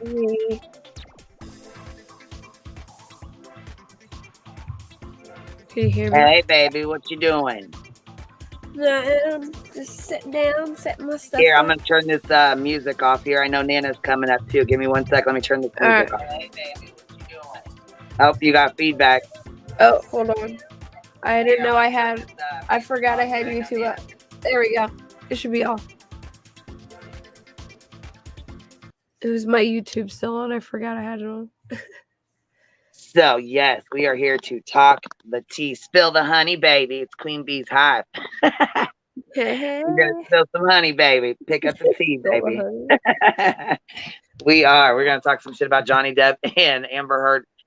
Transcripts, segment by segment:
Me. Can you hear me? Hey, baby, what you doing? No, just sitting down, setting my stuff Here, I'm up. gonna turn this music off here. I know Nana's coming up too. Give me 1 sec. Let me turn this music off. Hey, baby, what you doing? Oh, you got feedback. Oh, hold on. I didn't know I had. I forgot I had YouTube up. There we go. It should be off. It was my YouTube still on. I forgot I had it on. So, yes, we are here to talk the tea. Spill the honey, baby. It's Queen Bee's hive. We're gonna spill some honey, baby. Pick up the tea, baby. We are. We're gonna talk some shit about Johnny Depp and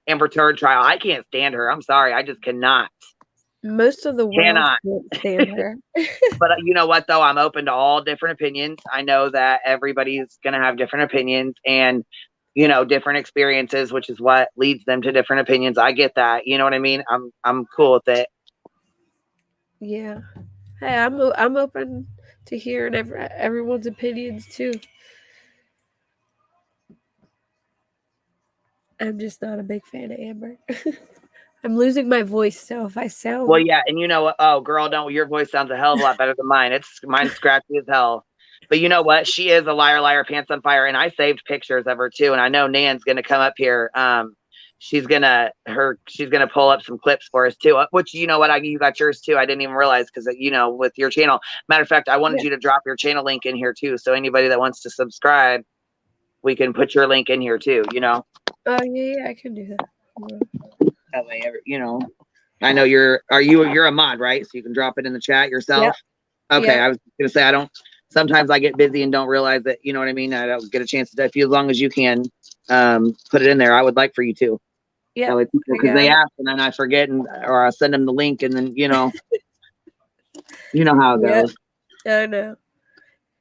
Amberturd trial. I can't stand her. I'm sorry. I just cannot. Most of the world can't stand her. But you know what, though? I'm open to all different opinions. I know that everybody's going to have different opinions and, you know, different experiences, which is what leads them to different opinions. I get that. You know what I mean? I'm cool with it. Yeah. Hey, I'm open to hearing everyone's opinions too. I'm just not a big fan of Amber. I'm losing my voice, so if I sound Well, yeah, and you know what? Oh, girl, don't. Your voice sounds a hell of a lot better than mine. Mine's scratchy as hell. But you know what? She is a liar, liar, pants on fire. And I saved pictures of her too. And I know Nan's gonna come up here. She's gonna pull up some clips for us too. Which you know what? You got yours too. I didn't even realize because you know with your channel. Matter of fact, I wanted you to drop your channel link in here too. So anybody that wants to subscribe, we can put your link in here too. You know. Oh yeah, I can do that. That way, you know. I know you're a mod, right? So you can drop it in the chat yourself. Yep. Okay, yep. I was gonna say I don't. Sometimes I get busy and don't realize that. You know what I mean? I don't get a chance to. If you, as long as you can, put it in there. I would like for you to. Yeah. Because they ask and then I forget, or I send them the link and then you know, you know how it goes. I know.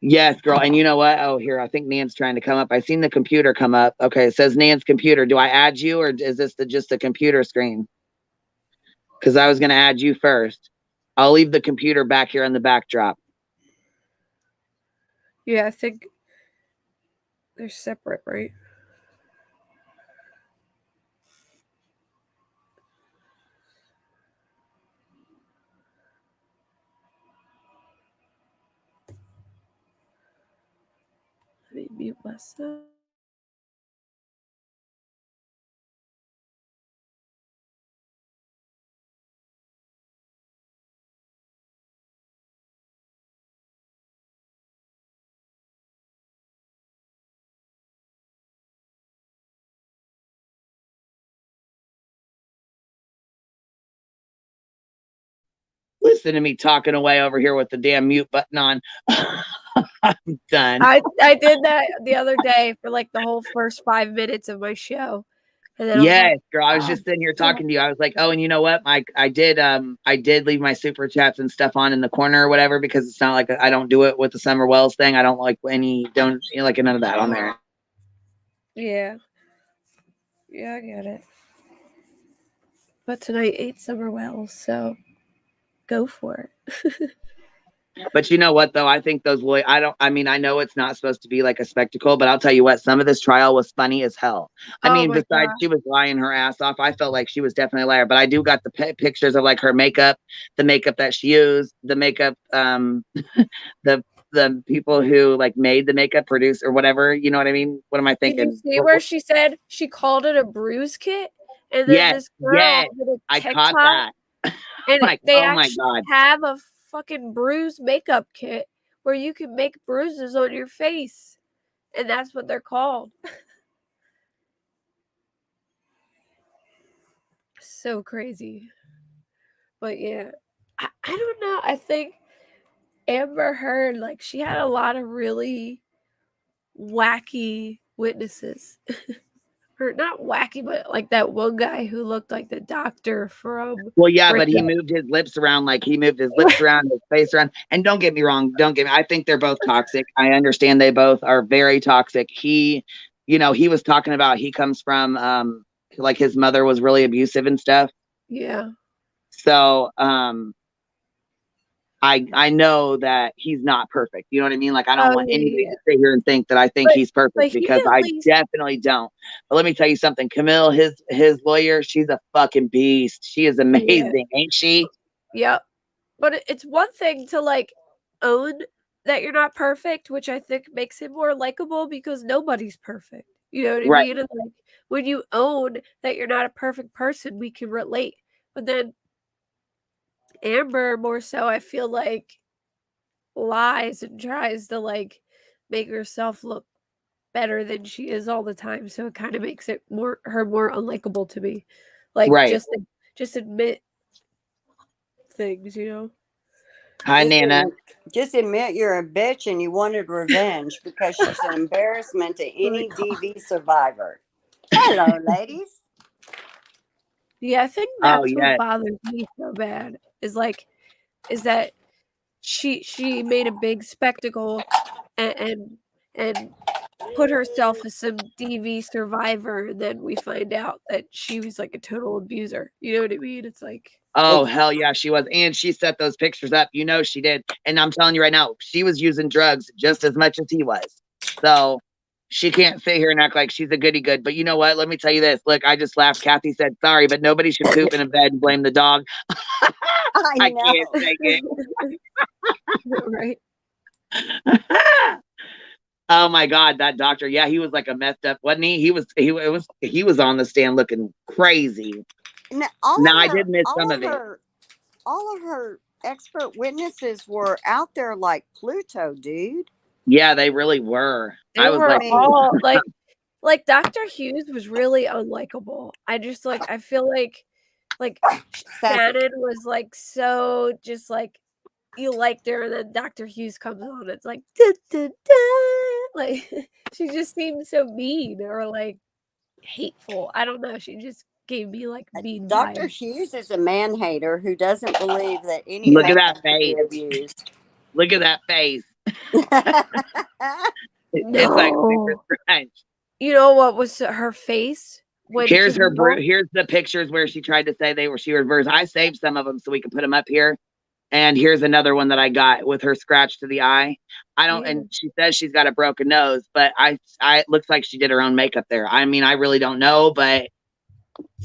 Yes, girl. And you know what? Oh, here, I think Nan's trying to come up. I seen the computer come up. Okay, it says Nan's computer. Do I add you or is this just the computer screen? Because I was going to add you first. I'll leave the computer back here on the backdrop. Yeah, I think they're separate, right? Let me mute myself. Listen to me talking away over here with the damn mute button on. I'm done. I did that the other day for like the whole first 5 minutes of my show. And then yes, girl. I was just sitting here talking to you. I was like, oh, and you know what? I did leave my super chats and stuff on in the corner or whatever because it's not like I don't do it with the Summer Wells thing. I don't like none of that on there. Yeah. Yeah, I get it. But tonight ain't Summer Wells, so go for it. But you know what, though? I think those I know it's not supposed to be like a spectacle, but I'll tell you what, some of this trial was funny as hell. I mean, besides she was lying her ass off, I felt like she was definitely a liar. But I do got the pictures of like her makeup, the makeup that she used, the makeup, the people who like made the makeup, produce or whatever. You know what I mean? What am I thinking? Did you see where she said she called it a bruise kit? And then this girl did a I caught that. And like, they actually have a fucking bruise makeup kit where you can make bruises on your face. And that's what they're called. So crazy. But yeah, I don't know. I think Amber Heard, like, she had a lot of really wacky witnesses. Or not wacky, but like that one guy who looked like the doctor from. Well, yeah, but he moved his lips around, like he moved his lips around, his face around. And don't get me wrong, I think they're both toxic. I understand they both are very toxic. He, you know, he was talking about he comes from like his mother was really abusive and stuff. Yeah. So I know that he's not perfect. You know what I mean? Like, I don't Oh want anybody yeah. to sit here and think that I think But he's perfect, he because at I least definitely don't. But let me tell you something. Camille, his lawyer, she's a fucking beast. She is yeah. amazing, ain't she? Yep. But it's one thing to like own that you're not perfect, which I think makes it more likable because nobody's perfect. You know what I Right. mean? And like when you own that you're not a perfect person, we can relate. But then Amber more so, I feel like lies and tries to like make herself look better than she is all the time. So it kind of makes it more unlikable to me. Like Right. just admit things, you know? Hi, Just Nana. admit, just admit you're a bitch and you wanted revenge because she's an embarrassment to Oh my any god. DV survivor. Hello, ladies. Yeah, I think Oh, that's what yes. bothers me so bad is that she made a big spectacle and put herself as some DV survivor, and then we find out that she was like a total abuser. You know what I mean? It's like Oh, Ex- hell yeah, she was. And she set those pictures up. You know she did. And I'm telling you right now, she was using drugs just as much as he was. So she can't sit here and act like she's a goody good. But you know what? Let me tell you this. Look, I just laughed. Kathy said sorry, but nobody should poop in a bed and blame the dog. I I can't know. take it. right? Oh my God, that doctor. Yeah, he was like a messed up, wasn't he? He was on the stand looking crazy. Now, Now I did miss some of it. all of her expert witnesses were out there like Pluto, dude. Yeah, they really were. They I was I were like, mean, all like Dr. Hughes was really unlikable. I just like I feel like sassy. Shannon was like so just like you liked her, and then Dr. Hughes comes on. It's like "Da, da, da." Like she just seemed so mean or like hateful. I don't know. She just gave me like mean Dr. vibes. Hughes is a man hater who doesn't believe that any look at man that should be face. abused. Look at that face. It's like super No. strange. You know what was her face when Here's her Camille? here's the pictures where she tried to say she were verbs. I saved some of them so we can put them up here. And here's another one that I got with her scratch to the eye. I don't, Yeah. and she says she's got a broken nose, but it looks like she did her own makeup there. I mean, I really don't know, but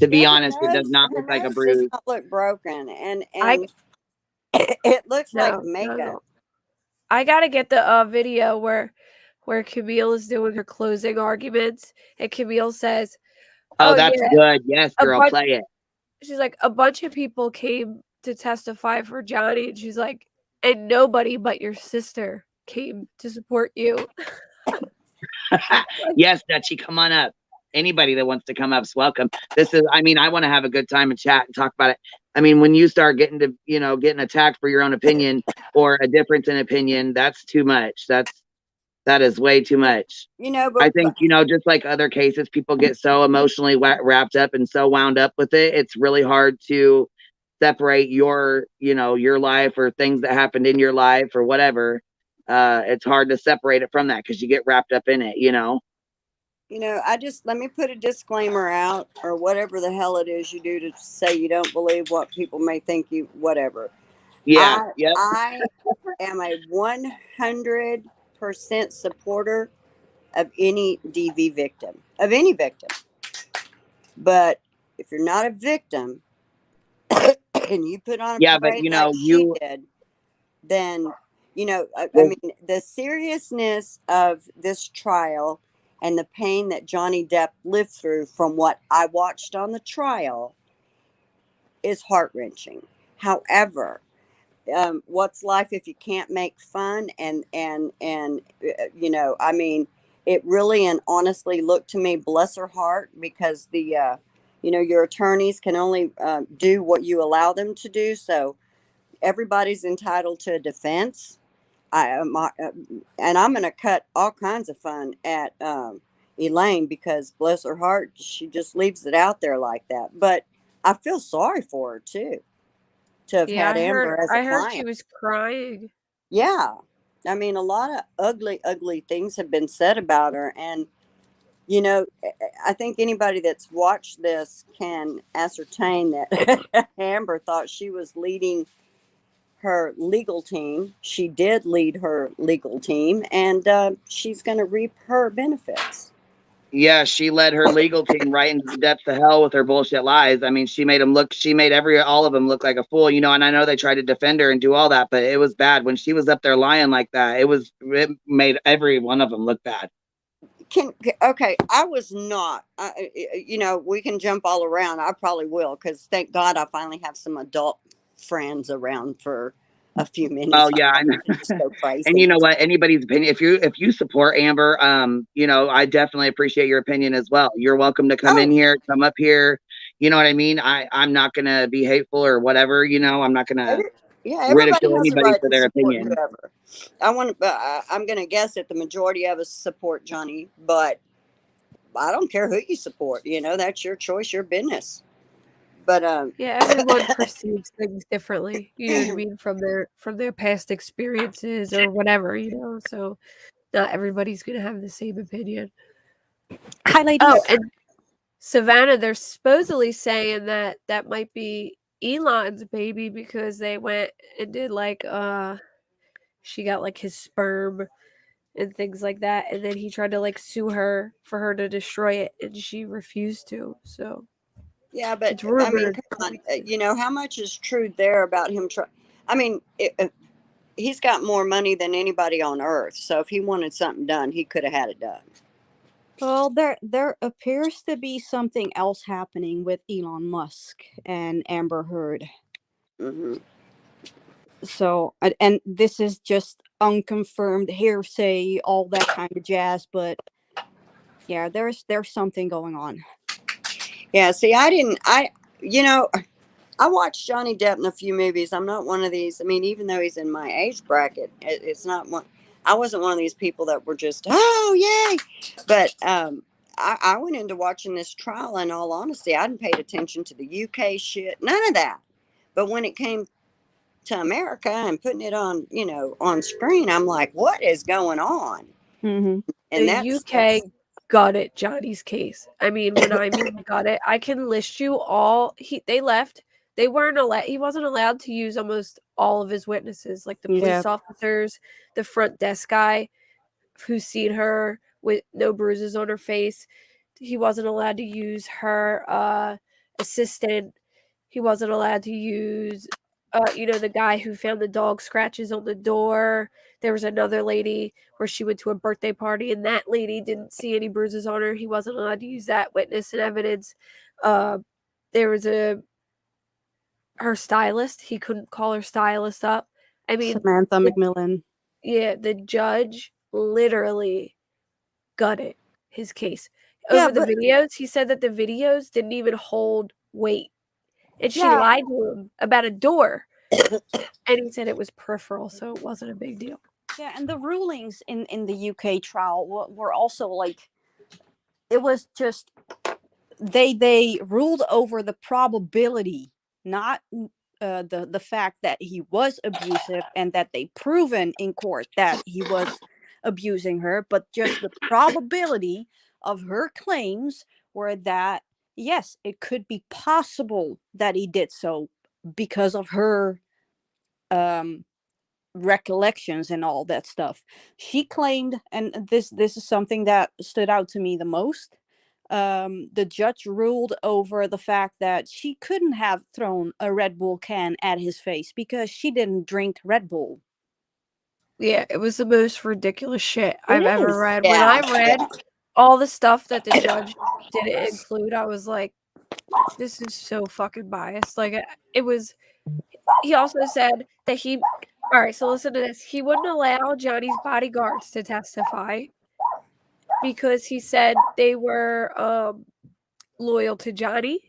to Yeah, be honest, it does not her look like a nose does bruise. not look broken, I and it looks like makeup. no. I gotta get the video where Camille is doing her closing arguments, and Camille says, Oh, "Oh that's yeah, good. Yes, a girl, bunch." play it. She's like, "A bunch of people came to testify for Johnny," and she's like, "And nobody but your sister came to support you." Like, Yes, Dutchie, come on up. Anybody that wants to come up is welcome. I mean, I want to have a good time and chat and talk about it. I mean, when you start getting attacked for your own opinion or a difference in opinion, that's too much. That is way too much. You know, I but think, just like other cases, people get so emotionally wrapped up and so wound up with it. It's really hard to separate your life or things that happened in your life or whatever. It's hard to separate it from that because you get wrapped up in it. I just let me put a disclaimer out or whatever the hell it is you do to say you don't believe what people may think you whatever. Yeah. I Yep. I am a 100% supporter of any DV victim, of any victim. But if you're not a victim and you put on a Yeah, but parade like she you did, then I well, mean the seriousness of this trial and the pain that Johnny Depp lived through from what I watched on the trial is heart-wrenching. However, what's life if you can't make fun? I mean, it really and honestly looked to me, bless her heart, because your attorneys can only do what you allow them to do. So everybody's entitled to a defense. And I'm going to cut all kinds of fun at Elaine because bless her heart, she just leaves it out there like that. But I feel sorry for her too to have yeah, had Amber as a I heard she client. was crying. Yeah. I mean, a lot of ugly, ugly things have been said about her. And, I think anybody that's watched this can ascertain that Amber thought she was leading her legal team. She did lead her legal team, and she's going to reap her benefits. Yeah, she led her legal team right into the depths of hell with her bullshit lies. I mean, she made all of them look like a fool, and I know they tried to defend her and do all that, but it was bad when she was up there lying like that. It made every one of them look bad. Okay, I was not, we can jump all around. I probably will, because thank God I finally have some adult friends around for a few minutes. Oh yeah, I know. Just go crazy. And you know what? Anybody's opinion. If you support Amber, I definitely appreciate your opinion as well. You're welcome to come in here, come up here. You know what I mean? I'm not gonna be hateful or whatever. I'm not gonna ridicule anybody for their opinion. Whoever. I'm gonna guess that the majority of us support Johnny, but I don't care who you support. That's your choice, your business. But yeah, everyone perceives things differently. You know what I mean, from their past experiences or whatever. So not everybody's gonna have the same opinion. Hi, ladies. Oh, and Savannah, they're supposedly saying that might be Elon's baby because they went and did she got like his sperm and things like that, and then he tried to like sue her for her to destroy it, and she refused to. So yeah, but it's rumored. I mean, come on, how much is true there about him? He's got more money than anybody on earth. So if he wanted something done, he could have had it done. Well, there appears to be something else happening with Elon Musk and Amber Heard. Mm-hmm. So, and this is just unconfirmed hearsay, all that kind of jazz. But yeah, there's something going on. Yeah. See, I watched Johnny Depp in a few movies. I'm not one of these. I mean, even though he's in my age bracket, it's not one. I wasn't one of these people that were just, oh, yay. But I went into watching this trial. In all honesty, I hadn't paid attention to the UK shit, none of that. But when it came to America and putting it on, on screen, I'm like, what is going on? Mm-hmm. And the UK got it, Johnny's case. I mean, when I mean got it, I can list you all. They left. They weren't allowed. He wasn't allowed to use almost all of his witnesses, like the police officers, the front desk guy who's seen her with no bruises on her face. He wasn't allowed to use her assistant. He wasn't allowed to use, the guy who found the dog scratches on the door. There was another lady where she went to a birthday party, and that lady didn't see any bruises on her. He wasn't allowed to use that witness and evidence. There was her stylist. He couldn't call her stylist up. I mean, Samantha McMillan. Yeah, the judge literally gutted his case. Yeah, Over the videos, he said that the videos didn't even hold weight. And she lied to him about a door. And he said it was peripheral, so it wasn't a big deal. Yeah, and the rulings in the UK trial were also like, it was just, they ruled over the probability, not the fact that he was abusive and that they proven in court that he was abusing her, but just the probability of her claims were that, yes, it could be possible that he did so because of her recollections and all that stuff. She claimed, and this is something that stood out to me the most, the judge ruled over the fact that she couldn't have thrown a Red Bull can at his face because she didn't drink Red Bull. Yeah, it was the most ridiculous shit I've ever read. When I read all the stuff that the judge didn't include, I was like, this is so fucking biased. Like, he also said that all right, so listen to this. He wouldn't allow Johnny's bodyguards to testify because he said they were loyal to Johnny,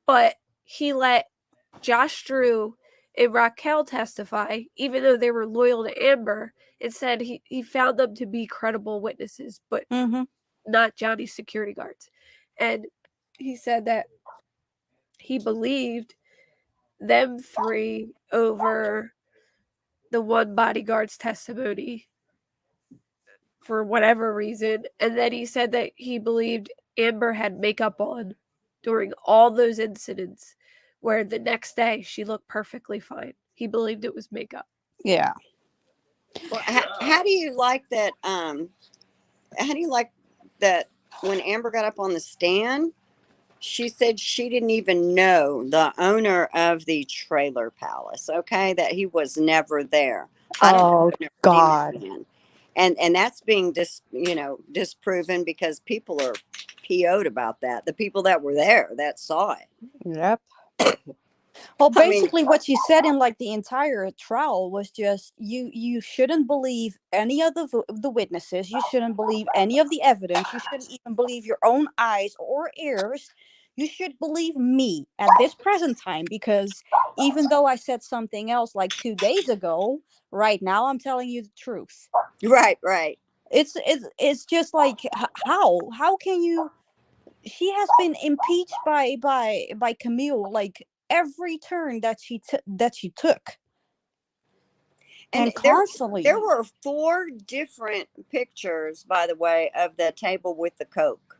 but he let Josh Drew and Raquel testify, even though they were loyal to Amber, and said he found them to be credible witnesses, but not Johnny's security guards. And he said that he believed them three over the one bodyguard's testimony for whatever reason. And then he said that he believed Amber had makeup on during all those incidents, where the next day she looked perfectly fine. he believed it was makeup. Yeah. Well, how do you like that? How do you like that when Amber got up on the stand? She said she didn't even know the owner of the trailer palace. Okay, that he was never there. I don't know. Oh I've never seen God. that man, and that's being disproven because people are PO'd about that. The people that were there that saw it. Yep. Well, I mean, basically, what she said in like the entire trial was just you shouldn't believe any of the witnesses. You shouldn't believe any of the evidence. You shouldn't even believe your own eyes or ears. You should believe me at this present time, because even though I said something else like 2 days ago, right now I'm telling you the truth. right. It's just like how can you? She has been impeached by Camille like every turn that she took, And and constantly. there were 4 different pictures, by the way, of the table with the Coke.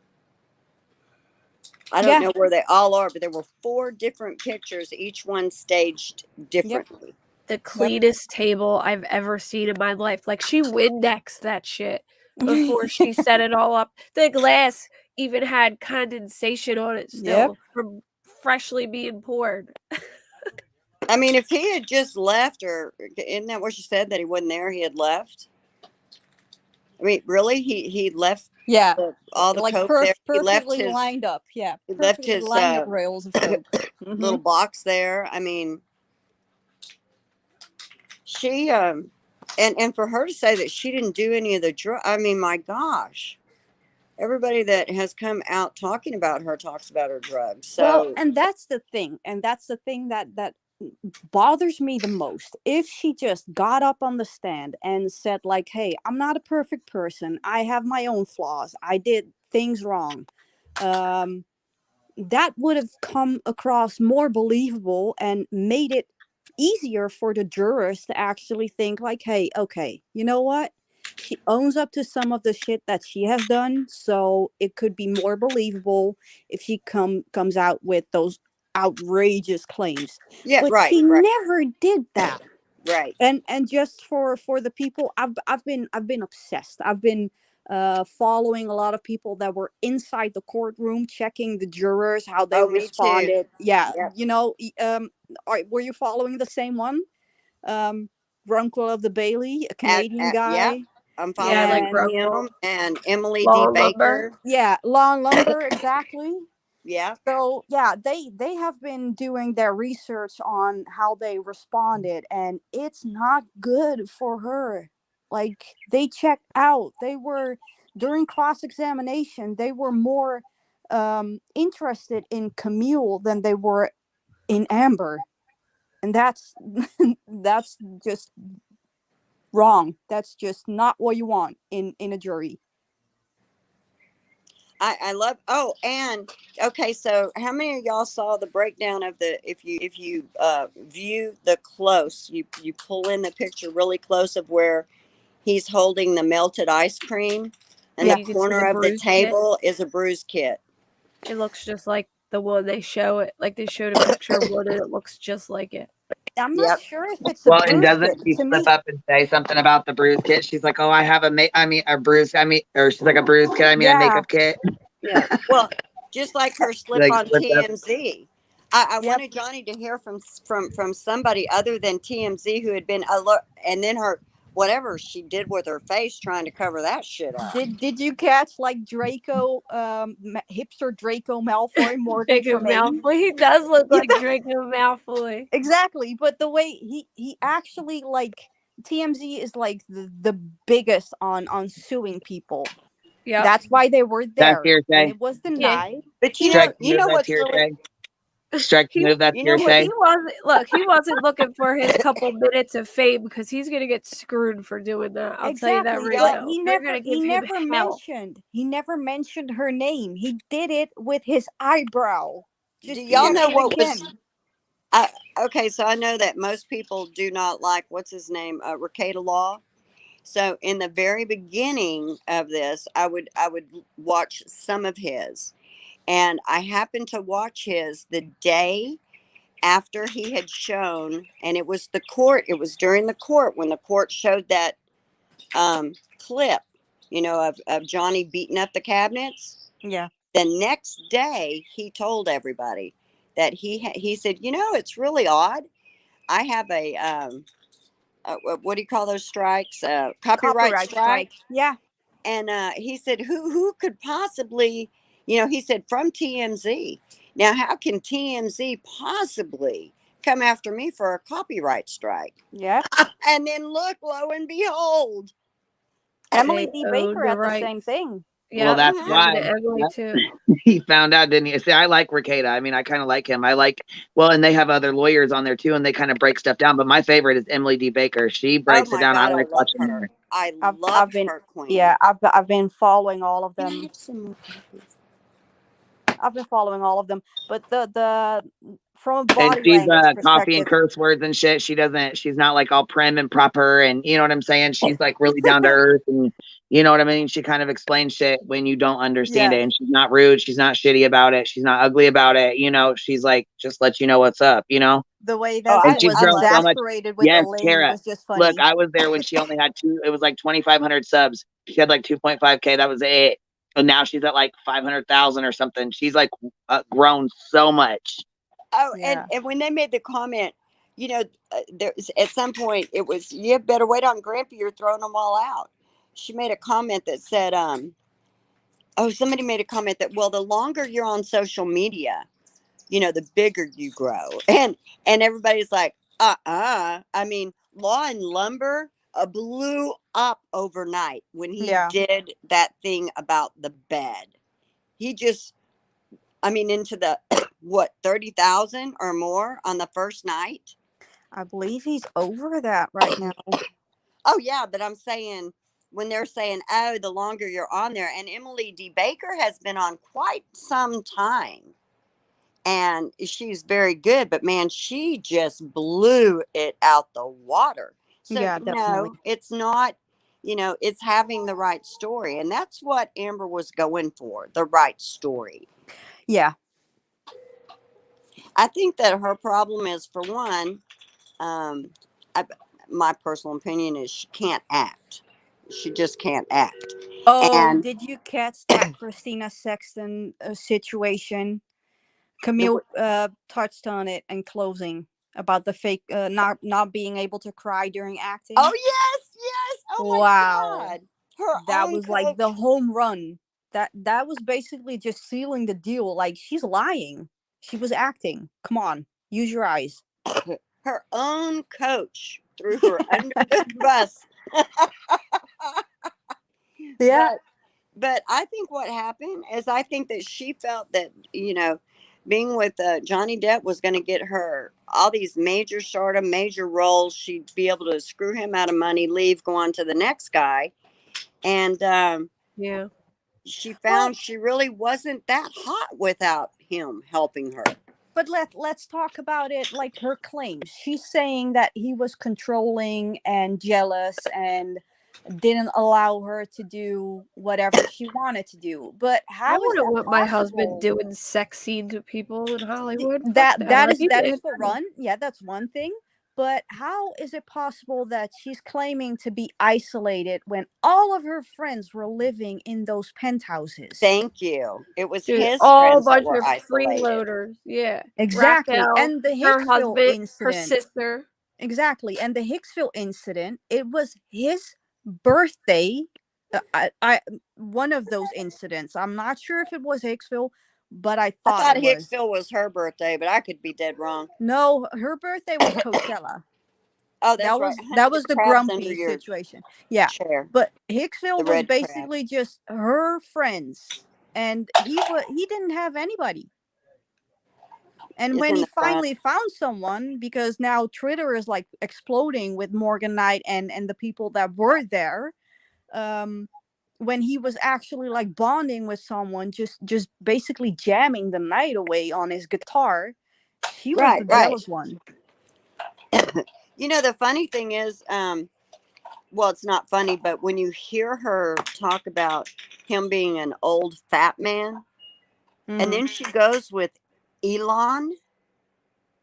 I don't Yeah. know where they all are, but there were 4 different pictures, each one staged differently. The cleanest table I've ever seen in my life. Like, she Windexed that shit before she set it all up. The glass even had condensation on it still from freshly being poured. I mean, if he had just left, or isn't that what she said, that he wasn't there? He had left. I mean, really, he left. Yeah, all the like Coke there. He left perfectly his lined up. Yeah, he left perfectly his lined up rails of Coke. little box there. I mean, she and for her to say that she didn't do any of the drug. I mean, my gosh. Everybody that has come out talking about her talks about her drugs. So, Well, and that's the thing, that bothers me the most. If she just got up on the stand and said like, "Hey, I'm not a perfect person. I have my own flaws. I did things wrong," that would have come across more believable and made it easier for the jurors to actually think like, "Hey, okay, you know what? She owns up to some of the shit that she has done, so it could be more believable if she comes out with those outrageous claims." yeah, But right, she never did that. right. And just for the people, I've been obsessed. I've been following a lot of people that were inside the courtroom, checking the jurors, how they Oh, me too. responded. Yeah, Yep. were you following the same one? Runkle of the Bailey, a Canadian Yep. guy. I'm Yeah, like following And Runkle. him and Emily D. Long Lumber. Baker. yeah, Lawn Lumber, exactly. Yeah. So yeah, they have been doing their research on how they responded, and it's not good for her. Like, they checked out. They were, during cross-examination, they were more interested in Camille than they were in Amber, and that's that's just wrong. That's just not what you want in a jury. I love. Oh, and okay. So, how many of y'all saw the breakdown of the? If you view the close, you pull in the picture really close of where he's holding the melted ice cream, and Yeah. the You can see corner the of the bruise kit. table is a bruise kit. It looks just like the one they show it. Like, they showed a picture of one and it looks just like it. I'm not Yep. sure if it's a Well, and bruise doesn't kit. she To slip me, up and say something about the bruise kit? She's like, "Oh, I have a bruise. Or she's like a bruise kit. A yeah, makeup kit." Yeah. Well, just like her slip Like on slipped up. TMZ. I yep. wanted Johnny to hear from somebody other than TMZ who had been alert, and then her whatever she did with her face trying to cover that shit up. Did you catch like Draco, hipster Draco Malfoy, Morgan Draco Freeman? Malfoy. He does look Yeah, like Draco Malfoy. exactly. But the way he actually, like, TMZ is like the biggest on suing people. Yeah. That's why they were That's there, and hearsay. it was Yeah. denied. But Strike you move. know That's what's really hearsay. Strike He, move. That's you know what hearsay. he wasn't looking for his couple minutes of fame, because he's gonna get screwed for doing that. I'll tell you that Exactly, right but now. They're gonna give him hell. he never mentioned her name. He did it with his eyebrow. do Just do y'all that know shit what again. was okay, so I know that most people do not like what's his name, Ricada Law. So in the very beginning of this, I would watch some of his, and I happened to watch his the day after he had shown, and it was during the court when the court showed that clip, of Johnny beating up the cabinets. Yeah. The next day, he told everybody that he said, it's really odd. I have what do you call those strikes? Copyright strike. Yeah. And he said, who could possibly, he said, from TMZ. Now, how can TMZ possibly come after me for a copyright strike? Yeah. And then look, lo and behold. Emily They D. own Baker the had the rights. same thing. Yeah, Well, that's Mhm. happened why to Emily too. he found out, didn't he? See, I like Ricada. I mean, I kind of like him. And they have other lawyers on there too, and they kind of break stuff down. But my favorite is Emily D. Baker. She Oh breaks it my down. I God, I like love watching her. her. I I've love been, her, Queen. yeah, I've been following all of Can I them. have some more copies? I've been following all of them, but the from a And body she's language copying perspective, curse words and shit. She's not like all prim and proper, and you know what I'm saying? She's like really down to earth, and you know what I mean? She kind of explains shit when you don't understand yeah, it, and she's not rude, she's not shitty about it, she's not ugly about it, she's like, just let you know what's up, the way Oh, that and she she's was I grown love so it. much. exasperated with Yes, Elaine Kara. was just Look, funny. I was there when she only had it was like 2,500 subs. She had like 2.5K. That was it. And now she's at like 500,000 or something. She's like grown so much. Oh, Yeah. and when they made the comment, there's at some point it was, you better wait on Grandpa, you're throwing them all out. She made a comment that said, somebody made a comment that, well, the longer you're on social media, the bigger you grow. And everybody's like, I mean, Law and Lumber blew up overnight when he Yeah. did that thing about the bed. He just, into the, what, 30,000 or more on the first night? I believe he's over that right now. Oh, yeah, but I'm saying, when they're saying, oh, the longer you're on there, and Emily D. Baker has been on quite some time. And she's very good, but man, she just blew it out the water. So, Yeah, definitely. it's not, it's having the right story. And that's what Amber was going for, the right story. Yeah. I think that her problem is, for one, um, my personal opinion is she can't act. She just can't act. Oh, And did you catch that Christina Sexton situation? the, Camille touched on it in closing about the fake not being able to cry during acting. oh, yes. Oh, Wow. my God. Her That own was like the coach. home run. That was basically just sealing the deal. Like, she's lying. She was acting. Come on, use your eyes. Her own coach threw her under the bus. Yeah. But I think what happened is, I think that she felt that, being with Johnny Depp was going to get her all these major stardom, major roles. She'd be able to screw him out of money, leave, go on to the next guy. And Yeah. she found she really wasn't that hot without him helping her. But let's talk about it, like her claims. She's saying that he was controlling and jealous and didn't allow her to do whatever she wanted to do. But I how is wouldn't that want my husband possible? doing sex scenes with people in Hollywood. Fuck That that. Or is he that is did. for one. Yeah, that's one thing. But how is it possible that she's claiming to be isolated when all of her friends were living in those penthouses? Thank you. It was Dude, his all friends that bunch were of isolated. freeloaders. Yeah. Exactly. Raquel, And the her Hicksville husband, her incident. sister. Exactly. And the Hicksville incident, it was his birthday. I one of those incidents. I'm not sure if it was Hicksville, but I I thought thought it was. Hicksville was her birthday, but I could be dead wrong. No, her birthday was Coachella. Oh, that's That right. was Honey, the the crabs under grumpy your situation. Yeah. chair. But The Hicksville was red crab. basically just her friends, and he didn't have anybody. And It's when in he the front. finally found someone, because now Twitter is like exploding with Morgan Knight and the people that were there, when he was actually like bonding with someone, just basically jamming the night away on his guitar, she was the Right. jealous one. The funny thing is, well, it's not funny, but when you hear her talk about him being an old fat man, and then she goes with Elon,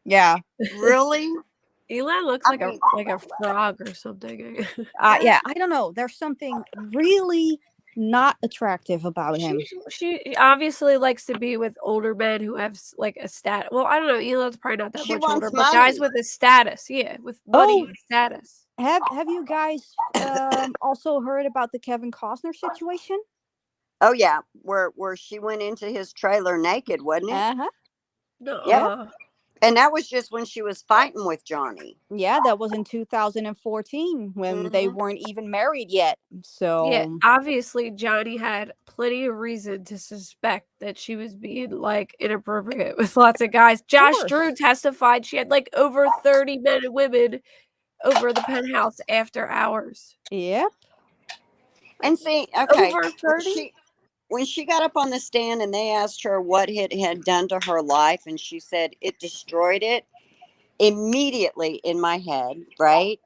Yeah. Really? Elon looks I like mean, a frog or something. Yeah, I don't know. There's something really not attractive about him. She obviously likes to be with older men who have like a stat. Well, I don't know. Elon's probably not that she much older, wants but guys money. with a status, yeah, with money Oh, and status. have you guys also heard about the Kevin Costner situation? Oh yeah, where she went into his trailer naked, wasn't it? Uh-huh. No, Yep. And that was just when she was fighting with Johnny. Yeah, that was in 2014 when they Hmm. weren't even married yet. yeah. So, Obviously, Johnny had plenty of reason to suspect that she was being like inappropriate with lots of guys. Josh Drew course. testified she had like over 30 men and women over the penthouse after hours. Yep. And see, okay, Over 30? when she got up on the stand and they asked her what it had done to her life, and she said it destroyed it, immediately in my head, right?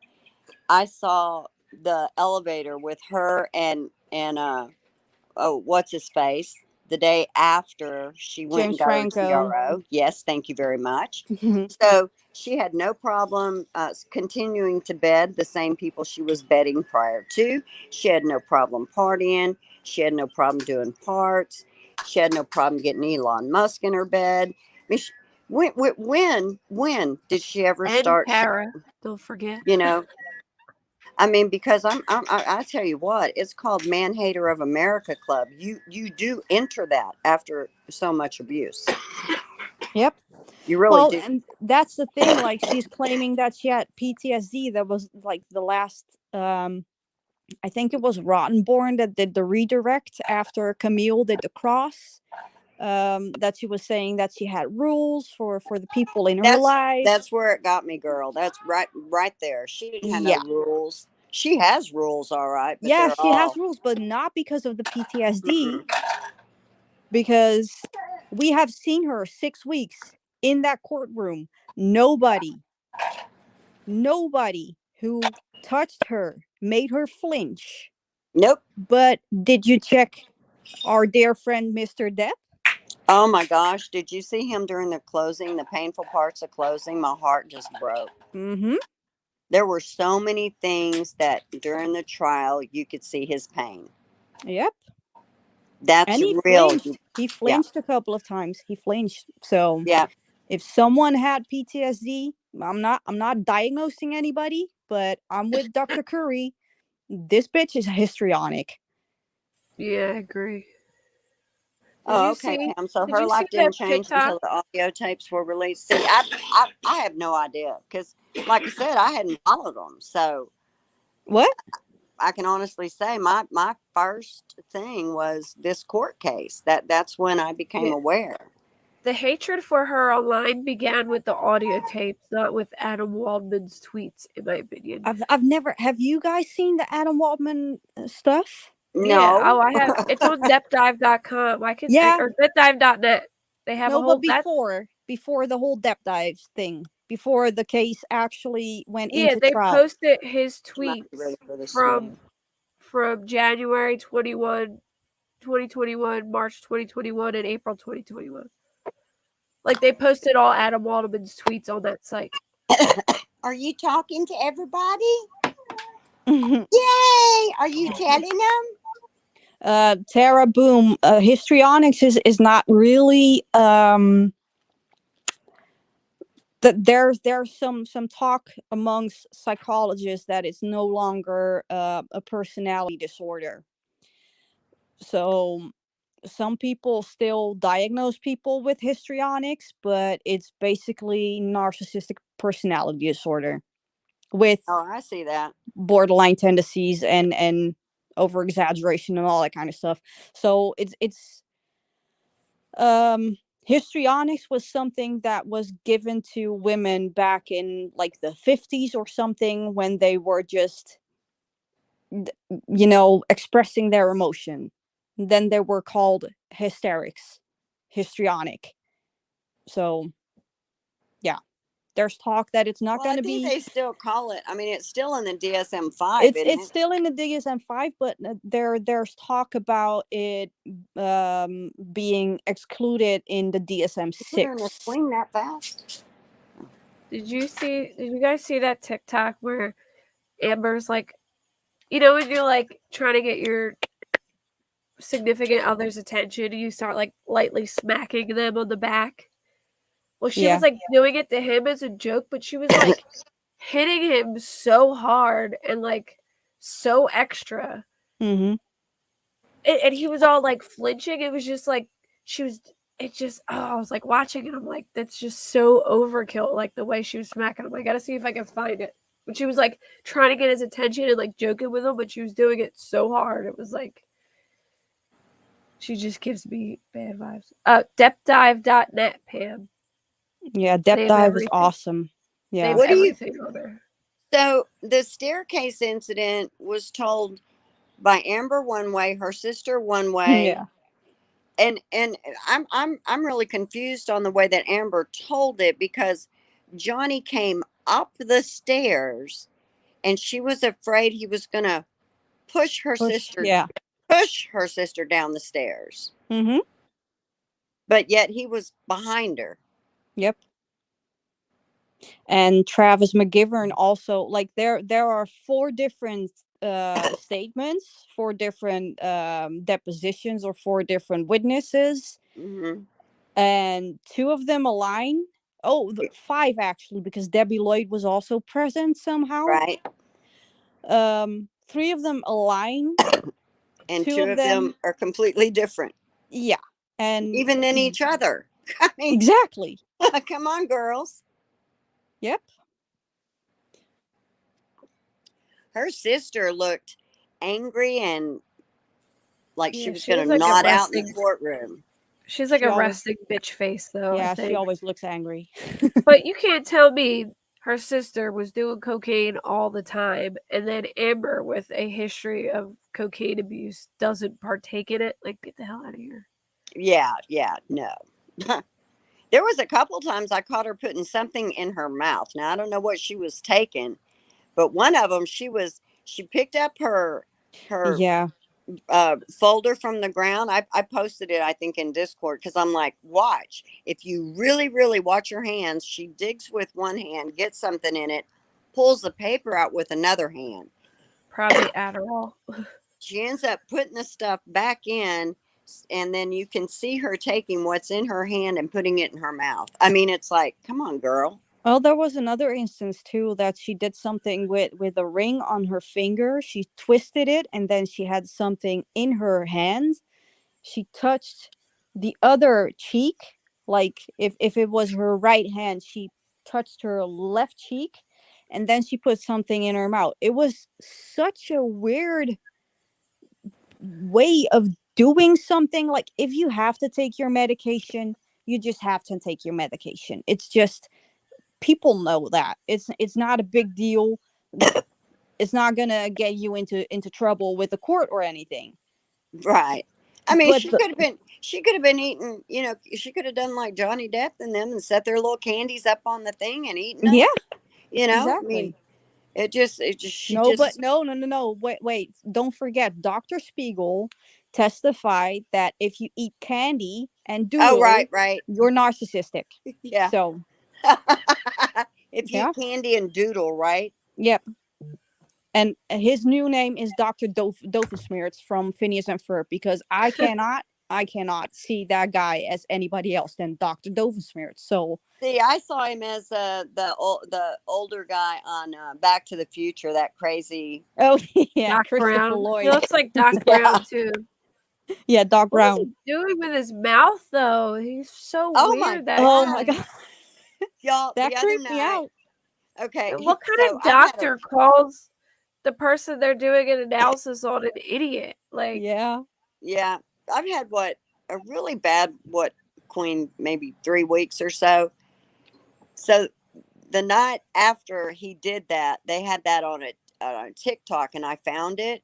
I saw the elevator with her and oh, what's his face? The day after she went and James got her Franco. TRO. Yes, thank you very much. So she had no problem continuing to bed the same people she was bedding prior to. She had no problem partying. She had no problem doing parts. She had no problem getting Elon Musk in her bed. I mean, when did she ever And start? Kara, don't forget. You know, I mean, because I tell you what, it's called Man Hater of America Club. You do enter that after so much abuse. Yep. You really Well, do. and that's the thing. Like, she's claiming that she had PTSD. That was like the last. I think it was Rottenborn that did the redirect after Camille did the cross. That she was saying that she had rules for the people in her life. That's where it got me, girl. That's right there. She didn't have no Yeah. rules. She has rules, all right, but Yeah, they're she has all rules, but not because of the PTSD. mm-mm. Because we have seen her 6 weeks in that courtroom. Nobody who touched her made her flinch. Nope. But did you check our dear friend Mr. Depp? Oh my gosh, did you see him during the closing, the painful parts of closing? My heart just broke. Mm-hmm. There were so many things that during the trial you could see his pain. Yep. That's And he real. flinched. He Yeah. flinched a couple of times. He flinched. So Yeah. if someone had PTSD, I'm not diagnosing anybody, but I'm with Dr. Curry. This bitch is histrionic. Yeah, I agree. Oh, okay, Pam. So Did her you see life that didn't change TikTok? until the audio tapes were released. See, I have no idea because, like I said, I hadn't followed them. So What? I can honestly say my first thing was this court case. That's when I became Yeah. aware. The hatred for her online began with the audio tapes, not with Adam Waldman's tweets, in my opinion. I've never. Have you guys seen the Adam Waldman stuff? Yeah, No. I have. It's on depdive.com. Yeah. Or depdive.net. They have a No, whole but before the whole depth dives thing, before the case actually went yeah, into they trial. posted his I'm not ready tweets for this from January 2021, March 2021, and April 2021. Like they posted all Adam Waldman's tweets on that site. Are you talking to everybody? Yay! Are you telling them? Tara Boom, histrionics is not really that there's some talk amongst psychologists that it's no longer a personality disorder. So some people still diagnose people with histrionics, but it's basically narcissistic personality disorder with Oh, I see that. borderline tendencies and over exaggeration and all that kind of stuff. So it's histrionics was something that was given to women back in like the 50s or something when they were just expressing their emotion. Then they were called histrionic. So yeah, there's talk that it's not Well, going I to think be. they still call it. I mean, it's still in the DSM-5, isn't It's it? still in the DSM-5, but there's talk about it being excluded in the Put her in the DSM-6. swing that fast. Did you guys see that TikTok where Amber's like, you know, when you're like trying to get your significant other's attention, you start like lightly smacking them on the back? Well, she was Yeah. like doing it to him as a joke, but she was like hitting him so hard and like so extra. Mm-hmm. And he was all like flinching. It was just like she was. It just I was like watching it. I'm like, that's just so overkill. Like the way she was smacking him. I gotta see if I can find it. But she was like trying to get his attention and like joking with him, but she was doing it so hard. It was like she just gives me bad vibes. Depdive.net, Pam. Yeah, They Depp have Dive is everything. awesome. They Yeah. have What do you? everything on there. So the staircase incident was told by Amber one way, her sister one way, Yeah. and I'm really confused on the way that Amber told it, because Johnny came up the stairs and she was afraid he was gonna push her Push. sister Yeah. push her sister down the stairs, Mm-hmm. but yet he was behind her. Yep. And Travis McGivern also, like, there are four different statements, four different depositions, or four different witnesses, Hmm. and two of them align. Oh, five actually, because Debbie Lloyd was also present somehow. Right, Three of them align. and Two two of of them them, are completely different, yeah, and even than each other. I mean, exactly. come on, girls. Yep. Her sister looked angry and like she Yeah, was she going was to like a nod out in the resting. courtroom. She's like She a always, resting bitch face, though. I yeah, she think. always looks angry. But you can't tell me her sister was doing cocaine all the time, and then Amber, with a history of cocaine abuse, doesn't partake in it. Like, get the hell out of here. Yeah, no. There was a couple times I caught her putting something in her mouth. Now I don't know what she was taking, but one of them she picked up her Yeah. folder from the ground. I posted it, I think, in Discord, because I'm like, watch. If you really, really watch your hands, she digs with one hand, gets something in it, pulls the paper out with another hand. Probably Adderall. She ends up putting the stuff back in, and then you can see her taking what's in her hand and putting it in her mouth. I mean, it's like, come on, girl. Well, there was another instance too that she did something with a ring on her finger. She twisted it, and then she had something in her hand. She touched the other cheek, like if it was her right hand, she touched her left cheek, and then she put something in her mouth. It was such a weird way of doing something. Like, if you have to take your medication, you just have to take your medication. It's just, people know that it's not a big deal. It's not gonna get you into trouble with the court or anything. Right. I mean, But she could have been eating, she could have done like Johnny Depp and them and set their little candies up on the thing and eaten them. yeah, I mean, exactly. she No, but just, no. Wait. Don't forget, Dr. Spiegel testified that if you eat candy and oh, doodle, right. you're narcissistic. Yeah. So, If you yeah. eat candy and doodle, right? Yep. And his new name is Dr. Doofensmeert from Phineas and Ferb, because I cannot see that guy as anybody else than Dr. Doofensmeert. So, See, I saw him as the older guy on Back to the Future, that crazy. oh yeah, Doc Christopher Brown. He Lloyd. looks like Doc Yeah. Brown, too. Yeah, Doc What was Brown. he doing with his mouth, though? He's so Oh my weird, that Oh my guy. God. god, Y'all, that the other creeped me night, out. okay, And what kind so of I've had a, doctor calls the person they're doing an analysis on an idiot? Like, Yeah. yeah, I've had a really bad, Queen, maybe 3 weeks or so. So the night after he did that, they had that on a TikTok, and I found it.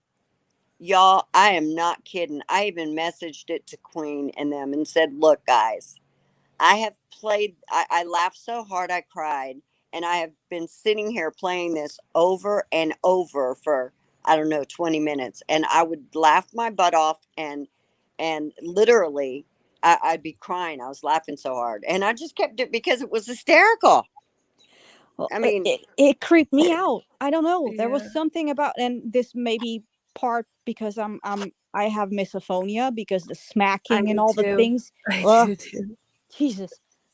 Y'all, I am not kidding. I even messaged it to Queen and them and said, look, guys, I laughed so hard I cried. And I have been sitting here playing this over and over for, I don't know, 20 minutes. And I would laugh my butt off, and literally I'd be crying. I was laughing so hard. And I just kept it because it was hysterical. Well, I mean, it creeped me out. I don't know. There was Yeah. something about, and this may be part because I have misophonia because the I smacking and do all the too. things. I Ugh, do too. Jesus,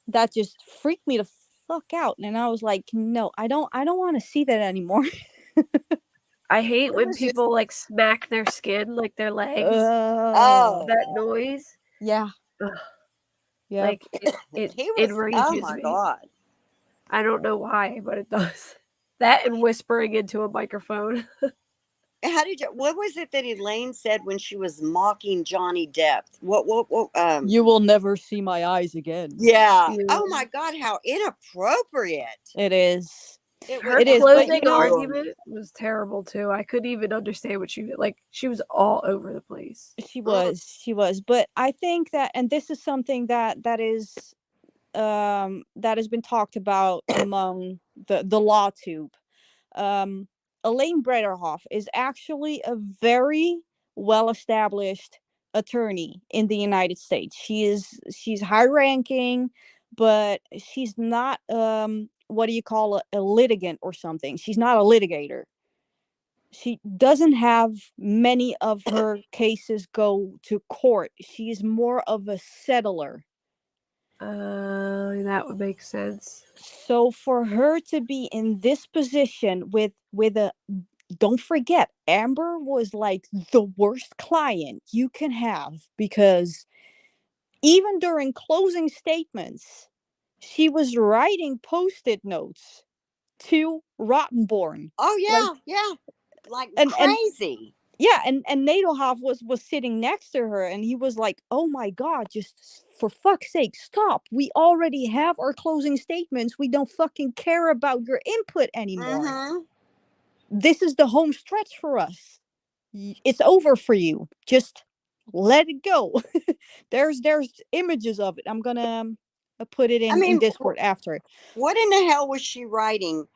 that just freaked me the fuck out. And I was like, no, I don't want to see that anymore. I hate it when was just, people like smack their skin, like their legs. uh, That oh, noise, yeah, ugh, yep. like it he was, oh enrages my me. God. I don't know why, but it does. That and whispering into a microphone. What was it that Elaine said when she was mocking Johnny Depp? You will never see my eyes again. Yeah. Yeah. Oh my God, how inappropriate. It is. It was, Her It is, but you closing know, argument was terrible too. I couldn't even understand what she was all over the place. she was. But I think that, and this is something that is that has been talked about among the law tube. Um, Elaine Brederhoff is actually a very well established attorney in the United States. She's high ranking, but she's not what do you call a litigant or something. She's not a litigator. She doesn't have many of her cases go to court. She is more of a settler. That would make sense. So for her to be in this position with a, don't forget, Amber was like the worst client you can have, because even during closing statements, she was writing post-it notes to Rottenborn. oh Like, yeah. Like and crazy. yeah, and Nadelhoff was sitting next to her, and he was like, "Oh my God, just for fuck's sake, stop! We already have our closing statements. We don't fucking care about your input anymore. Mm-hmm. This is the home stretch for us. It's over for you. Just let it go." There's images of it. I'm gonna put it I in mean, Discord after. what in the hell was she writing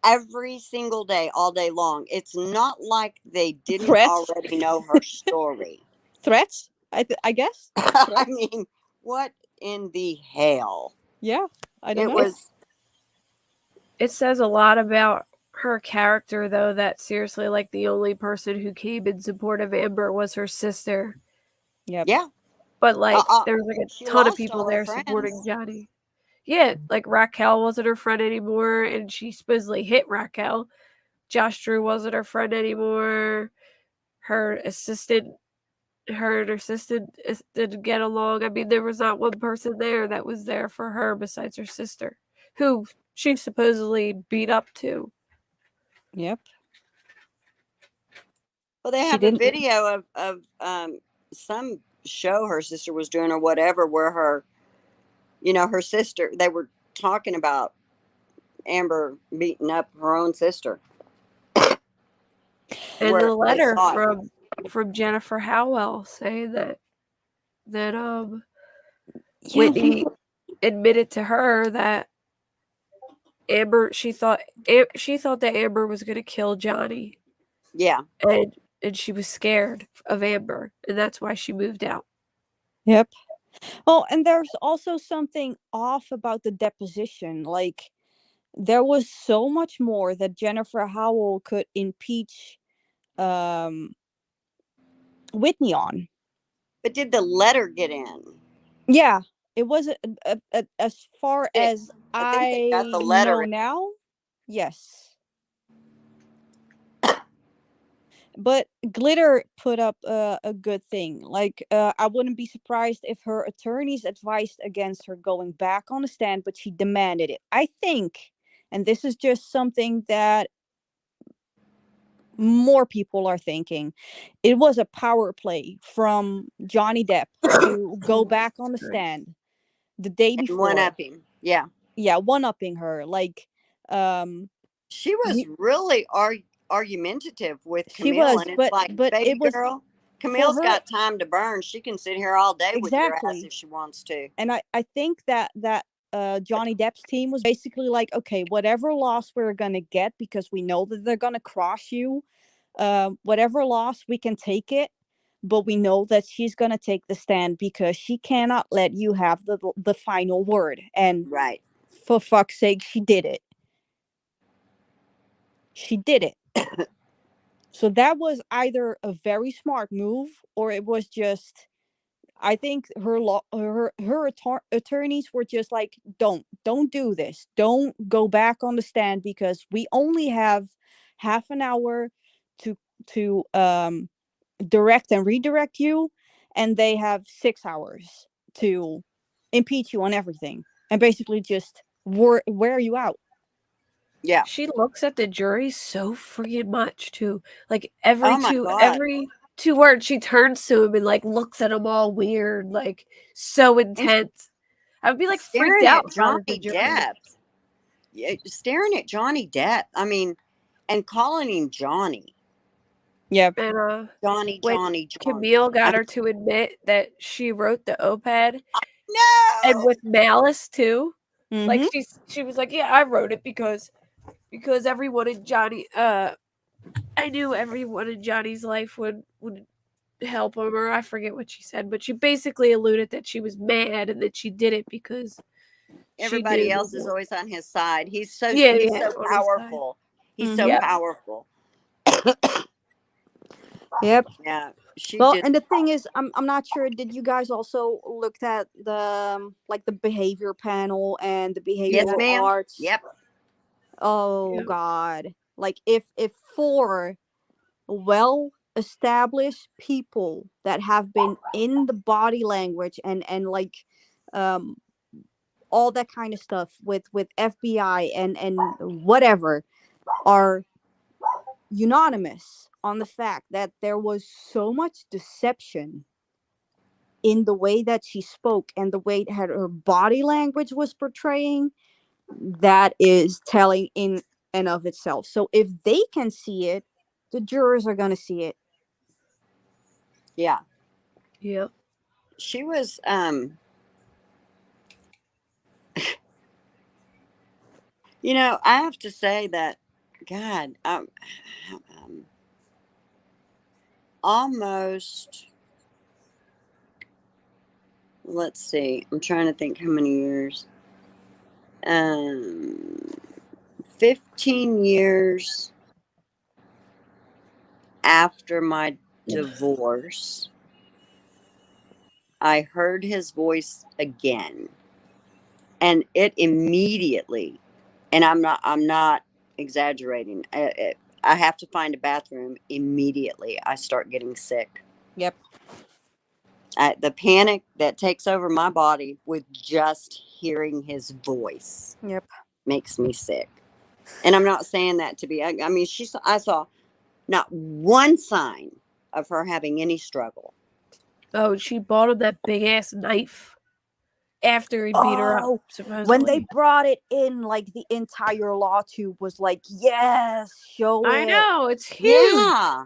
every single day, all day long? It's not like they didn't Threats, already know her story. threats. I guess I threats. mean, what in the hell? Yeah, I don't It know. was, It says a lot about her character, though, that seriously, like, the only person who came in support of Amber was her sister. Yep. yeah. But, like, there was, like, She a ton of lost people all her there supporting friends. Johnny. Yeah, like, Raquel wasn't her friend anymore, and she supposedly hit Raquel. Josh Drew wasn't her friend anymore. Her assistant didn't get along. I mean, there was not one person there that was there for her besides her sister, who she supposedly beat up too. Yep. Well, they She have a didn't. video of some show her sister was doing or whatever, where her sister, they were talking about Amber beating up her own sister. And Where the they letter saw it. from Jennifer Howell saying that Yeah, Whitney admitted to her that Amber she thought that Amber was going to kill Johnny, Yeah. and she was scared of Amber, and that's why she moved out. Yep. Oh, and there's also something off about the deposition. Like, there was so much more that Jennifer Howell could impeach um Whitney on. But did the letter get in? Yeah, it was as far Yeah, as I think they got the I letter know in. now. Yes. But Glitter put up a good thing. Like, I wouldn't be surprised if her attorneys advised against her going back on the stand, but she demanded it. I think, and this is just something that more people are thinking, it was a power play from Johnny Depp to go back on the stand the day And one before. up him. Yeah. Yeah, one-upping her. Like, She was he, really argumentative with she Camille. was, And it's but like, it baby was girl, for Camille's her. got time to burn. She can sit here all day with your ass Exactly. if she wants to. And I think that Johnny Depp's team was basically like, okay, whatever loss we're gonna get, because we know that they're gonna cross you, whatever loss, we can take it, but we know that she's gonna take the stand because she cannot let you have the final word. And Right. for fuck's sake, she did it. she did it. So that was either a very smart move, or it was just, I think her attorneys were just like, don't do this. Don't go back on the stand, because we only have half an hour to direct and redirect you, and they have 6 hours to impeach you on everything, and basically just wear you out. Yeah. She looks at the jury so freaking much too. Like Oh my God. every 2 words she turns to him and like looks at him all weird, like so And intense. I would be like freaked staring out at if I was the Johnny jury. Depp. Yeah, staring at Johnny Depp. I mean, and calling him Johnny. Yep. And Johnny, when Johnny, Johnny. Camille got I'm, her to admit that she wrote the op-ed and no. with malice too. Like Mm-hmm. she was like, yeah, I wrote it because everyone in Johnny I knew everyone in Johnny's life would help him, or I forget what she said, but she basically alluded that she was mad and that she did it because she Everybody knew else is that. always on his side. He's so Yeah, yeah, on his side. powerful. He's so Mm-hmm. Yep. powerful. Yep. Yeah. She Well, just and the thing is, I'm not sure. Did you guys also looked at the like the behavior panel and the yes, Yeah. behavioral ma'am. arts? Yep. Oh Yeah. God! Like if four well established people that have been in the body language and like um all that kind of stuff with FBI and whatever are unanimous on the fact that there was so much deception in the way that she spoke and the way that her body language was portraying, that is telling in and of itself. So if they can see it, the jurors are going to see it. Yeah. Yep. She was you know, I have to say that God, um almost, let's see. I'm trying to think how many years. Um 15 years after my divorce, I heard his voice again, and it immediately, and I'm not exaggerating. I have to find a bathroom immediately. I start getting sick. Yep. The panic that takes over my body with just hearing his voice Yep. makes me sick. And I'm not saying that to be. I mean, I saw not one sign of her having any struggle. Oh, she bought him that big ass knife after he beat her up, Oh, when they supposedly. brought it in, like the entire law tube was like, yes, show I it. know, it's huge. Yeah.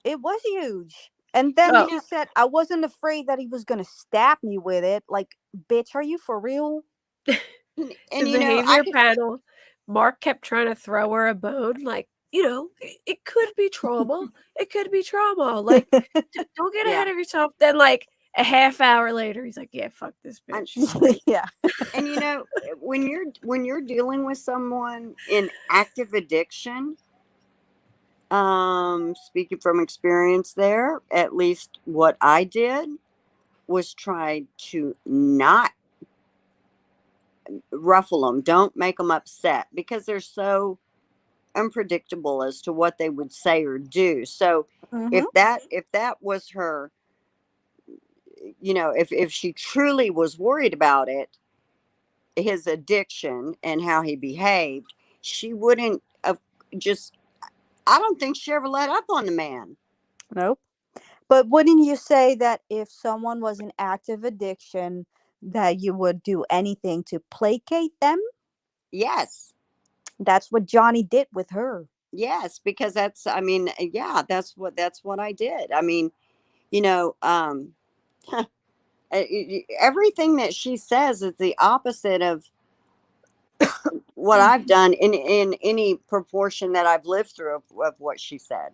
It was huge. And then Oh, You she know, said, I wasn't afraid that he was going to stab me with it. Like, bitch, are you for real? and the you know, I behavior could. panel, Mark kept trying to throw her a bone, like, it could be trauma. It could be trauma. Like, don't get Yeah. ahead of yourself. Then, like, a half hour later, he's like, yeah, fuck this And, bitch. Yeah. and you know, when you're dealing with someone in active addiction, speaking from experience, there, at least what I did was try to not ruffle them. Don't make them upset because they're so unpredictable as to what they would say or do. So Mm-hmm. if that was her, you know, if she truly was worried about it, his addiction and how he behaved, she wouldn't have just. I don't think she ever let up on the man. Nope. But wouldn't you say that if someone was in active addiction, that you would do anything to placate them? Yes, That's what Johnny did with her. yes, because that's. I mean, yeah, that's what I did. I mean, you know, everything that she says is the opposite of what I've done in any proportion that I've lived through of what she said.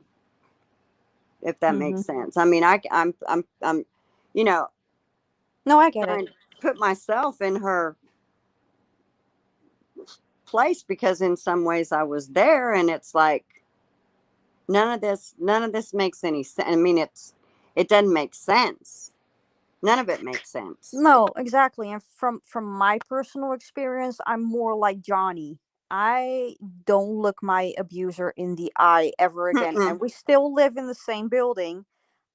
If that Mm-hmm. makes sense. I mean, I'm, you know, No, I get it. trying to put myself in her place because in some ways I was there, and it's like none of this makes any sense. I mean, it doesn't make sense. None of it makes sense. No, exactly. And from my personal experience, I'm more like Johnny. I don't look my abuser in the eye ever again. Mm-mm. And we still live in the same building.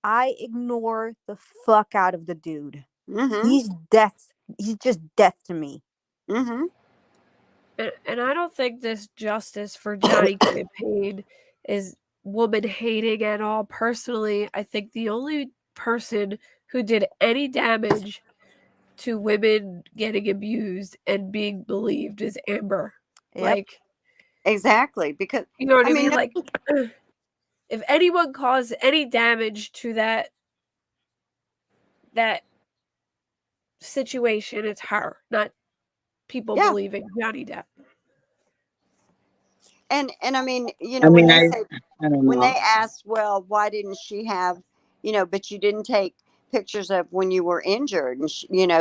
I ignore the fuck out of the dude. Mm-hmm. He's death. He's just death to me. Mm-hmm. And I don't think this justice for Johnny campaign is woman hating at all. Personally, I think the only person who did any damage to women getting abused and being believed is Amber. Yep. Like, Exactly. Because you know what I I mean, mean? Like, if anyone caused any damage to that situation, it's her, not people yeah. believing Johnny Depp. And I mean, you I know, when mean, they I say, I don't when know. they asked, well, why didn't she have, but you didn't take pictures of when you were injured, and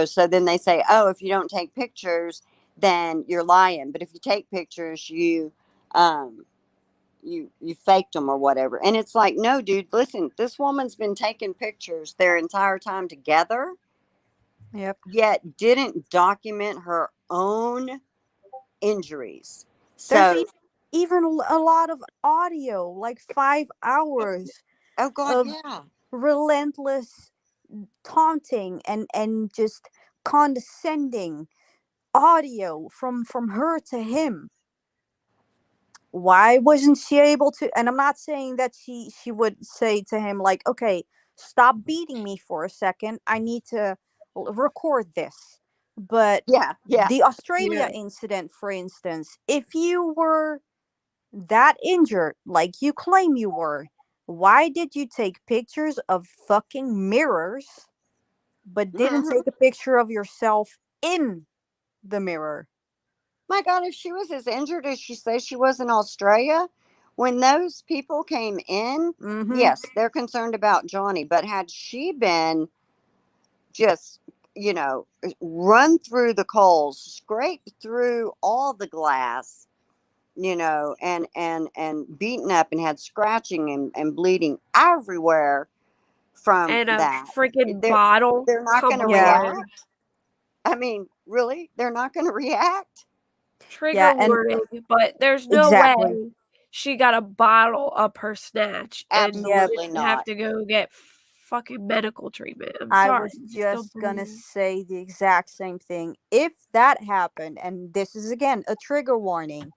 so then they say, oh, if you don't take pictures, then you're lying. But if you take pictures, um, you faked them or whatever. And it's like, no, dude, listen, this woman's been taking pictures their entire time together, Yep. yet didn't document her own injuries. There's So, even a lot of audio, like 5 hours oh God, of yeah. relentless taunting and just condescending audio from her to him. Why wasn't she able to? And I'm not saying that she would say to him like, okay, stop beating me for a second, I need to record this. But Yeah, yeah. the Australia Yeah. incident, for instance, if you were that injured like you claim you were, why did you take pictures of fucking mirrors but didn't Mhm. take a picture of yourself in the mirror? My God, if she was as injured as she says she was in Australia, when those people came in, Mm-hmm. yes, they're concerned about Johnny. But had she been just, run through the coals, scraped through all the glass, and beaten up and had scratching and bleeding everywhere from And a that, freaking they're bottle. they're not going Come to Yeah. on. react. I mean, really, they're not going to react. Trigger Yeah, and warning, but there's no exactly. way she got a bottle up her snatch and Yep. Absolutely didn't have not. to go get fucking medical treatment. I'm I sorry. was I just don't just gonna believe. say the exact same thing. If that happened, and this is again a trigger warning,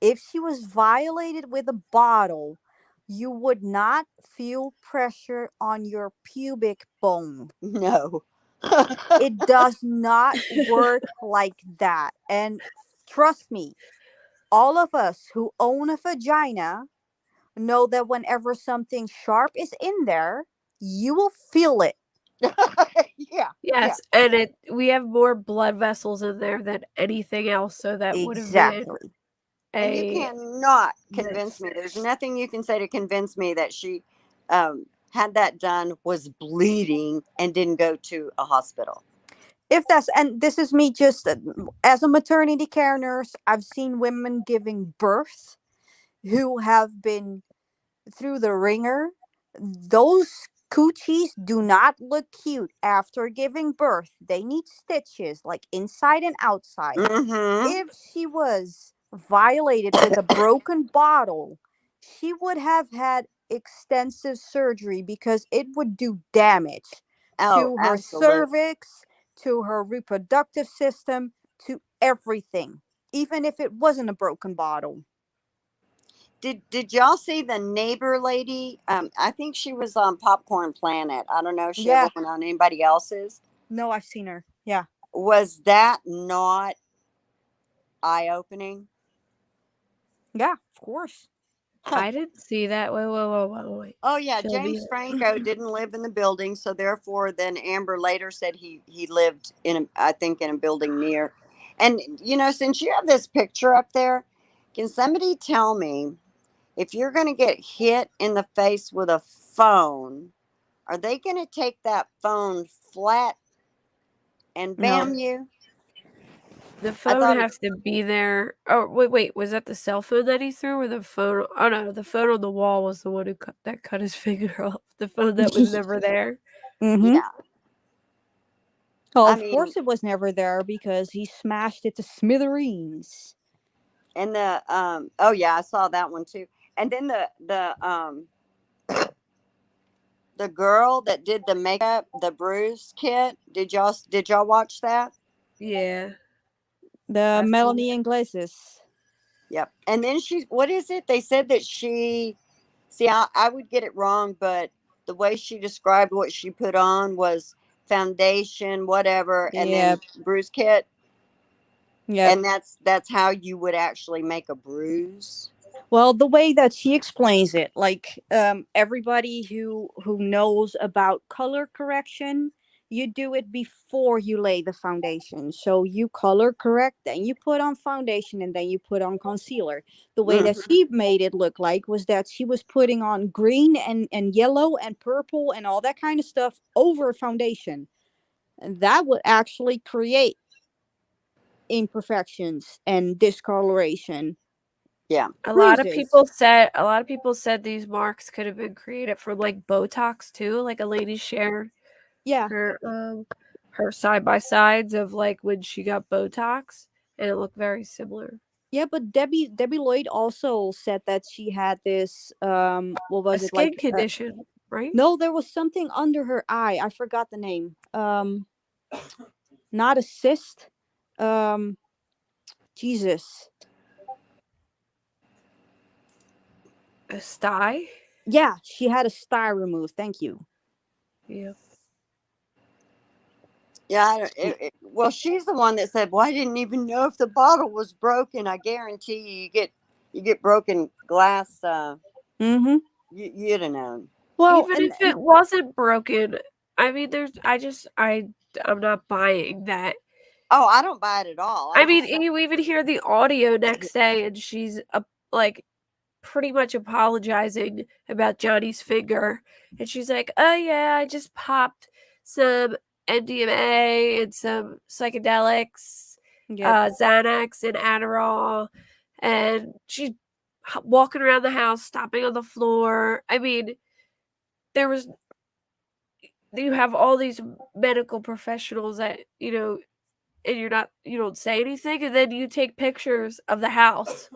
if she was violated with a bottle, you would not feel pressure on your pubic bone. No. It does not work like that. And trust me, all of us who own a vagina know that whenever something sharp is in there, you will feel it. Yeah, yeah. Yes, and we have more blood vessels in there than anything else, so that would have been Exactly. And you a cannot convince miss. me. There's nothing you can say to convince me that she had that done, was bleeding, and didn't go to a hospital. If that's, and this is me just as a maternity care nurse, I've seen women giving birth who have been through the ringer. Those coochies do not look cute after giving birth. They need stitches, like inside and outside. Mm-hmm. If she was violated with a broken bottle, she would have had extensive surgery because it would do damage Oh, to her absolutely. cervix, to her reproductive system, to everything, even if it wasn't a broken bottle. Did y'all see the neighbor lady? I think she was on Popcorn Planet. I don't know if she ever Yeah, went on anybody else's. no, I've seen her. Yeah. Was that not eye opening? Yeah, of course. I didn't see that. Wait. Oh yeah, Fill me James in. Franco didn't live in the building, so therefore, then Amber later said he lived I think in a building near. And since you have this picture up there, can somebody tell me if you're going to get hit in the face with a phone, are they going to take that phone flat and No. bam you? The I phone thought has to be there. Oh, wait, was that the cell phone that he threw, or the phone? Oh no, the phone on the wall was the one who cut his finger off. The phone that was never there. Mm-hmm. yeah. Well, I of mean, course it was never there because he smashed it to smithereens. and oh yeah, I saw that one too. And then the girl that did the makeup, the bruise kit. Did y'all watch that? Yeah, The I saw Melanie it. Iglesias. Yep. And then what is it? They said that see, I would get it wrong, but the way she described what she put on was foundation, whatever, and then Yep. bruise kit. Yep. And that's how you would actually make a bruise. Well, the way that she explains it, like everybody who knows about color correction, you do it before you lay the foundation. So you color correct, then you put on foundation, and then you put on concealer. The way that Mm. she made it look like was that she was putting on green and yellow and purple and all that kind of stuff over foundation. And that would actually create imperfections and discoloration. Yeah. Bruises. A lot of people said these marks could have been created from like Botox too. Like a lady shared Yeah. her side by sides of like when she got Botox, and it looked very similar. Yeah, but Debbie Lloyd also said that she had this what A was it skin like condition, right? no, there was something under her eye. I forgot the name. Not a cyst. Um Jesus. A sty. Yeah, she had a sty removed. Thank you. Yeah. Yeah. Well, she's the one that said, "Well, I didn't even know if the bottle was broken." I guarantee you get broken glass. Mhm. You'd have known. Well, Even if and it wasn't broken, I mean, I'm not buying that. Oh, I don't buy it at all. I I'm mean, just you even hear the audio next day, and she's like pretty much apologizing about Johnny's finger, and she's like, "Oh yeah, I just popped some MDMA and some psychedelics, yep. Xanax and Adderall," and she's walking around the house, stopping on the floor. I mean, there was you have all these medical professionals that and you don't say anything, and then you take pictures of the house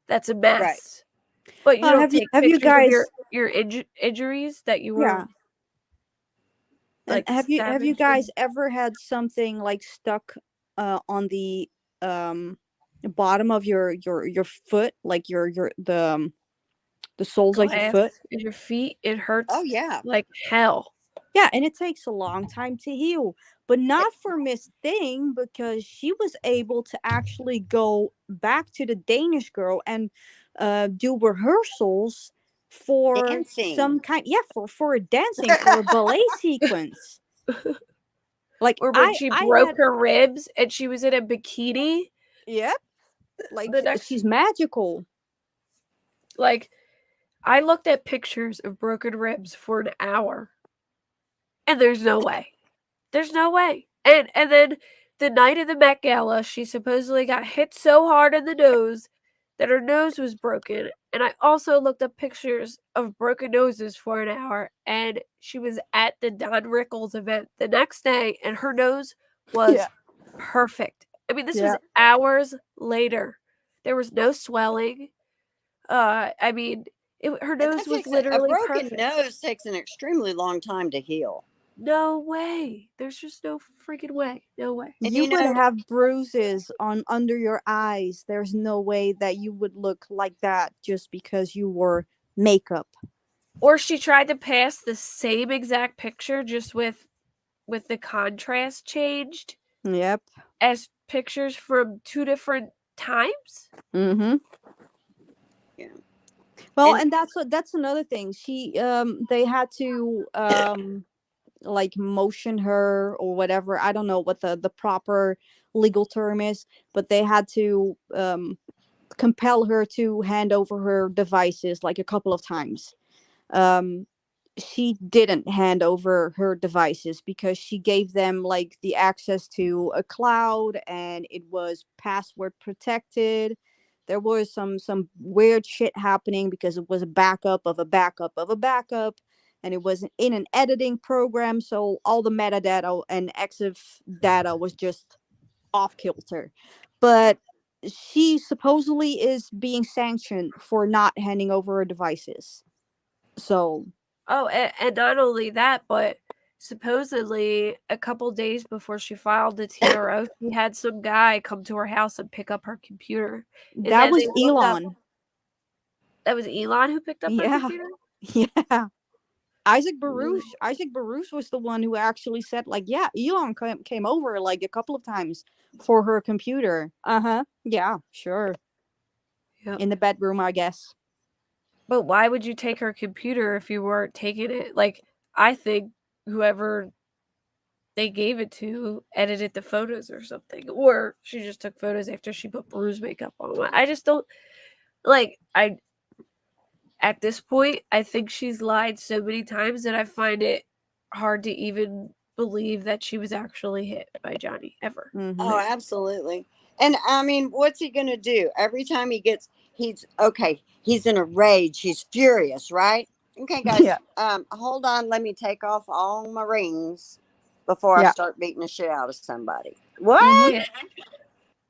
that's a Right. mess, but you don't take Have you pictures of guys your injuries that you were yeah. And like have you stabbed guys and ever had something like stuck on the bottom of your foot, like the soles of your glass foot? in your feet? It oh hurts yeah. like hell. Yeah, and it takes a long time to heal, but not for Miss Thing because she was able to actually go back to the Danish girl and do rehearsals for Dancing. some kind, yeah, for a dancing, for a ballet sequence. Like Or when she I broke had, her ribs and she was in a bikini yep, like the next she's magical. like I looked at pictures of broken ribs for an hour, and there's no way. There's no way. And then the night of the Met Gala, she supposedly got hit so hard in the nose that her nose was broken. And I also looked up pictures of broken noses for an hour, and she was at the Don Rickles event the next day, and her nose Yeah, was perfect. I mean, this was yeah. hours later. There was no swelling. I mean, her And that nose was takes a literally broken perfect. nose takes an extremely long time to heal. No way. There's just no freaking way. No way. And You would have bruises on under your eyes. There's no way that you would look like that just because you wore makeup. Or she tried to pass the same exact picture just with the contrast changed Yep. as pictures from two different times. Mm-hmm. yeah. Well, And and that's another thing. They had to like motion her or whatever. I don't know what the proper legal term is, but they had to compel her to hand over her devices like a couple of times. Um she didn't hand over her devices because she gave them like the access to a cloud, and it was password protected. There was some weird shit happening because it was a backup of a backup of a backup, and it was in an editing program, so all the metadata and exif data was just off kilter. But she supposedly is being sanctioned for not handing over her devices. So Oh, and not only that, but supposedly a couple days before she filed the TRO, she had some guy come to her house and pick up her computer. And that then was they looked up. Elon. That was Elon who picked up her Yeah. computer? Yeah. Isaac Really? Baruch was the one who actually said, like, yeah, Elon came over like a couple of times for her computer. Yeah, sure. Yep. In the bedroom, I guess. But why would you take her computer if you weren't taking it? Like, I think whoever they gave it to edited the photos or something. Or she just took photos after she put bruise makeup on. I just don't like at this point, I think she's lied so many times that I find it hard to even believe that she was actually hit by Johnny ever. Mm-hmm. Oh, absolutely. And I mean, what's he going to do? Every time he's okay, he's in a rage, he's furious, right? Okay, guys, Yeah. hold on, let me take off all my rings before I Yeah. start beating the shit out of somebody. What? Mhm. Yeah.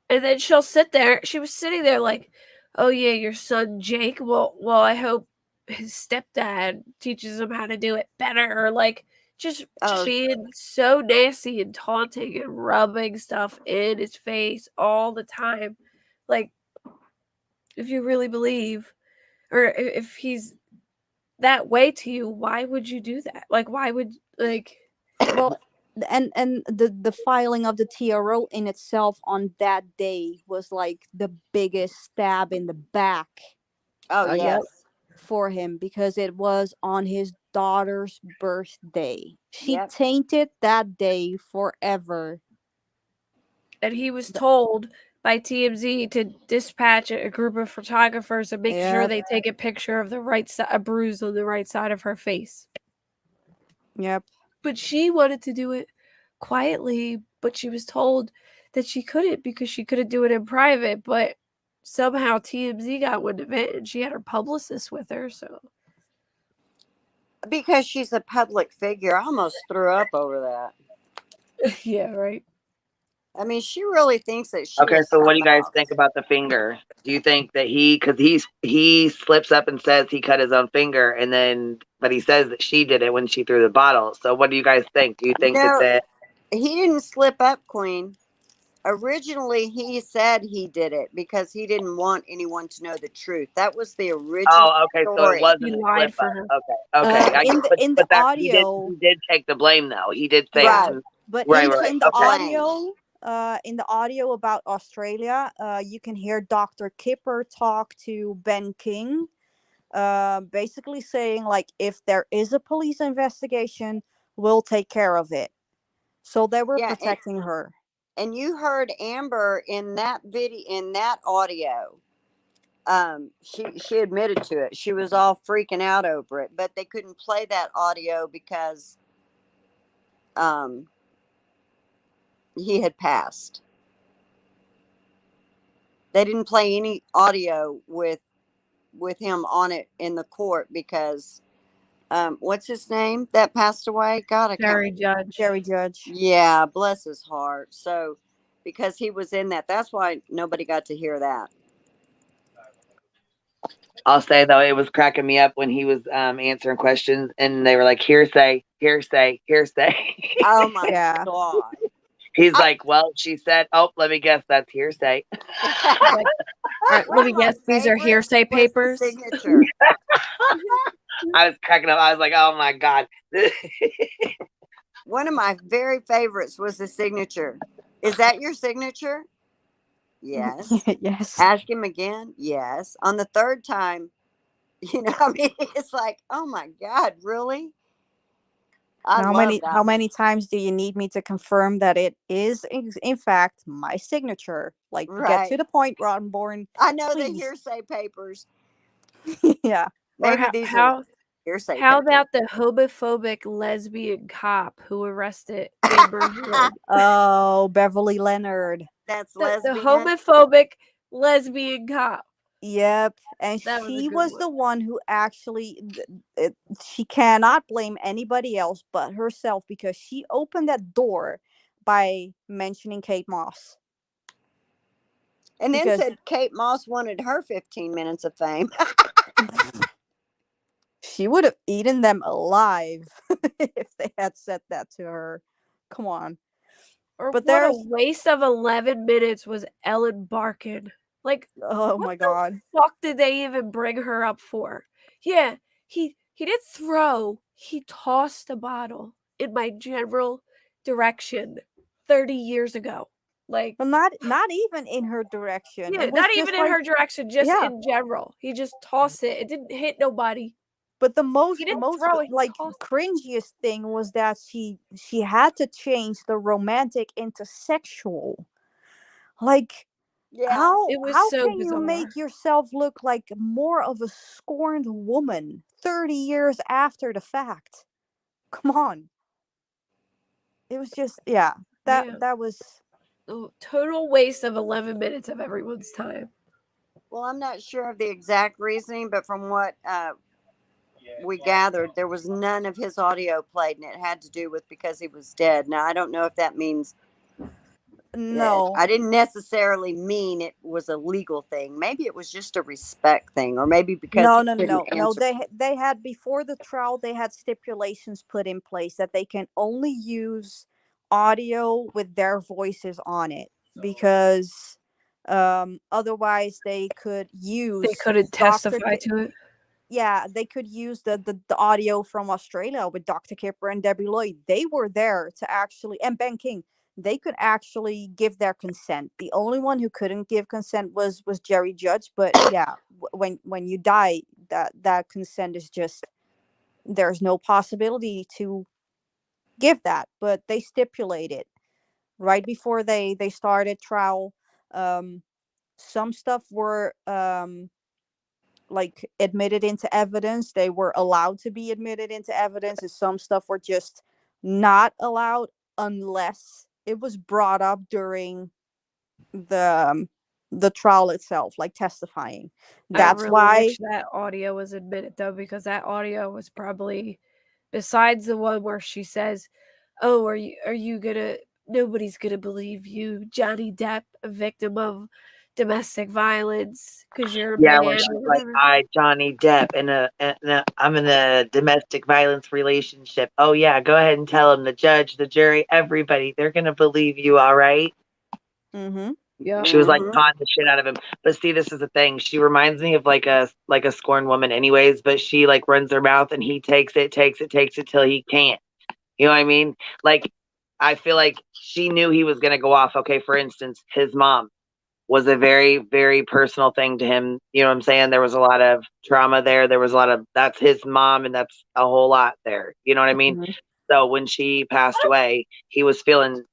And then she'll sit there. She was sitting there like, "Oh yeah, your son Jake. Well, I hope his stepdad teaches him how to do it better." Or like just Oh, being so nasty and taunting and rubbing stuff in his face all the time. Like, if you really believe, or if he's that way to you, why would you do that? Like, why would like? Well, and the filing of the TRO in itself on that day was like the biggest stab in the back oh Yep. yes. for him, because it was on his daughter's birthday. She Yep. tainted that day forever. And he was told by TMZ to dispatch a group of photographers and make sure Yep. they take a picture of the right side, a bruise on the right side of her face. Yep. But she wanted to do it quietly, but she was told that she couldn't because she couldn't do it in private. But somehow TMZ got wind of it and she had her publicist with her. So, Because she's a public figure. I almost threw up over that. yeah, right. I mean, she really thinks that she Okay, is so what do you guys soft. think about the finger? Do you think that because he slips up and says he cut his own finger, and then but he says that she did it when she threw the bottle. So what do you guys think? Do you think No, that he didn't slip up, Queen. Originally, he said he did it because he didn't want anyone to know the truth. That was the original Oh, okay, so it story. wasn't He a lied slip for up. her. Okay. In the But that audio, he did take the blame though. He did say Right. but right, He right. took in the the blame. audio, in the audio about Australia, you can hear Dr. Kipper talk to Ben King, basically saying like, if there is a police investigation, we'll take care of it. So they were Yeah, protecting her. and you heard Amber in that video, in that audio. She admitted to it. She was all freaking out over it, but they couldn't play that audio because um he had passed. They didn't play any audio with him on it in the court because what's his name that passed away? God, I can't. Jerry Judge. Jerry Judge. Yeah, bless his heart. So because he was in that, that's why nobody got to hear that. I'll say though, it was cracking me up when he was answering questions and they were like hearsay, hearsay, hearsay. Oh my Yeah. God. He's like, well, she said, oh, let me guess, that's hearsay. Like, all right, One let of me my guess. These are favorites hearsay was the papers. signature. I was cracking up. I was like, oh my God. One of my very favorites was the signature. Is that your signature? Yes. Yes. Ask him again. Yes. On the third time, I mean, it's like, oh my God, really? I How love many that how one. many times do you need me to confirm that it is in fact my signature? Like, get to Right. the point, Roddenborn. I know the Please. hearsay papers. Yeah. Or Maybe these are how hearsay. How picture. about the homophobic lesbian cop who arrested Amber Heard? Oh, Beverly Leonard. That's The lesbian. homophobic lesbian cop. Yep, and That was a she good was one. the one who actually. She cannot blame anybody else but herself because she opened that door by mentioning Kate Moss. And then Because said Kate Moss wanted her 15 minutes of fame. she would have eaten them alive if they had said that to her. Come on. Or But what a there's waste of 11 minutes was Ellen Barkin. Like, oh what my the god. fuck did they even bring her up for? Yeah, he didn't throw, he tossed a bottle in my general direction 30 years ago. Like, Well, not even in her direction. yeah, It was not even just in like her direction, just yeah. in general. He just tossed it. It didn't hit nobody. But the He most didn't throw it, he like tossed it. cringiest thing was that she had to change the romantic into sexual. Like Yeah. It was how so can you bizarre. make yourself look like more of a scorned woman 30 years after the fact? Come on. It was just Yeah. that was A total waste of 11 minutes of everyone's time. Well, I'm not sure of the exact reasoning, but from what we gathered, there was none of his audio played, and it had to do with because he was dead. Now, I don't know if that means no. I didn't necessarily mean it was a legal thing. Maybe it was just a respect thing, or maybe because No, he no, no, couldn't no, no. answer. They had before the trial. They had stipulations put in place that they can only use audio with their voices on it because otherwise they could They use couldn't Dr. testify to it. Yeah, they could use the audio from Australia with Dr. Kipper and Debbie Lloyd. They were there to actually, and Ben King. They could actually give their consent. The only one who couldn't give consent was Jerry Judge. But yeah, when you die, that consent is just there's no possibility to give that. But they stipulated right before they started trial. Some stuff were like admitted into evidence. They were allowed to be admitted into evidence, and some stuff were just not allowed unless it was brought up during the trial itself, like testifying. I That's really why wish that audio was admitted though, because that audio was probably, besides the one where she says, "Oh, are you gonna? Nobody's gonna believe you, Johnny Depp, a victim of domestic violence, because you're a Yeah, when man she's or like, whatever." "I, Johnny Depp, I'm in a domestic violence relationship." Oh yeah, go ahead and tell him, the judge, the jury, everybody, they're gonna believe you, all right? mm-hmm. Yeah, She was like Mhm. taunting the shit out of him. But see, this is the thing. She reminds me of like a scorned woman, anyways. But she like runs her mouth, and he takes it till he can't. You know what I mean? Like, I feel like she knew he was gonna go off. Okay, for instance, his mom was a very, very personal thing to him. You know what I'm saying? There was a lot of trauma there. There was a lot of, that's his mom, and that's a whole lot there. You know what I mean? Mm-hmm. So when she passed away, he was feeling,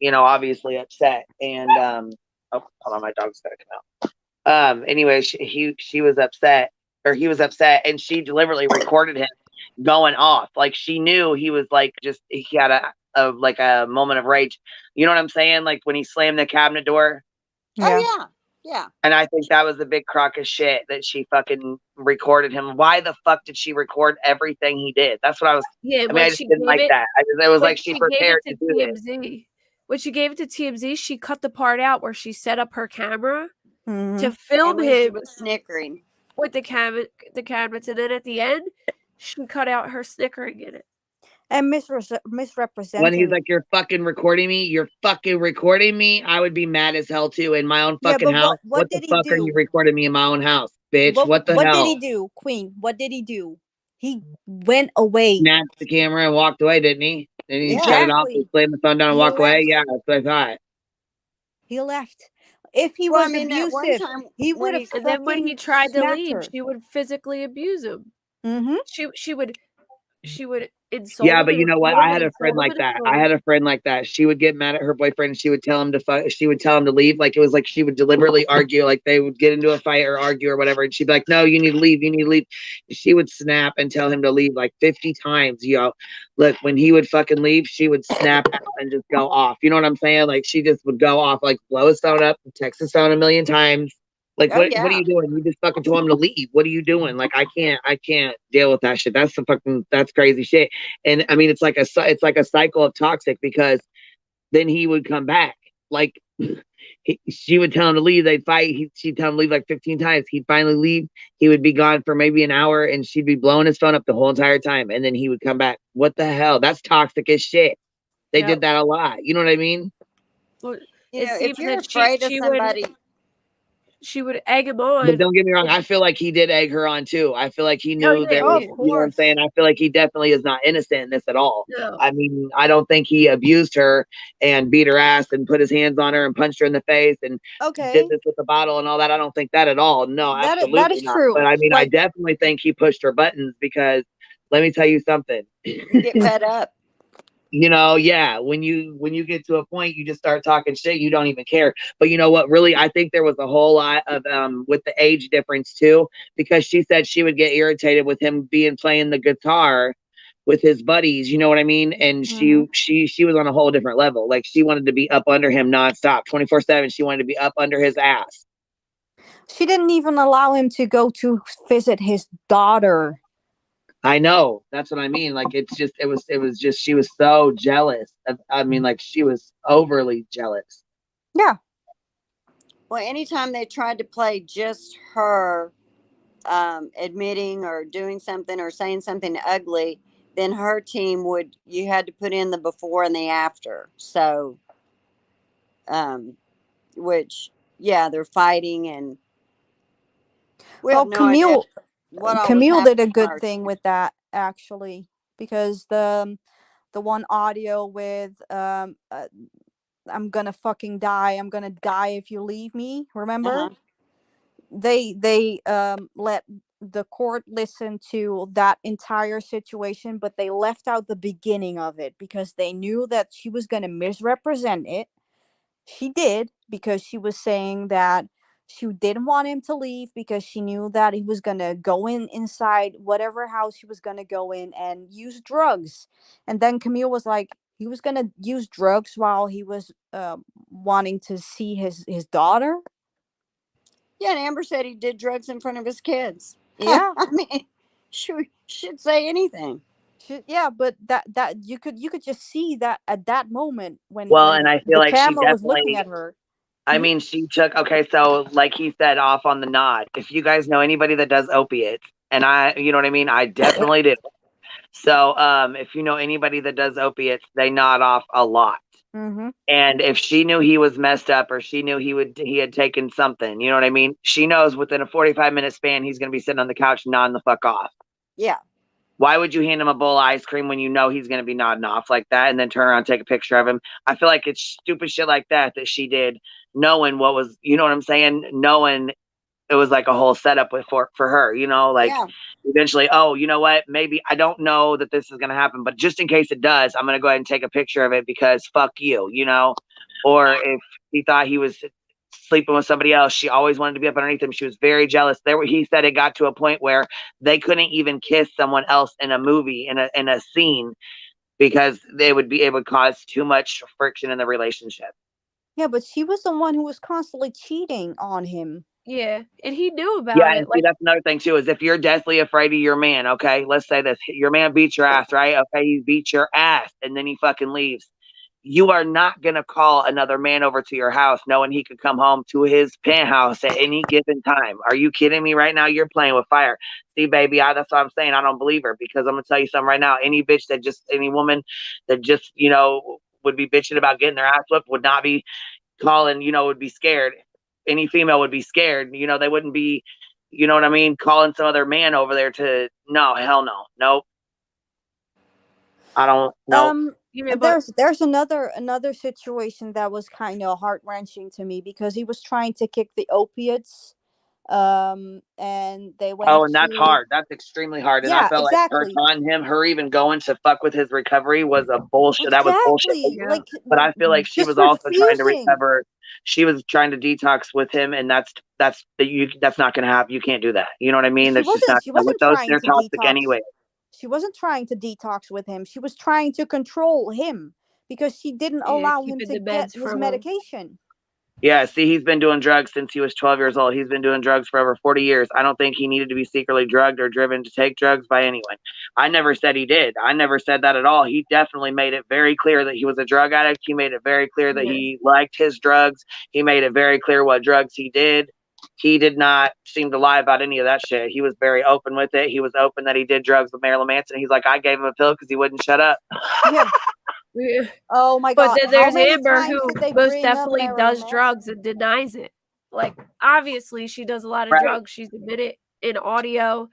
obviously upset. And oh, hold on, my dog's gotta come out. Anyway, she was upset, or he was upset, and she deliberately recorded him going off. Like, she knew he was like, just, he had a moment of rage. You know what I'm saying? Like when he slammed the cabinet door. Yeah. Oh yeah. And I think that was the big crock of shit, that she fucking recorded him. Why the fuck did she record everything he did? That's what I was. yeah. I mean, I just didn't like that. It was When like she she gave prepared it to to do this. TMZ, when she gave it to TMZ, she cut the part out where she set up her camera Mm-hmm. to And film when she him was snickering. with the cabinets, and then at the end, she cut out her snickering in it. And When misrepresenting. he's like, "You're fucking recording me. You're fucking recording me," I would be mad as hell too, in my own Yeah, fucking but house. what What the did he fuck are you do? recording me in my own house, bitch? What the What did hell? he do, Queen? What did he do? He went away. Snapped the camera and walked away, didn't he? Then he shut it off and Exactly. slammed the phone down and He walk away. left. Yeah, that's what I thought. He left. If he Well, I was mean, that one abusive, time he when would have he And then when fucking he tried to smacked leave, her. she would physically abuse him. Mm-hmm. She would she would insult Yeah, him but and you know what? insult him I and had a friend insult him like and that. insult I him. had a friend like that. She would get mad at her boyfriend and she would tell him to fuck. She would tell him to leave. Like it was like she would deliberately argue, like they would get into a fight or argue or whatever. And she'd be like, "No, you need to leave. You need to leave." She would snap and tell him to leave like 50 times. Look, when he would fucking leave, she would snap out and just go off. You know what I'm saying? Like she just would go off, like blow his phone up, text his phone a million times. Like Oh what are yeah. you doing? You just fucking told him to leave. What are you doing? Like I can't deal with that shit. That's crazy shit. And I mean it's like a cycle of toxic because then he would come back. Like she would tell him to leave, they'd fight. She'd tell him to leave like 15 times. He'd finally leave. He would be gone for maybe an hour and she'd be blowing his phone up the whole entire time. And then he would come back. What the hell? That's toxic as shit. They Yep. did that a lot. You know what I mean? Well, You it know, seems if you're that afraid of somebody, she would egg him But on. don't get me wrong, And, I feel like he did egg her on too. I feel like he oh knew yeah, there he Oh, was, of did. you know what I'm course. saying? I feel like he definitely is not innocent in this at all. No. I mean, I don't think he abused her and beat her ass and put his hands on her and punched her in the face and did Okay, this with the bottle and all that. I don't think that at all. No, that absolutely is not. true. But I mean, I Like, definitely think he pushed her buttons because let me tell you something. you get fed up. Yeah, when you get to a point you just start talking shit, you don't even care. But you know what, really, I think there was a whole lot of with the age difference too, because she said she would get irritated with him being playing the guitar with his buddies, you know what I mean? And mhm. she was on a whole different level. Like she wanted to be up under him nonstop, 24/7. She wanted to be up under his ass. She didn't even allow him to go to visit his daughter. I know. That's what I mean. Like it was just she was so jealous. I mean, like she was overly jealous. Yeah. Well, anytime they tried to play just her admitting or doing something or saying something ugly, then her team would, you had to put in the before and the after. So, um, which, yeah, they're fighting and we have Well, no idea Camille what all was Camille did a happening on good our thing team. with that actually, because the one audio with I'm gonna fucking die. I'm gonna die if you leave me. Remember? Uh-huh. They let the court listen to that entire situation, but they left out the beginning of it because they knew that she was gonna misrepresent it. She did, because she was saying that she didn't want him to leave because she knew that he was going to go inside whatever house he was going to go in and use drugs. And then Camille was like, he was going to use drugs while he was wanting to see his daughter. Yeah, and Amber said he did drugs in front of his kids. Yeah. I mean, she should say anything. Yeah, but that you could just see that at that moment Well, when and I feel the like she camera was looking definitely at her. I Hmm? mean, she took, okay, so like he said off on the nod. If you guys know anybody that does opiates, and you know what I mean? I definitely do. So, if you know anybody that does opiates, they nod off a lot. Mm-hmm. And if she knew he was messed up or she knew he had taken something, you know what I mean? She knows within a 45-minute span, he's going to be sitting on the couch nodding the fuck off. Yeah. Why would you hand him a bowl of ice cream when you know he's going to be nodding off like that and then turn around and take a picture of him? I feel like it's stupid shit like that she did, knowing what was, you know what I'm saying? Knowing it was like a whole setup for her, like Yeah. eventually, oh, you know what? Maybe I don't know that this is going to happen, but just in case it does, I'm going to go ahead and take a picture of it because fuck you. Or if he thought he was sleeping with somebody else, she always wanted to be up underneath him. She was very jealous. He said it got to a point where they couldn't even kiss someone else in a movie, in a scene, because it would cause too much friction in the relationship. Yeah, but she was the one who was constantly cheating on him. Yeah, and he knew Yeah, about and it. see, Like, that's another thing too, is if you're deathly afraid of your man, okay, let's say this, your man beats your ass, right? Okay, he beats your ass and then he fucking leaves. You are not gonna call another man over to your house knowing he could come home to his penthouse at any given time. Are you kidding me right now? You're playing with fire. See, baby, that's what I'm saying. I don't believe her, because I'm gonna tell you something right now. Any woman that just, would be bitching about getting their ass whipped would not be calling, would be scared. Any female would be scared. They wouldn't be, you know what I mean, calling some other man over there to, no, hell no. Nope. I don't know. give me a book. There's another situation that was kind of heart wrenching to me, because he was trying to kick the opiates And they went Oh, and that's to hard. That's extremely hard. And I yeah, felt like her exactly, taunting him, her even going to fuck with his recovery was a bullshit. That was bullshit. exactly, Yeah. like But I feel like she just was also trying to refusing. recover. She was trying to detox with him, and that's not going to happen. You can't do that. You know what I mean? That's just not. She With wasn't those, trying they're to toxic detox. anyway. She wasn't trying to detox with him. She was trying to control him because she didn't Yeah, allow him keeping to the get meds his from him. medication. Yeah, see, he's been doing drugs since he was 12 years old. He's been doing drugs for over 40 years. I don't think he needed to be secretly drugged or driven to take drugs by anyone. I never said he did. I never said that at all. He definitely made it very clear that he was a drug addict. He made it very clear that Yeah. he liked his drugs. He made it very clear what drugs he did. He did not seem to lie about any of that shit. He was very open with it. He was open that he did drugs with Marilyn Manson. He's like, I gave him a pill because he wouldn't shut up. Yeah. Yeah. Oh my But God! then How there's many Amber, times who did they most bring up definitely Marilyn does drugs Manson? and denies it. Like, obviously, she does a lot of Right. drugs. She's admitted in audio.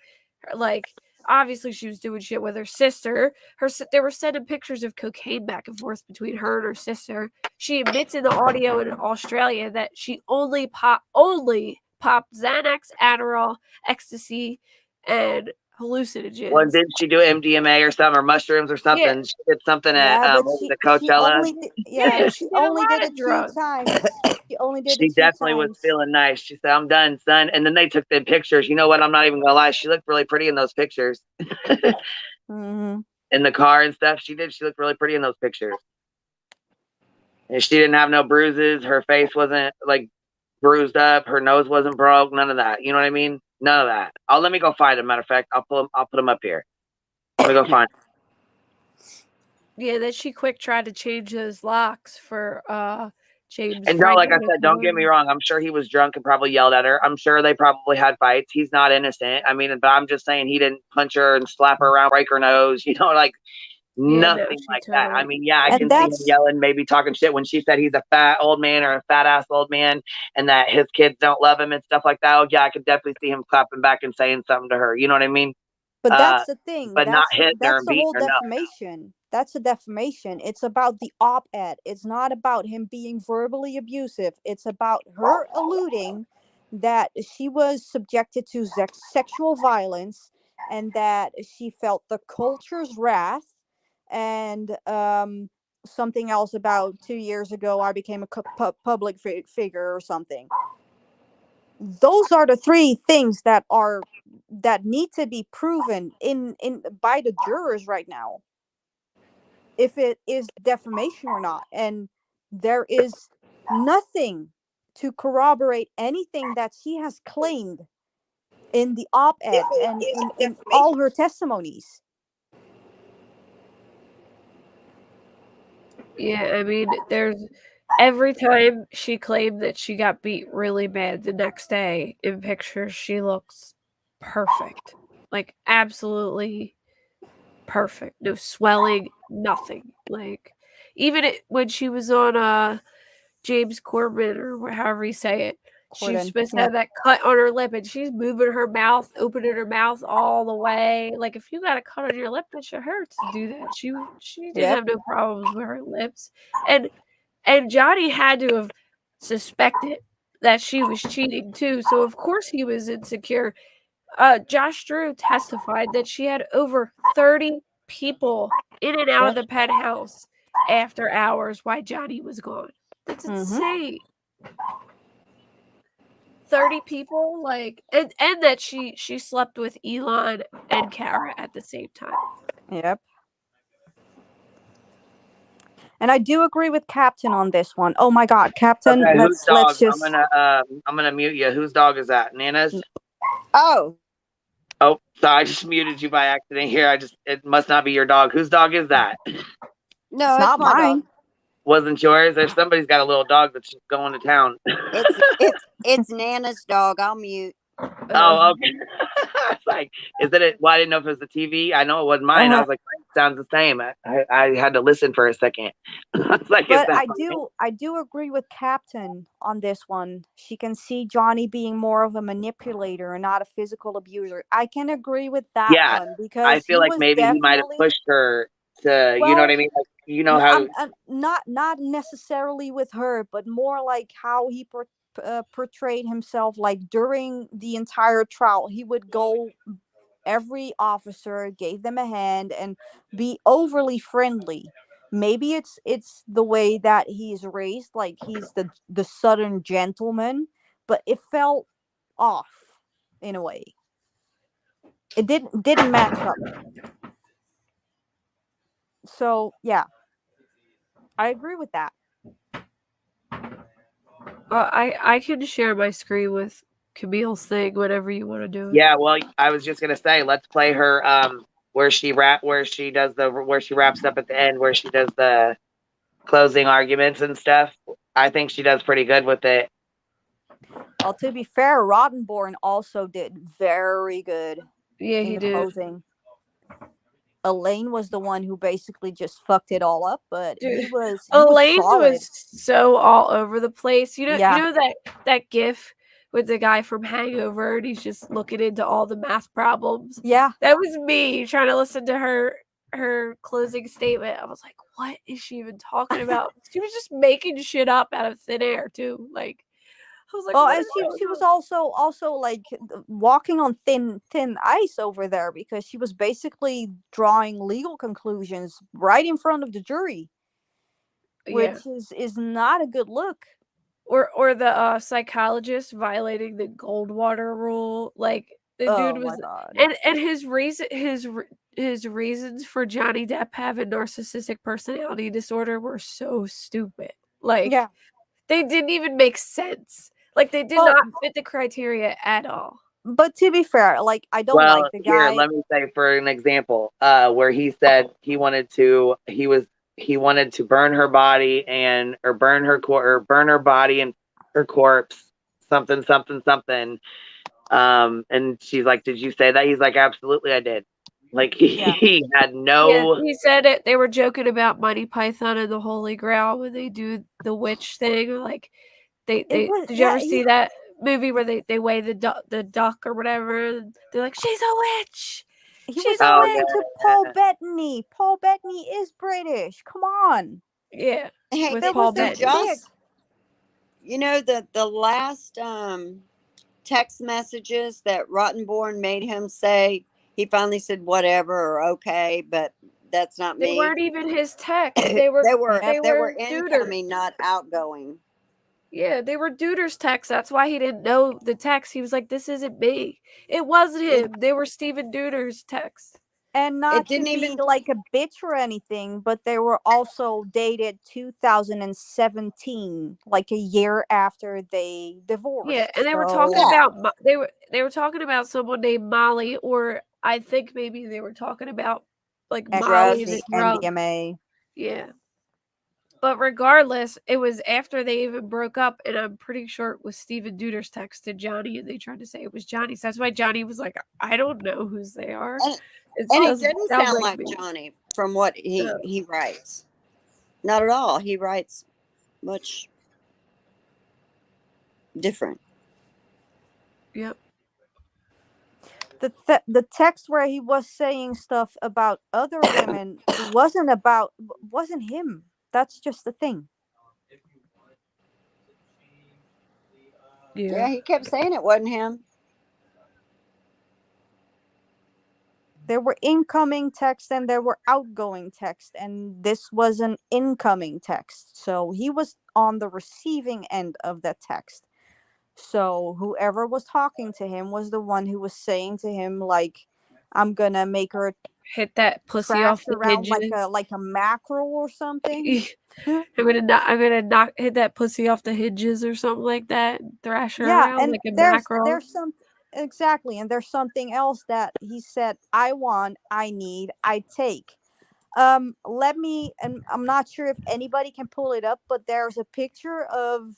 Like, obviously, she was doing shit with her sister. They were sending pictures of cocaine back and forth between her and her sister. She admits in the audio in Australia that she only popped Xanax, Adderall, ecstasy, and hallucinogens. Well, didn't she do MDMA or something, or mushrooms or something? Yeah. She did something at Yeah, but what was it, she Coachella? only Yeah, she she did a only did lot it of 2 drugs. times. She only did She it 2 definitely was times. feeling nice. She said, I'm done, son. And then they took the pictures. You know what? I'm not even gonna lie. She looked really pretty in those pictures. Mm-hmm. In the car and stuff. She did. She looked really pretty in those pictures. And she didn't have no bruises. Her face wasn't like bruised up. Her nose wasn't broke. None of that. You know what I mean? None of that. Let me go find him. Matter of fact, I'll put him up here. Let me go find him. Yeah, then she quick tried to change those locks for James And no, like I Franco to said, come don't get me over. wrong. I'm sure he was drunk and probably yelled at her. I'm sure they probably had fights. He's not innocent. I mean, but I'm just saying he didn't punch her and slap her around, break her nose. You know, like Yeah, no, nothing she like that. I totally. mean, yeah, I And can see him that's yelling, maybe talking shit when she said he's a fat old man or a fat ass old man, and that his kids don't love him and stuff like that. Oh yeah, I could definitely see him clapping back and saying something to her. You know what I mean? But that's the thing. But not hitting her That's and the beating whole her. No. defamation. That's a defamation. It's about the op-ed. It's not about him being verbally abusive. It's about her alluding that she was subjected to sexual violence and that she felt the culture's wrath. And something else about 2 years ago, I became a public figure or something. Those are the 3 things that need to be proven in by the jurors right now, if it is defamation or not. And there is nothing to corroborate anything that she has claimed in the op-ed and in all her testimonies. Yeah, I mean, there's every time she claimed that she got beat really bad the next day in pictures, she looks perfect. Like, absolutely perfect. No swelling, nothing. Like, even when she was on James Corbin or however you say it, she was Corden, supposed to yeah. have that cut on her lip, and she's moving her mouth, opening her mouth all the way. Like, if you got a cut on your lip, that shit hurts to do that. She didn't Yep. have no problems with her lips, and Johnny had to have suspected that she was cheating too. So of course he was insecure. Josh Drew testified that she had over 30 people in and out of Yep. the penthouse after hours while Johnny was gone. That's insane. 30 people, like, and that she slept with Elon and Kara at the same time. Yep. And I do agree with Captain on this one. Oh my God, Captain! Okay, whose dog? Let's just. I'm gonna mute you. Whose dog is that? Nana's? Oh, Oh, sorry, I just muted you by accident here. It must not be your dog. Whose dog is that? no, It's not my mine. dog. Wasn't yours? There's somebody's got a little dog that's just going to town. It's Nana's dog. I'll mute. Oh, okay. It's like, is it? Well, I didn't know if it was the TV. I know it wasn't mine. I was like, it sounds the same. I had to listen for a second. I was like, But I do agree with Captain on this one. She can see Johnny being more of a manipulator and not a physical abuser. I can agree with that Yeah, one because I feel he like was maybe he might have definitely pushed her to, you know what I mean? Like, you know how. not necessarily with her, but more like how he portrayed himself like during the entire trial. He would go every officer, gave them a hand, and be overly friendly. Maybe it's the way that he's raised, like he's the southern gentleman, but it felt off in a way. It didn't match up. So yeah, I agree with that. I can share my screen with Camille's thing whenever you want to do it. Yeah, well, I was just gonna say, let's play her where she wraps up at the end, where she does the closing arguments and stuff. I think she does pretty good with it. Well, to be fair, Rottenborn also did very good Yeah, in he the did. closing. Elaine was the one who basically just fucked it all up, but Dude, he was Elaine's solid. was so all over the place. You Yeah. know that GIF with the guy from Hangover, and he's just looking into all the math problems. Yeah. That was me trying to listen to her closing statement. I was like, what is she even talking about? She was just making shit up out of thin air too. Like, I was like, Well, what and is she going was on? also like walking on thin ice over there, because she was basically drawing legal conclusions right in front of the jury, Yeah. which is not a good look. Or the psychologist violating the Goldwater rule. Like, the dude Oh was, my god. and his reasons for Johnny Depp having narcissistic personality disorder were so stupid. Like, Yeah. they didn't even make sense. Like, they did Well, not fit the criteria at all. but to be fair, like I don't Well, like the here, guy. let me say for an example, where he said he wanted to burn her body or burn her body and her corpse, something, something, something. And she's like, "Did you say that?" He's like, "Absolutely, I did." Like Yeah. he had Yeah, no. he said it. They were joking about Monty Python and the Holy Grail when they do the witch thing. Like, they It was, did you yeah, ever see that movie where they weigh the duck or whatever? And they're like, she's a witch. he She's was a Oh witch. talking to Paul yeah. Bettany. Paul Bettany is British. Come on. Yeah, Hey, with There Paul was so a Bettany. dick. Joss, you know the last text messages that Rottenborn made him say, he finally said whatever or okay, but that's not They me. weren't even his text. They were They were Duder's. incoming, not outgoing. Yeah, they were Duder's text. That's why he didn't know the text. He was like, "This isn't me. It wasn't It, him. They were Stephen Duder's text." And it not to didn't be even. like a bitch or anything, but they were also dated 2017, like a year after they divorced. Yeah, and they were So talking Yeah. about they were talking about someone named Molly, or I think maybe they were talking about like Molly and the ecstasy, Drugs. drug. MDMA. Yeah. But regardless, it was after they even broke up, and I'm pretty sure it was Stephen Duder's text to Johnny, and they tried to say it was Johnny. So that's why Johnny was like, I don't know whose they are. And, It and he doesn't didn't sound sound like like me. Johnny from what he writes. Not at all. He writes much different. Yep. The text where he was saying stuff about other women wasn't him. That's just the thing. Yeah, he kept saying it wasn't him. There were incoming texts and there were outgoing texts, and this was an incoming text. So he was on the receiving end of that text. So whoever was talking to him was the one who was saying to him, like, I'm gonna make her Hit that pussy trash off the around hinges. like a mackerel or something. I'm gonna knock hit that pussy off the hinges or something like that, and thrash her Yeah, around and like a there's mackerel. some exactly, and there's something else that he said, I want, I need, I take. Let me, and I'm not sure if anybody can pull it up, but there's a picture of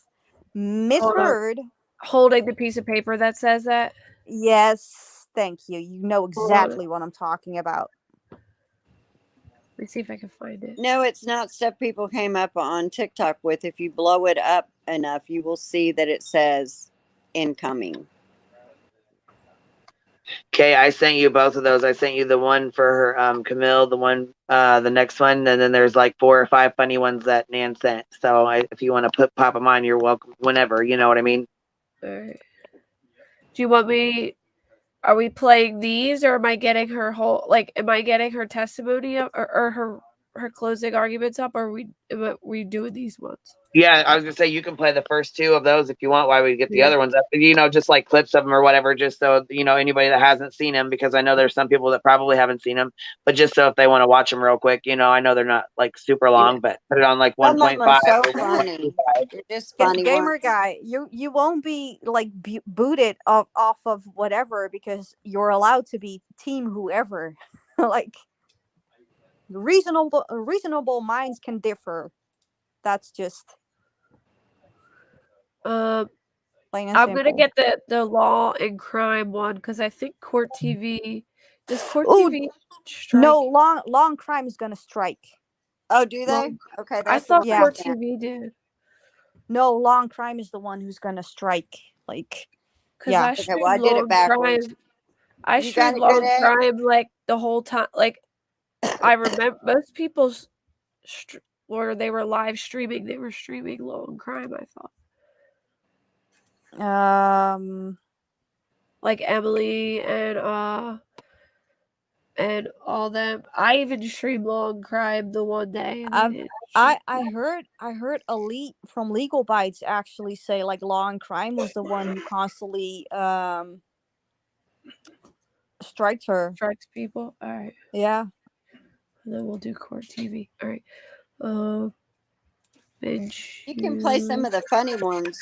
Miss Hold on. Heard Holding the piece of paper that says that. Yes, thank you. You know exactly what I'm talking about. Let me see if I can find it. No, it's not stuff people came up on TikTok with. If you blow it up enough, you will see that it says incoming. Okay, I sent you both of those. I sent you the one for her, Camille, the next one, and then there's like 4 or 5 funny ones that Nan sent. So if you want to pop them on, you're welcome whenever. You know what I mean? All right. Do you want me? Are we playing these, or am I getting her whole? Like, am I getting her testimony up, or her closing arguments up? Or are we doing these ones? Yeah, I was gonna say you can play the first 2 of those if you want. Why we get the Yeah. other ones up? Just like clips of them or whatever, just so anybody that hasn't seen them, because I know there's some people that probably haven't seen them, but just so if they want to watch them real quick, I know they're not like super long, Yeah. but put it on like Some of them 1.5 are so or funny. 1.25. They're just funny Gamer ones. guy, you won't be like booted off of whatever because you're allowed to be team whoever. Like reasonable minds can differ. That's just plain and I'm gonna simple. get the law and crime one because I think Court TV does Court Oh TV strike. no, long crime is gonna strike. Oh, do they? Long, Okay, I that's the thought one Yeah. Court sent. TV did No, long crime is the one who's gonna strike. Like, because yeah. I Okay, well, I streamed did it long backwards. crime. I You got streamed it good, long Ed? crime like the whole time. Like I remember most people's where they were live streaming, they were streaming long crime. I thought like Emily and all them. I even streamed long crime the one day. And they didn't I heard Elite from Legal Bites actually say like Law and Crime was the one who constantly striked her. strikes people. All right, Yeah. and then we'll do Court TV. All right. You can play some of the funny ones.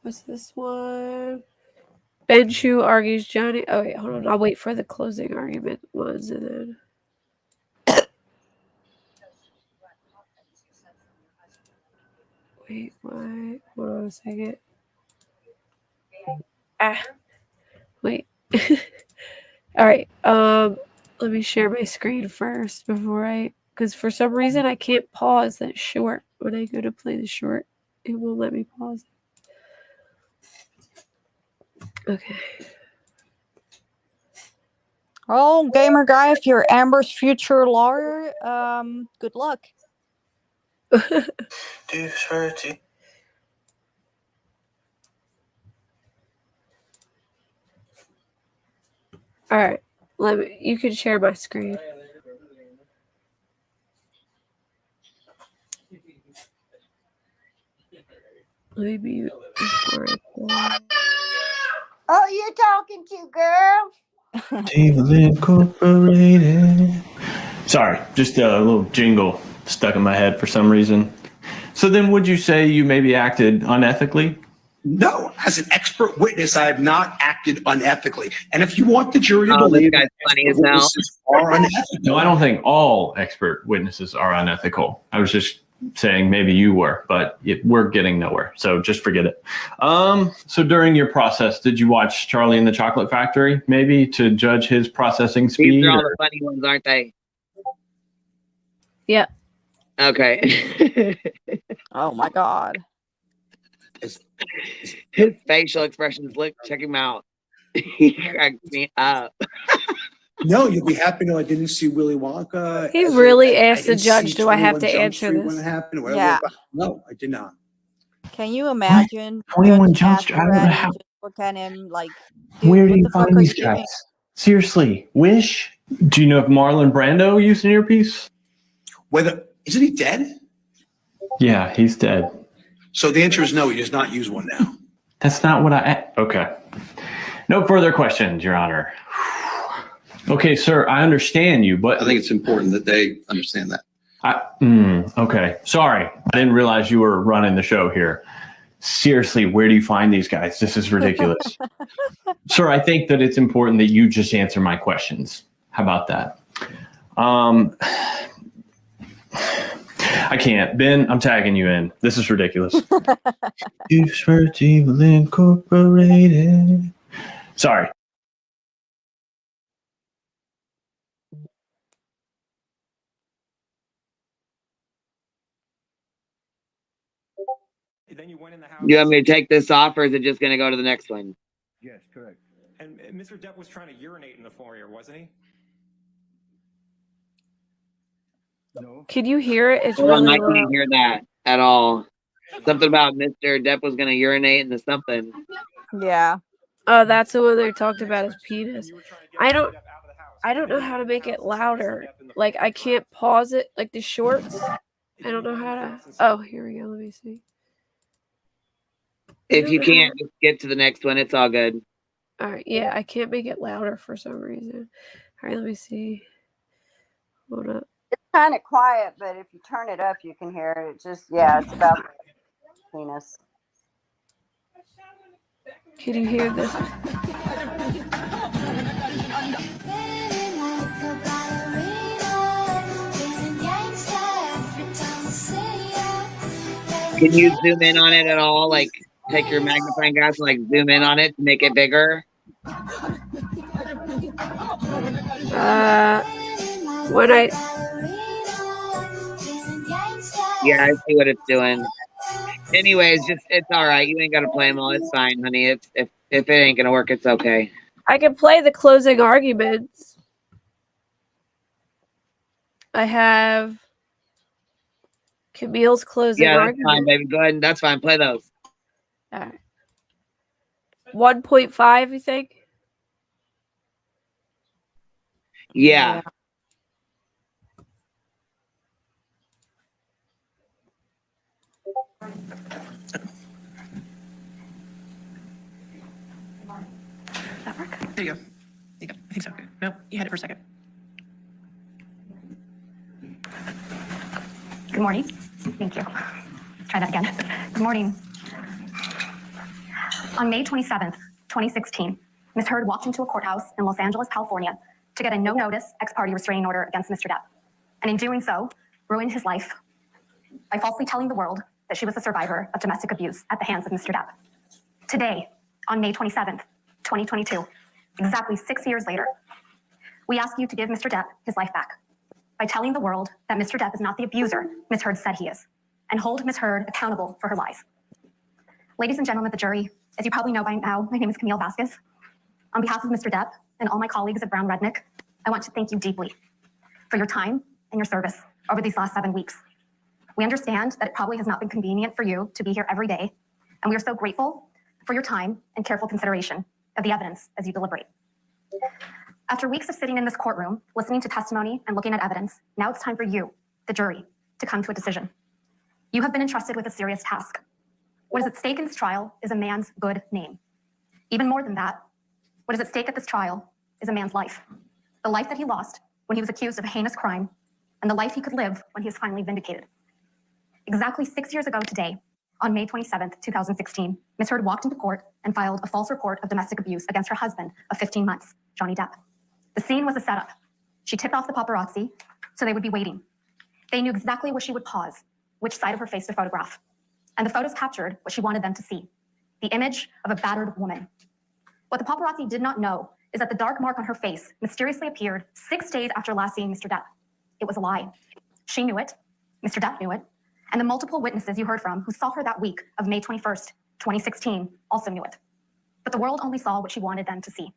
What's this one? Ben Shu argues Johnny. Oh wait, hold on. I'll wait for the closing argument ones and then. Wait, what? Hold on a second. Wait. All right. Let me share my screen first because for some reason I can't pause that short when I go to play the short. It won't let me pause. Okay. Oh, gamer guy, if you're Amber's future lawyer, good luck. All right. You can share my screen. Let me mute before I pause. Oh, you talking to, girl? Table Incorporated. Sorry, just a little jingle stuck in my head for some reason. So then would you say you maybe acted unethically? No, as an expert witness, I have not acted unethically. And if you want the jury to Oh, this believe guy's that funny as expert hell. witnesses are unethical, No, I don't think all expert witnesses are unethical. I was just saying maybe you were, but we're getting nowhere. So just forget it. So during your process, did you watch Charlie and the Chocolate Factory maybe to judge his processing speed? These are all the funny ones, aren't they? Yeah. Okay. Oh my god. His facial expressions, check him out. He cracks me up. no, you'll be happy to know I didn't see Willy Wonka. He as really I asked the didn't judge, see do I have 21 to Jump answer Street this? when it happened? Whatever. Yeah. No, I did not. Can you imagine? 21 Jump Street. I don't know how. Just look at him like, dude, Where do what you the fuck find are these you doing? guys? Seriously, Wish? Do you know if Marlon Brando used an earpiece? Isn't he dead? Yeah, he's dead. So the answer is no, he does not use one now. That's not what okay. No further questions, Your Honor. Okay, sir, I understand you, but I think it's important that they understand that. okay. Sorry, I didn't realize you were running the show here. Seriously, where do you find these guys? This is ridiculous. Sir, I think that it's important that you just answer my questions. How about that? I can't. Ben, I'm tagging you in. This is ridiculous. Evil Incorporated. Sorry. Then you went in the house. You want me to take this off, or is it just going to go to the next one? Yes, correct. And Mr. Depp was trying to urinate in the foyer, wasn't he? No. Can you hear it? It's Hold on, really I can't low. hear that at all. Something about Mr. Depp was going to urinate into something. Yeah. Oh, that's the one they talked about his penis. I don't know how to make it louder. Like, I can't pause it, like the shorts. I don't know how to. Oh, here we go. Let me see. If you can't, just get to the next one. It's all good. All right. Yeah, I can't make it louder for some reason. All right, let me see. Hold up. It's kind of quiet, but if you turn it up, you can hear it. It's just, yeah, it's about the penis. Can you hear this? Can you zoom in on it at all? Like, take your magnifying glass and like zoom in on it to make it bigger. When I. Yeah, I see what it's doing. Anyways, just it's all right. You ain't got to play them all. It's fine, honey. It's if it ain't gonna work, it's okay. I can play the closing arguments. I have Camille's closing Yeah, that's argument. fine, baby. Go ahead. That's fine. Play those. All right. 1.5, you think? Yeah. That work? There you go. I think so. No, you had it for a second. Good morning. Thank you. Let's try that again. Good morning. On May 27th, 2016, Ms. Heard walked into a courthouse in Los Angeles, California to get a no-notice ex-parte restraining order against Mr. Depp. And in doing so, ruined his life by falsely telling the world that she was a survivor of domestic abuse at the hands of Mr. Depp. Today, on May 27th, 2022, exactly 6 years later, we ask you to give Mr. Depp his life back by telling the world that Mr. Depp is not the abuser Ms. Heard said he is, and hold Ms. Heard accountable for her lies. Ladies and gentlemen of the jury, as you probably know by now, my name is Camille Vasquez. On behalf of Mr. Depp and all my colleagues at Brown Rednick, I want to thank you deeply for your time and your service over these last 7 weeks. We understand that it probably has not been convenient for you to be here every day, and we are so grateful for your time and careful consideration of the evidence as you deliberate. After weeks of sitting in this courtroom, listening to testimony and looking at evidence, now it's time for you, the jury, to come to a decision. You have been entrusted with a serious task. What is at stake in this trial is a man's good name. Even more than that, what is at stake at this trial is a man's life. The life that he lost when he was accused of a heinous crime, and the life he could live when he is finally vindicated. Exactly 6 years ago today, on May 27th, 2016, Ms. Heard walked into court and filed a false report of domestic abuse against her husband of 15 months, Johnny Depp. The scene was a setup. She tipped off the paparazzi so they would be waiting. They knew exactly where she would pause, which side of her face to photograph. And the photos captured what she wanted them to see, the image of a battered woman. What the paparazzi did not know is that the dark mark on her face mysteriously appeared 6 days after last seeing Mr. Depp. It was a lie. She knew it, Mr. Depp knew it, and the multiple witnesses you heard from who saw her that week of May 21st, 2016 also knew it. But the world only saw what she wanted them to see.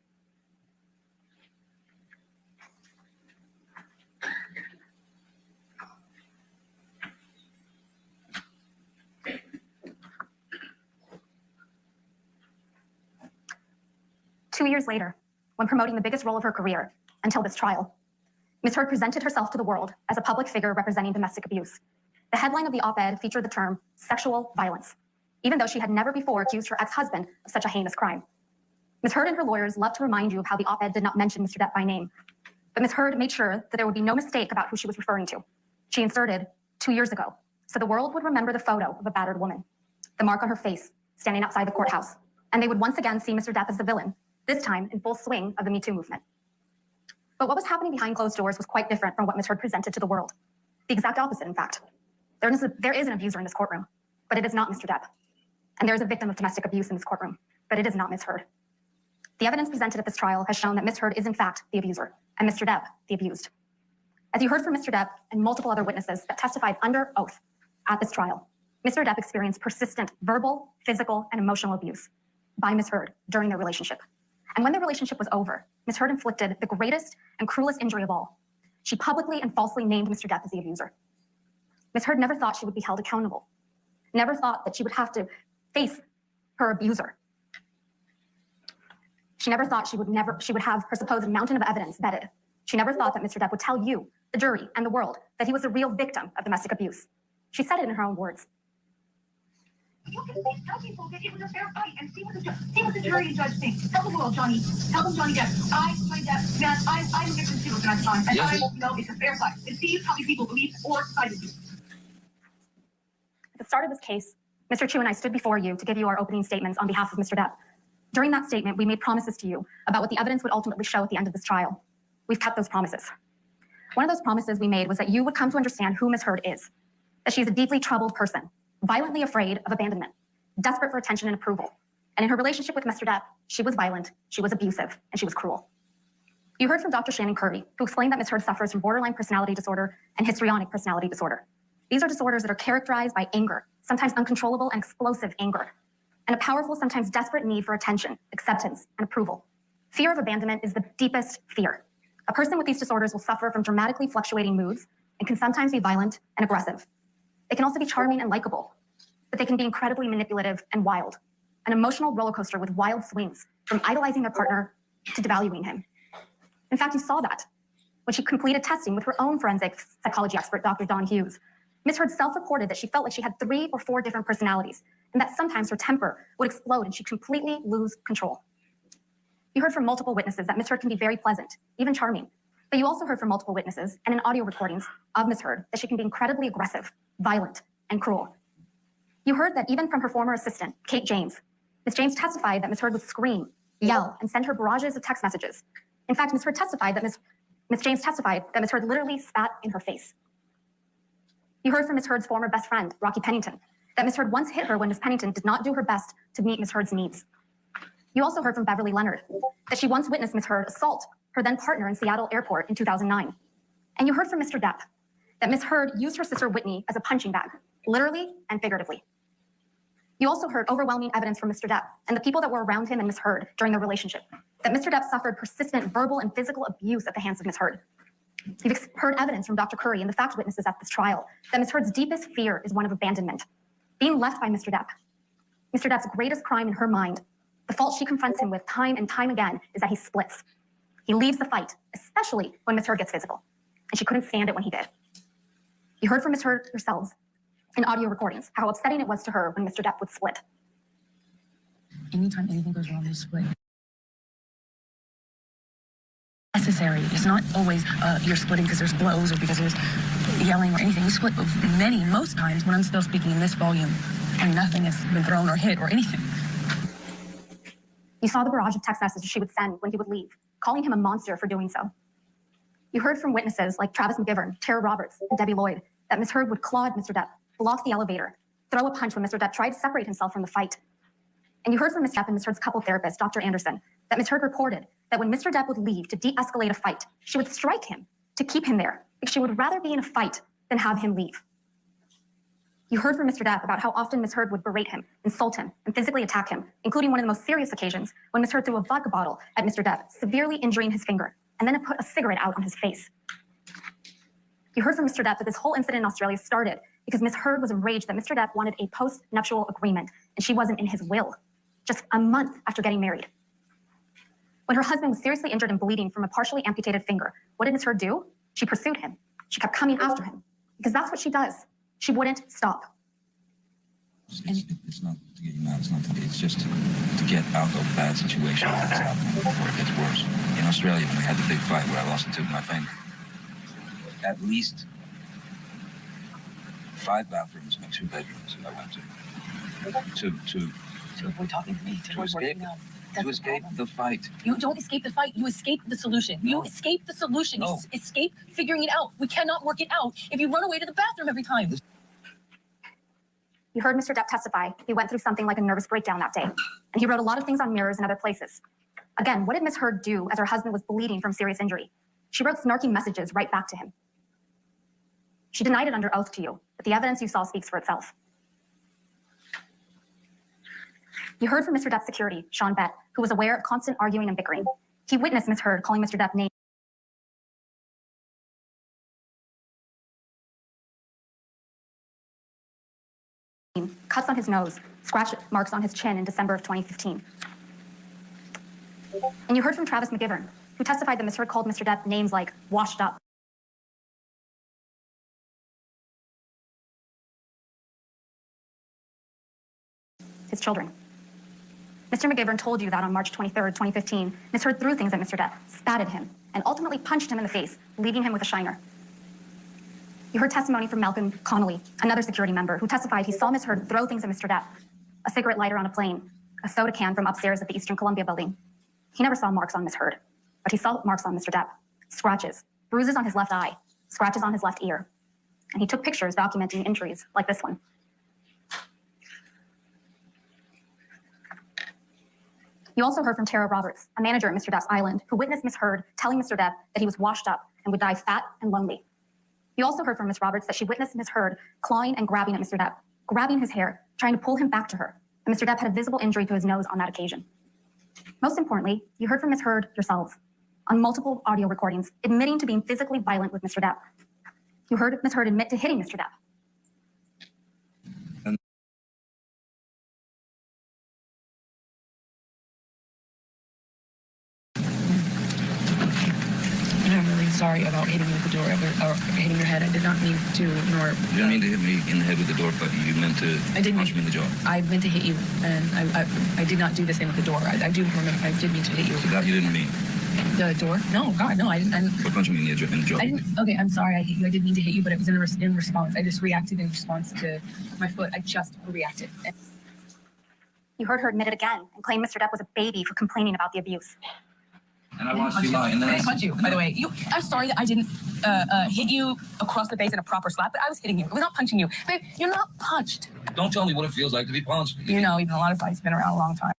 Two years later, when promoting the biggest role of her career until this trial, Ms. Heard presented herself to the world as a public figure representing domestic abuse. The headline of the op-ed featured the term sexual violence, even though she had never before accused her ex-husband of such a heinous crime. Ms. Heard and her lawyers love to remind you of how the op-ed did not mention Mr. Depp by name, but Ms. Heard made sure that there would be no mistake about who she was referring to. She inserted 2 years ago, so the world would remember the photo of a battered woman, the mark on her face, standing outside the courthouse, and they would once again see Mr. Depp as the villain, this time in full swing of the Me Too movement. But what was happening behind closed doors was quite different from what Ms. Heard presented to the world. The exact opposite, in fact. There is an abuser in this courtroom, but it is not Mr. Depp. And there is a victim of domestic abuse in this courtroom, but it is not Ms. Heard. The evidence presented at this trial has shown that Ms. Heard is in fact the abuser, and Mr. Depp the abused. As you heard from Mr. Depp and multiple other witnesses that testified under oath at this trial, Mr. Depp experienced persistent verbal, physical, and emotional abuse by Ms. Heard during their relationship. And when their relationship was over, Ms. Heard inflicted the greatest and cruelest injury of all. She publicly and falsely named Mr. Depp as the abuser. Ms. Heard never thought she would be held accountable, never thought that she would have to face her abuser. She never thought she would have her supposed mountain of evidence vetted. She never thought that Mr. Depp would tell you, the jury, and the world that he was the real victim of domestic abuse. She said it in her own words. You can please tell people that it was a fair fight and see what the jury and judge think. Tell the world, Johnny. Tell them, Johnny Depp. Johnny Depp, man, I'm a victim too, and I'm fine. And I know it's a fair fight. And see how many people believe or sided you. At the start of this case, Mr. Chu and I stood before you to give you our opening statements on behalf of Mr. Depp. During that statement, we made promises to you about what the evidence would ultimately show at the end of this trial. We've kept those promises. One of those promises we made was that you would come to understand who Ms. Heard is, that she's a deeply troubled person, violently afraid of abandonment, desperate for attention and approval. And in her relationship with Mr. Depp, she was violent, she was abusive, and she was cruel. You heard from Dr. Shannon Curry, who explained that Ms. Heard suffers from borderline personality disorder and histrionic personality disorder. These are disorders that are characterized by anger, sometimes uncontrollable and explosive anger, and a powerful, sometimes desperate need for attention, acceptance, and approval. Fear of abandonment is the deepest fear. A person with these disorders will suffer from dramatically fluctuating moods and can sometimes be violent and aggressive. They can also be charming and likable, but they can be incredibly manipulative and wild, an emotional roller coaster with wild swings, from idolizing their partner to devaluing him. In fact, you saw that when she completed testing with her own forensic psychology expert, Dr. Dawn Hughes. Ms. Heard self-reported that she felt like she had 3 or 4 different personalities, and that sometimes her temper would explode and she'd completely lose control. You heard from multiple witnesses that Ms. Heard can be very pleasant, even charming. But you also heard from multiple witnesses and in audio recordings of Ms. Heard that she can be incredibly aggressive, violent, and cruel. You heard that even from her former assistant, Kate James. Ms. James testified that Ms. Heard would scream, yell, and send her barrages of text messages. In fact, Ms. Heard testified that Ms. James testified that Ms. Heard literally spat in her face. You heard from Ms. Heard's former best friend, Rocky Pennington, that Ms. Heard once hit her when Ms. Pennington did not do her best to meet Ms. Heard's needs. You also heard from Beverly Leonard that she once witnessed Ms. Heard assault her then partner in Seattle Airport in 2009. And you heard from Mr. Depp that Ms. Heard used her sister Whitney as a punching bag, literally and figuratively. You also heard overwhelming evidence from Mr. Depp and the people that were around him and Ms. Heard during their relationship, that Mr. Depp suffered persistent verbal and physical abuse at the hands of Ms. Heard. You've heard evidence from Dr. Curry and the fact witnesses at this trial that Ms. Heard's deepest fear is one of abandonment, being left by Mr. Depp. Mr. Depp's greatest crime in her mind, the fault she confronts him with time and time again, is that he splits. He leaves the fight, especially when Ms. Heard gets physical, and she couldn't stand it when he did. You heard from Ms. Heard yourselves in audio recordings how upsetting it was to her when Mr. Depp would split. Anytime anything goes wrong, you split. Necessary. It's not always you're splitting because there's blows or because there's yelling or anything. You split most times when I'm still speaking in this volume and nothing has been thrown or hit or anything. You saw the barrage of text messages she would send when he would leave, calling him a monster for doing so. You heard from witnesses like Travis McGivern, Tara Roberts, and Debbie Lloyd that Ms. Heard would claw at Mr. Depp, block the elevator, throw a punch when Mr. Depp tried to separate himself from the fight. And you heard from Ms. Depp and Ms. Heard's couple therapist, Dr. Anderson, that Ms. Heard reported that when Mr. Depp would leave to de-escalate a fight, she would strike him to keep him there because she would rather be in a fight than have him leave. You heard from Mr. Depp about how often Ms. Heard would berate him, insult him, and physically attack him, including one of the most serious occasions when Ms. Heard threw a vodka bottle at Mr. Depp, severely injuring his finger, and then put a cigarette out on his face. You heard from Mr. Depp that this whole incident in Australia started because Ms. Heard was enraged that Mr. Depp wanted a post-nuptial agreement, and she wasn't in his will, just a month after getting married. When her husband was seriously injured and bleeding from a partially amputated finger, what did Ms. Heard do? She pursued him. She kept coming after him because that's what she does. She wouldn't stop. It's not to get you mad. It's just to get out of a bad situation that's happening before it gets worse. In Australia, when we had the big fight where I lost a tooth in my finger, at least 5 bathrooms and 2 bedrooms I went to We're talking to me. To escape the fight. You don't escape the fight. You escape the solution. No. You escape the solution. No. You escape figuring it out. We cannot work it out if you run away to the bathroom every time. You heard Mr. Depp testify. He went through something like a nervous breakdown that day, and he wrote a lot of things on mirrors and other places. Again, what did Ms. Heard do as her husband was bleeding from serious injury? She wrote snarky messages right back to him. She denied it under oath to you, but the evidence you saw speaks for itself. You heard from Mr. Depp's security, Sean Bett, who was aware of constant arguing and bickering. He witnessed Ms. Heard calling Mr. Depp names. Cuts on his nose, scratch marks on his chin in December of 2015. And you heard from Travis McGivern, who testified that Ms. Heard called Mr. Depp names like washed up. His children. Mr. McGivern told you that on March 23rd, 2015, Ms. Heard threw things at Mr. Depp, spat at him, and ultimately punched him in the face, leaving him with a shiner. You heard testimony from Malcolm Connolly, another security member, who testified he saw Ms. Heard throw things at Mr. Depp, a cigarette lighter on a plane, a soda can from upstairs at the Eastern Columbia building. He never saw marks on Ms. Heard, but he saw marks on Mr. Depp, scratches, bruises on his left eye, scratches on his left ear. And he took pictures documenting injuries like this one. You also heard from Tara Roberts, a manager at Mr. Depp's Island, who witnessed Ms. Heard telling Mr. Depp that he was washed up and would die fat and lonely. You also heard from Ms. Roberts that she witnessed Ms. Heard clawing and grabbing at Mr. Depp, grabbing his hair, trying to pull him back to her, and Mr. Depp had a visible injury to his nose on that occasion. Most importantly, you heard from Ms. Heard yourselves on multiple audio recordings admitting to being physically violent with Mr. Depp. You heard Ms. Heard admit to hitting Mr. Depp. Sorry about hitting you with the door or hitting your head. I did not mean to, nor... You didn't mean to hit me in the head with the door, but you meant to punch me in the jaw. I meant to hit you, and I did not do the same with the door. I do remember, I did mean to hit you. So that you didn't mean? The door? No, God, no, I didn't. For punching me in the jaw. Okay, I'm sorry, I hit you. I did mean to hit you, but it was in response. I just reacted in response to my foot. I just reacted. You heard her admit it again and claim Mr. Depp was a baby for complaining about the abuse. And I watched you lie. And then I punch you, by the way. I'm sorry that I didn't hit you across the face in a proper slap, but I was hitting you. I was not punching you. Babe, you're not punched. Don't tell me what it feels like to be punched. You know, even a lot of fights been around a long time.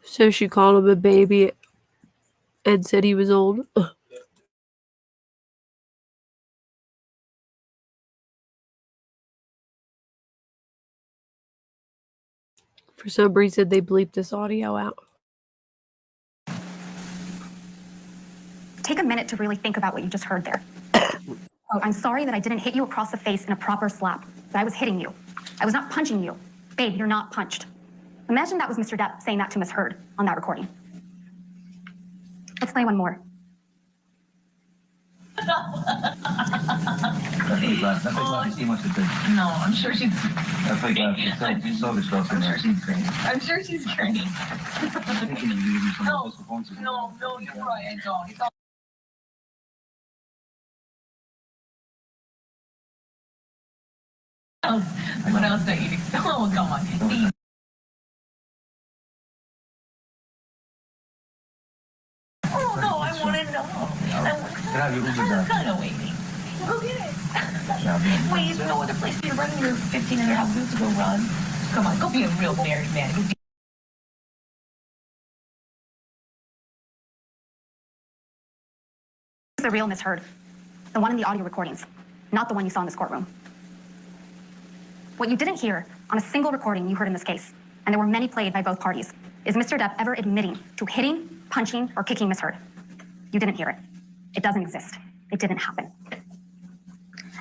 So she called him a baby and said he was old. For some reason, they bleeped this audio out. Take a minute to really think about what you just heard there. Quote, I'm sorry that I didn't hit you across the face in a proper slap, but I was hitting you. I was not punching you. Babe, you're not punched. Imagine that was Mr. Depp saying that to Ms. Heard on that recording. Let's play one more. That's too much to do. No, I'm sure she's... That's like that. So disgusting. I'm sure she's great. I'm sure she's great. No, you're right, I don't. It's all... What else do you? Oh, come on. Oh, no, I want to know. I'm kind of waiting. Go get it. Wait, is there no other place you're running your 15 and a half boots to go run? Come on, go be a real married man. The real Ms. Heard, the one in the audio recordings, not the one you saw in this courtroom. What you didn't hear on a single recording you heard in this case, and there were many played by both parties, is Mr. Depp ever admitting to hitting, punching, or kicking Ms. Heard. You didn't hear it. It doesn't exist. It didn't happen.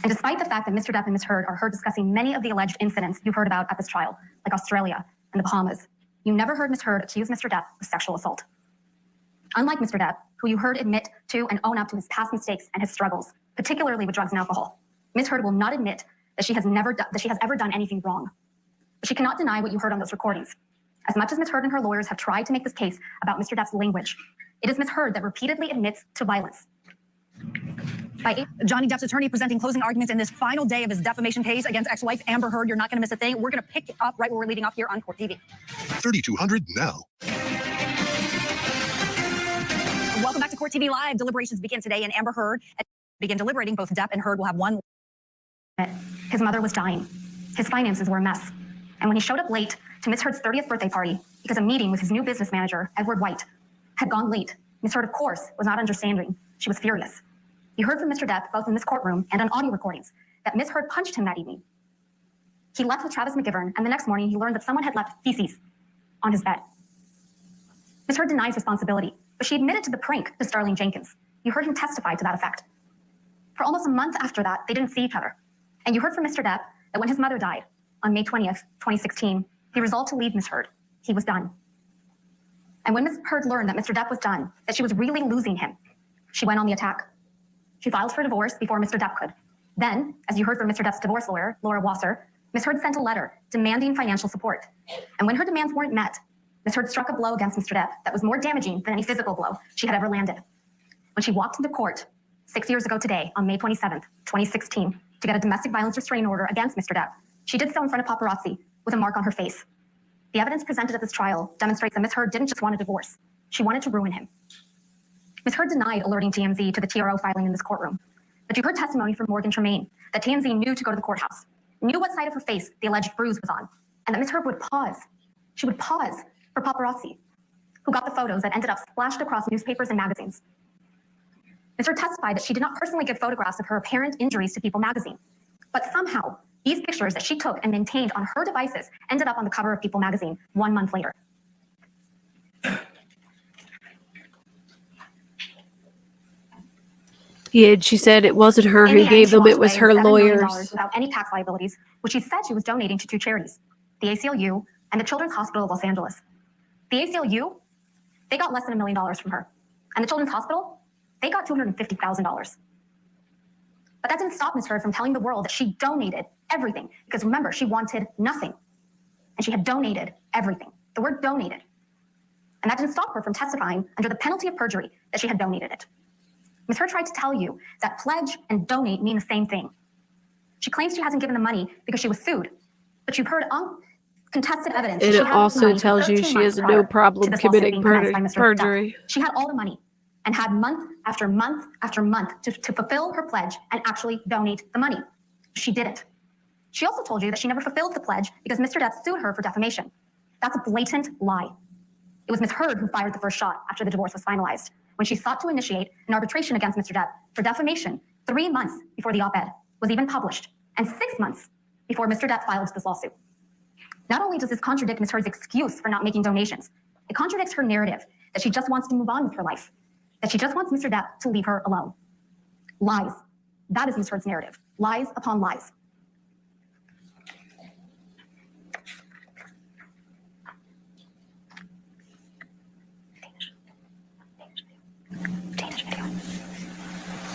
And despite the fact that Mr. Depp and Ms. Heard are heard discussing many of the alleged incidents you've heard about at this trial, like Australia and the Bahamas, you never heard Ms. Heard accuse Mr. Depp of sexual assault. Unlike Mr. Depp, who you heard admit to and own up to his past mistakes and his struggles, particularly with drugs and alcohol, Ms. Heard will not admit that she has ever done anything wrong. But she cannot deny what you heard on those recordings. As much as Ms. Heard and her lawyers have tried to make this case about Mr. Depp's language, it is Ms. Heard that repeatedly admits to violence. Johnny Depp's attorney presenting closing arguments in this final day of his defamation case against ex-wife Amber Heard. You're not going to miss a thing. We're going to pick up right where we're leaving off here on Court TV. 3,200 now. Welcome back to Court TV Live. Deliberations begin today, and Amber Heard begin deliberating. Both Depp and Heard will have one. His mother was dying. His finances were a mess. And when he showed up late to Ms. Heard's 30th birthday party because a meeting with his new business manager, Edward White, had gone late, Ms. Heard, of course, was not understanding. She was furious. You heard from Mr. Depp, both in this courtroom and on audio recordings, that Ms. Heard punched him that evening. He left with Travis McGivern, and the next morning he learned that someone had left feces on his bed. Ms. Heard denies responsibility, but she admitted to the prank to Starling Jenkins. You heard him testify to that effect. For almost a month after that, they didn't see each other. And you heard from Mr. Depp that when his mother died on May 20th, 2016, he resolved to leave Ms. Heard. He was done. And when Ms. Heard learned that Mr. Depp was done, that she was really losing him, she went on the attack. She filed for divorce before Mr. Depp could. Then, as you heard from Mr. Depp's divorce lawyer, Laura Wasser, Ms. Heard sent a letter demanding financial support. And when her demands weren't met, Ms. Heard struck a blow against Mr. Depp that was more damaging than any physical blow she had ever landed. When she walked into court 6 years ago today, on May 27th, 2016, to get a domestic violence restraining order against Mr. Depp, she did so in front of paparazzi with a mark on her face. The evidence presented at this trial demonstrates that Ms. Heard didn't just want a divorce. She wanted to ruin him. Ms. Heard denied alerting TMZ to the TRO filing in this courtroom. But you heard testimony from Morgan Tremaine that TMZ knew to go to the courthouse, knew what side of her face the alleged bruise was on, and that Ms. Heard would pause. She would pause for paparazzi, who got the photos that ended up splashed across newspapers and magazines. Ms. Heard testified that she did not personally give photographs of her apparent injuries to People magazine. But somehow, these pictures that she took and maintained on her devices ended up on the cover of People magazine 1 month later. Yeah, and she said it wasn't her who gave them, it was her $7 million lawyers. without any tax liabilities, which she said she was donating to 2 charities, the ACLU and the Children's Hospital of Los Angeles. The ACLU, they got less than $1 million from her. And the Children's Hospital, they got $250,000. But that didn't stop Ms. Heard from telling the world that she donated everything. Because remember, she wanted nothing. And she had donated everything. The word donated. And that didn't stop her from testifying under the penalty of perjury that she had donated it. Ms. Heard tried to tell you that pledge and donate mean the same thing. She claims she hasn't given the money because she was sued. But you've heard uncontested evidence. And she it had also money for tells you 13 she months has prior no problem to this lawsuit committing being commenced by Mr. Depp. perjury. She had all the money and had month after month after month to fulfill her pledge and actually donate the money. She didn't. She also told you that she never fulfilled the pledge because Mr. Depp sued her for defamation. That's a blatant lie. It was Ms. Heard who fired the first shot after the divorce was finalized, when she sought to initiate an arbitration against Mr. Depp for defamation 3 months before the op-ed was even published and 6 months before Mr. Depp filed this lawsuit. Not only does this contradict Ms. Heard's excuse for not making donations, it contradicts her narrative that she just wants to move on with her life, that she just wants Mr. Depp to leave her alone. Lies. That is Ms. Heard's narrative. Lies upon lies.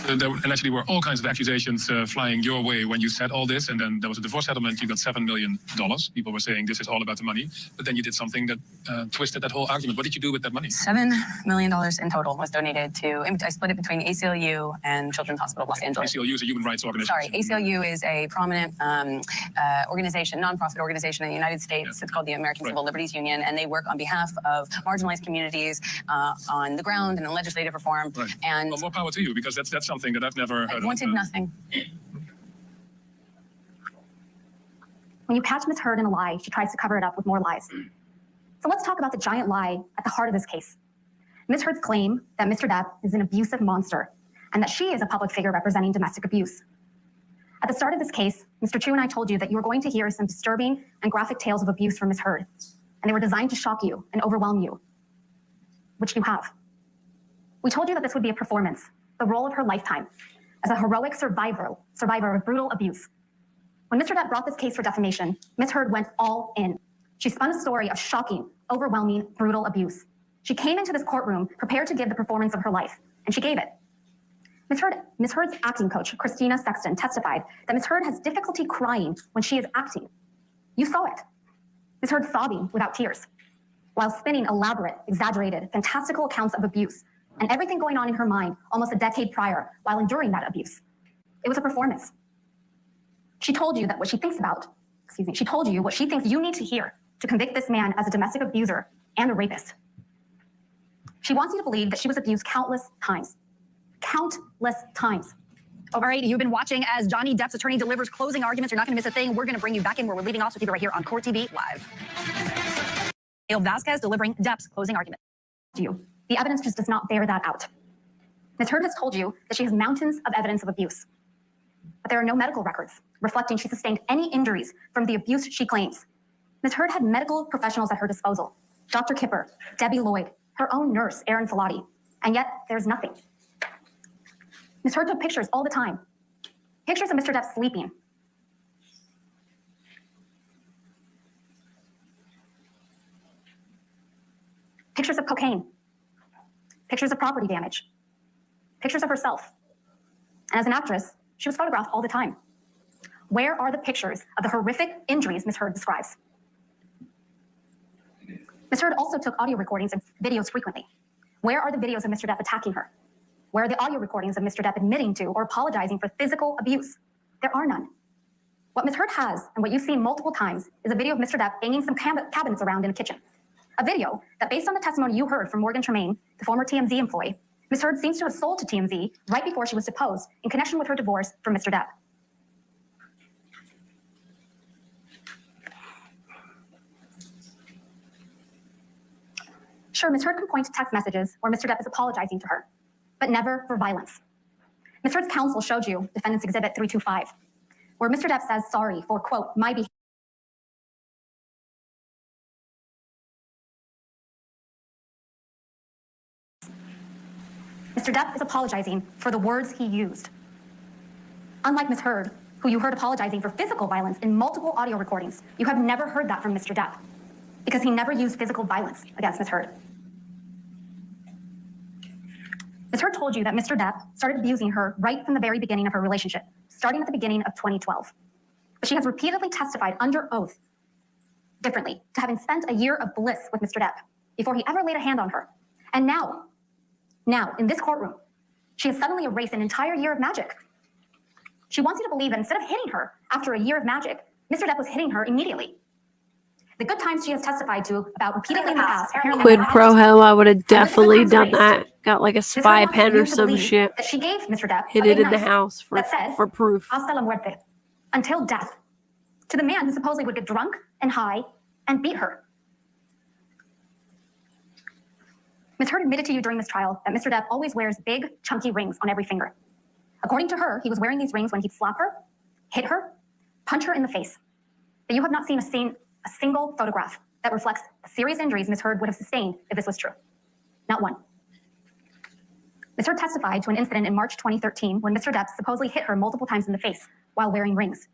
There allegedly were all kinds of accusations flying your way when you said all this, and then there was a divorce settlement. You got $7 million. People were saying this is all about the money, but then you did something that twisted that whole argument. What did you do with that money? $7 million in total was donated to, I split it between ACLU and Children's Hospital of Los Angeles. ACLU is a human rights organization. Sorry, ACLU is a prominent organization, nonprofit organization in the United States. Yeah. It's called the American Civil Liberties Union, and they work on behalf of marginalized communities on the ground and in legislative reform. Right. And well, more power to you, because that's something that I've never heard I wanted of. nothing. When you catch Ms. Heard in a lie, she tries to cover it up with more lies. So let's talk about the giant lie at the heart of this case. Ms. Heard's claim that Mr. Depp is an abusive monster and that she is a public figure representing domestic abuse. At the start of this case, Mr. Chu and I told you that you were going to hear some disturbing and graphic tales of abuse from Ms. Heard, and they were designed to shock you and overwhelm you, which you have. We told you that this would be a performance, the role of her lifetime, as a heroic survivor of brutal abuse. When Mr. Depp brought this case for defamation, Ms. Heard went all in. She spun a story of shocking, overwhelming, brutal abuse. She came into this courtroom prepared to give the performance of her life, and she gave it. Ms. Heard's acting coach, Christina Sexton, testified that Ms. Heard has difficulty crying when she is acting. You saw it. Ms. Heard sobbing without tears, while spinning elaborate, exaggerated, fantastical accounts of abuse and everything going on in her mind almost a decade prior while enduring that abuse. It was a performance. She told you that what she thinks she told you what she thinks you need to hear to convict this man as a domestic abuser and a rapist. She wants you to believe that she was abused countless times. Countless times. All right, you've been watching as Johnny Depp's attorney delivers closing arguments. You're not going to miss a thing. We're going to bring you back in where we're leaving off, so keep it right here on Court TV Live. Neil Vasquez delivering Depp's closing argument. You. the evidence just does not bear that out. Ms. Heard has told you that she has mountains of evidence of abuse, but there are no medical records reflecting she sustained any injuries from the abuse she claims. Ms. Heard had medical professionals at her disposal, Dr. Kipper, Debbie Lloyd, her own nurse, Erin Filati, and yet there's nothing. Ms. Heard took pictures all the time. Pictures of Mr. Depp sleeping. Pictures of cocaine. Pictures of property damage. Pictures of herself. And as an actress, she was photographed all the time. Where are the pictures of the horrific injuries Ms. Heard describes? Ms. Heard also took audio recordings and videos frequently. Where are the videos of Mr. Depp attacking her? Where are the audio recordings of Mr. Depp admitting to or apologizing for physical abuse? There are none. What Ms. Heard has, and what you've seen multiple times, is a video of Mr. Depp banging some cabinets around in a kitchen. A video that, based on the testimony you heard from Morgan Tremaine, the former TMZ employee, Ms. Heard seems to have sold to TMZ right before she was deposed in connection with her divorce from Mr. Depp. Sure, Ms. Heard can point to text messages where Mr. Depp is apologizing to her, but never for violence. Ms. Heard's counsel showed you Defendant's Exhibit 325, where Mr. Depp says sorry for, quote, my behavior. Mr. Depp is apologizing for the words he used. Unlike Ms. Heard, who you heard apologizing for physical violence in multiple audio recordings, you have never heard that from Mr. Depp, because he never used physical violence against Ms. Heard. Ms. Heard told you that Mr. Depp started abusing her right from the very beginning of her relationship, starting at the beginning of 2012. But she has repeatedly testified under oath differently to having spent a year of bliss with Mr. Depp before he ever laid a hand on her. And now, in this courtroom, she has suddenly erased an entire year of magic. She wants you to believe that instead of hitting her after a year of magic, Mr. Depp was hitting her immediately. The good times she has testified to about repeatedly in the past. Quid pro hell, I would have definitely done that. Got like a spy pen or some shit. That she gave Mr. Depp hid it in the house for proof. Hasta la muerte, until death, to the man who supposedly would get drunk and high and beat her. Ms. Heard admitted to you during this trial that Mr. Depp always wears big, chunky rings on every finger. According to her, he was wearing these rings when he'd slap her, hit her, punch her in the face. But you have not seen a single photograph that reflects the serious injuries Ms. Heard would have sustained if this was true. Not one. Ms. Heard testified to an incident in March 2013 when Mr. Depp supposedly hit her multiple times in the face while wearing rings.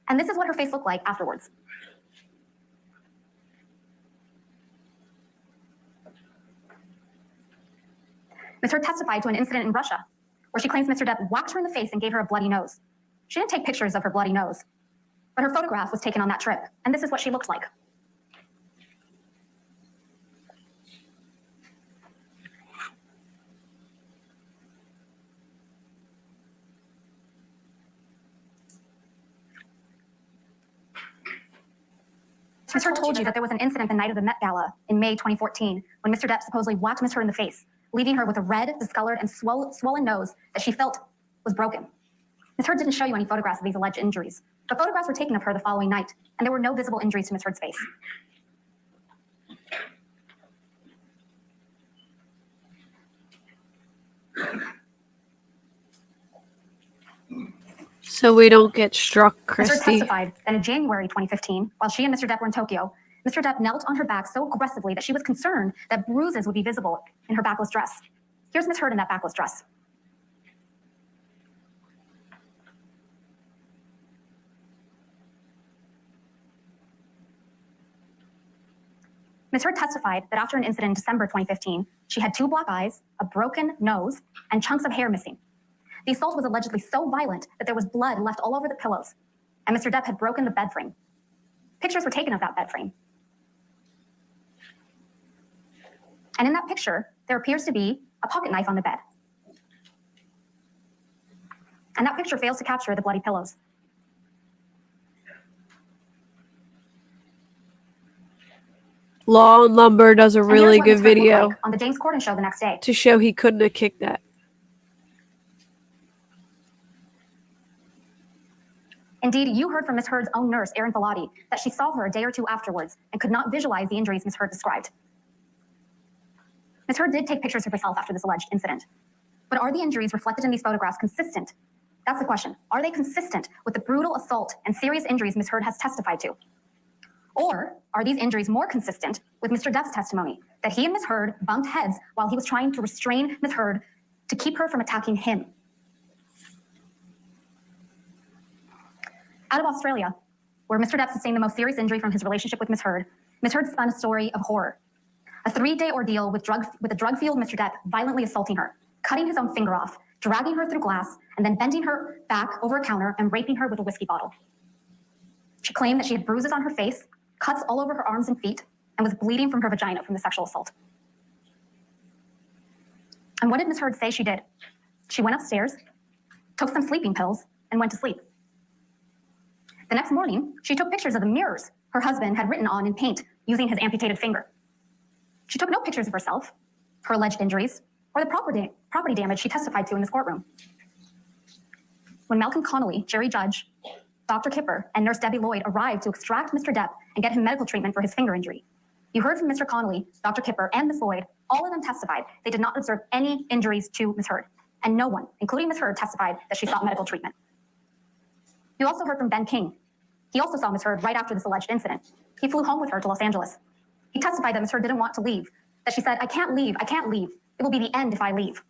And this is what her face looked like afterwards. Ms. Heard testified to an incident in Russia where she claims Mr. Depp whacked her in the face and gave her a bloody nose. She didn't take pictures of her bloody nose, but her photograph was taken on that trip, and this is what she looked like. Ms. Heard told you that there was an incident the night of the Met Gala in May 2014 when Mr. Depp supposedly whacked Ms. Heard in the face, leaving her with a red, discolored, and swollen nose that she felt was broken. Ms. Heard didn't show you any photographs of these alleged injuries, but photographs were taken of her the following night, and there were no visible injuries to Ms. Heard's face. So we don't get struck, Ms. Heard Christy. testified that in January 2015, while she and Mr. Depp were in Tokyo, Mr. Depp knelt on her back so aggressively that she was concerned that bruises would be visible in her backless dress. Here's Ms. Heard in that backless dress. Ms. Heard testified that after an incident in December 2015, she had 2 black eyes, a broken nose, and chunks of hair missing. The assault was allegedly so violent that there was blood left all over the pillows, and Mr. Depp had broken the bed frame. Pictures were taken of that bed frame. And in that picture, there appears to be a pocket knife on the bed. And that picture fails to capture the bloody pillows. Law and Lumber does a And really here's what good Ms. Heard looked video like on the James Corden show the next day. to show he couldn't have kicked that. Indeed, you heard from Ms. Heard's own nurse, Erin Filati, that she saw her a day or two afterwards and could not visualize the injuries Ms. Heard described. Ms. Heard did take pictures of herself after this alleged incident. But are the injuries reflected in these photographs consistent? That's the question. Are they consistent with the brutal assault and serious injuries Ms. Heard has testified to? Or are these injuries more consistent with Mr. Depp's testimony that he and Ms. Heard bumped heads while he was trying to restrain Ms. Heard to keep her from attacking him? Out of Australia, where Mr. Depp sustained the most serious injury from his relationship with Ms. Heard spun a story of horror. A 3-day ordeal with a drug-fueled Mr. Depp violently assaulting her, cutting his own finger off, dragging her through glass, and then bending her back over a counter and raping her with a whiskey bottle. She claimed that she had bruises on her face, cuts all over her arms and feet, and was bleeding from her vagina from the sexual assault. And what did Ms. Heard say she did? She went upstairs, took some sleeping pills, and went to sleep. The next morning, she took pictures of the mirrors her husband had written on in paint using his amputated finger. She took no pictures of herself, her alleged injuries, or the property damage she testified to in this courtroom. When Malcolm Connolly, Jerry Judge, Dr. Kipper, and Nurse Debbie Lloyd arrived to extract Mr. Depp and get him medical treatment for his finger injury, you heard from Mr. Connolly, Dr. Kipper, and Ms. Lloyd. All of them testified they did not observe any injuries to Ms. Heard, and no one, including Ms. Heard, testified that she sought medical treatment. You also heard from Ben King. He also saw Ms. Heard right after this alleged incident. He flew home with her to Los Angeles. He testified that Ms. Heard didn't want to leave, that she said, I can't leave. It will be the end if I leave.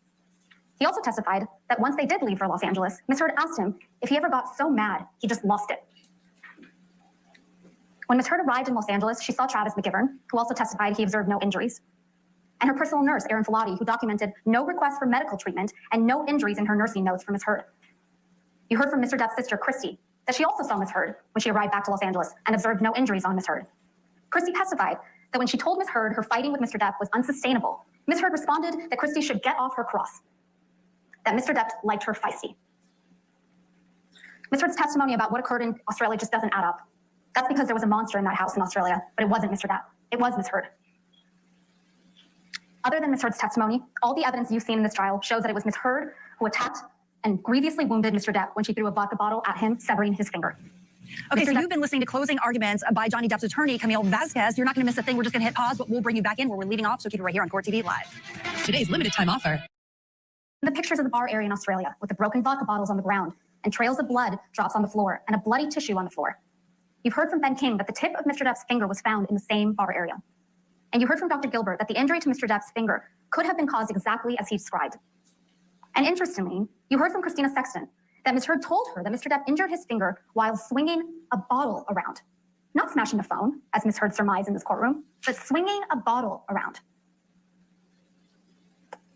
He also testified that once they did leave for Los Angeles, Ms. Heard asked him if he ever got so mad he just lost it. When Ms. Heard arrived in Los Angeles, she saw Travis McGivern, who also testified he observed no injuries, and her personal nurse, Erin Filati, who documented no request for medical treatment and no injuries in her nursing notes for Ms. Heard. You heard from Mr. Depp's sister, Christy, that she also saw Ms. Heard when she arrived back to Los Angeles and observed no injuries on Ms. Heard. Christy testified that when she told Ms. Heard her fighting with Mr. Depp was unsustainable, Ms. Heard responded that Christy should get off her cross, that Mr. Depp liked her feisty. Ms. Heard's testimony about what occurred in Australia just doesn't add up. That's because there was a monster in that house in Australia, but it wasn't Mr. Depp. It was Ms. Heard. Other than Ms. Heard's testimony, all the evidence you've seen in this trial shows that it was Ms. Heard who attacked and grievously wounded Mr. Depp when she threw a vodka bottle at him, severing his finger. Okay, so you've been listening to closing arguments by Johnny Depp's attorney, Camille Vasquez. You're not going to miss a thing. We're just going to hit pause, but we'll bring you back in where we're leaving off, so keep it right here on Court TV Live. Today's limited time offer. The pictures of the bar area in Australia with the broken vodka bottles on the ground and trails of blood drops on the floor and a bloody tissue on the floor. You've heard from Ben King that the tip of Mr. Depp's finger was found in the same bar area. And you heard from Dr. Gilbert that the injury to Mr. Depp's finger could have been caused exactly as he described. And interestingly, you heard from Christina Sexton that Ms. Heard told her that Mr. Depp injured his finger while swinging a bottle around. Not smashing a phone, as Ms. Heard surmised in this courtroom, but swinging a bottle around.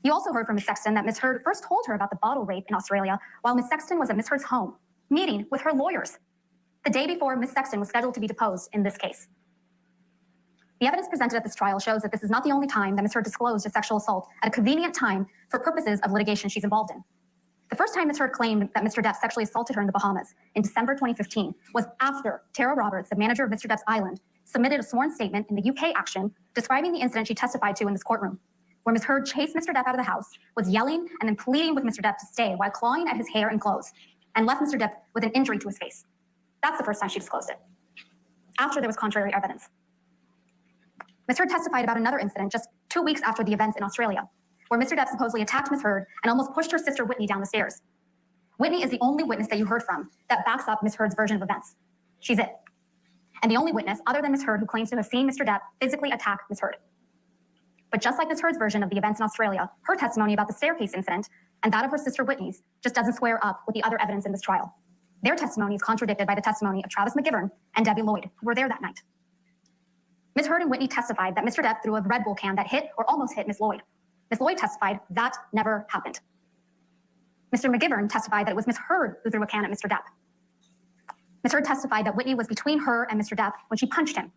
You also heard from Ms. Sexton that Ms. Heard first told her about the bottle rape in Australia while Ms. Sexton was at Ms. Heard's home, meeting with her lawyers, the day before Ms. Sexton was scheduled to be deposed in this case. The evidence presented at this trial shows that this is not the only time that Ms. Heard disclosed a sexual assault at a convenient time for purposes of litigation she's involved in. The first time Ms. Heard claimed that Mr. Depp sexually assaulted her in the Bahamas in December 2015 was after Tara Roberts, the manager of Mr. Depp's Island, submitted a sworn statement in the UK action describing the incident she testified to in this courtroom, where Ms. Heard chased Mr. Depp out of the house, was yelling and then pleading with Mr. Depp to stay while clawing at his hair and clothes, and left Mr. Depp with an injury to his face. That's the first time she disclosed it, after there was contrary evidence. Ms. Heard testified about another incident just 2 weeks after the events in Australia, where Mr. Depp supposedly attacked Ms. Heard and almost pushed her sister Whitney down the stairs. Whitney is the only witness that you heard from that backs up Ms. Heard's version of events. She's it. And the only witness, other than Ms. Heard, who claims to have seen Mr. Depp physically attack Ms. Heard. But just like Ms. Heard's version of the events in Australia, her testimony about the staircase incident and that of her sister Whitney's just doesn't square up with the other evidence in this trial. Their testimony is contradicted by the testimony of Travis McGivern and Debbie Lloyd, who were there that night. Ms. Heard and Whitney testified that Mr. Depp threw a Red Bull can that hit or almost hit Ms. Lloyd. Ms. Lloyd testified that never happened. Mr. McGivern testified that it was Ms. Heard who threw a can at Mr. Depp. Ms. Heard testified that Whitney was between her and Mr. Depp when she punched him.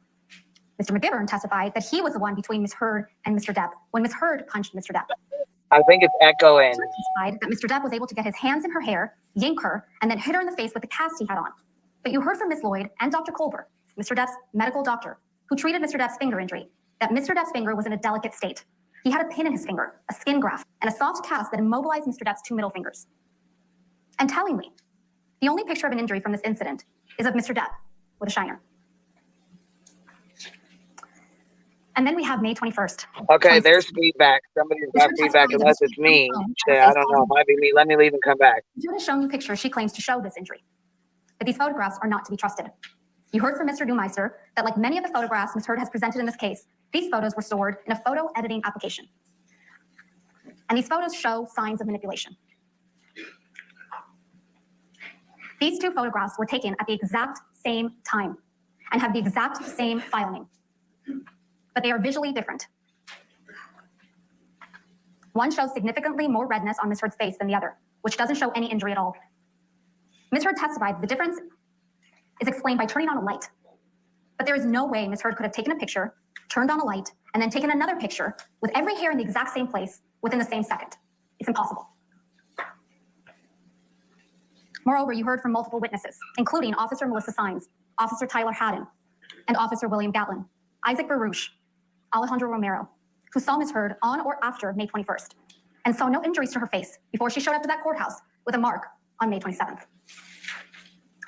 Mr. McGivern testified that he was the one between Ms. Heard and Mr. Depp when Ms. Heard punched Mr. Depp. I think it's echoing. Ms. Heard testified that Mr. Depp was able to get his hands in her hair, yank her, and then hit her in the face with the cast he had on. But you heard from Ms. Lloyd and Dr. Colbert, Mr. Depp's medical doctor, who treated Mr. Depp's finger injury, that Mr. Depp's finger was in a delicate state. He had a pin in his finger, a skin graft, and a soft cast that immobilized Mr. Depp's two middle fingers. And tellingly, the only picture of an injury from this incident is of Mr. Depp with a shiner. And then we have May 21st. Okay, there's feedback. Somebody's got feedback, unless it's me. Shit, I don't know. It might be me. Let me leave and come back. Judah has shown you pictures she claims to show this injury. But these photographs are not to be trusted. You heard from Mr. Dumeister that like many of the photographs Ms. Heard has presented in this case, these photos were stored in a photo editing application. And these photos show signs of manipulation. These two photographs were taken at the exact same time and have the exact same file name. But they are visually different. One shows significantly more redness on Ms. Heard's face than the other, which doesn't show any injury at all. Ms. Heard testified the difference is explained by turning on a light. But there is no way Ms. Heard could have taken a picture, turned on a light, and then taken another picture with every hair in the exact same place within the same second. It's impossible. Moreover, you heard from multiple witnesses, including Officer Melissa Sines, Officer Tyler Haddon, and Officer William Gatlin, Isaac Baruch, Alejandro Romero, who saw Ms. Heard on or after May 21st and saw no injuries to her face before she showed up to that courthouse with a mark on May 27th.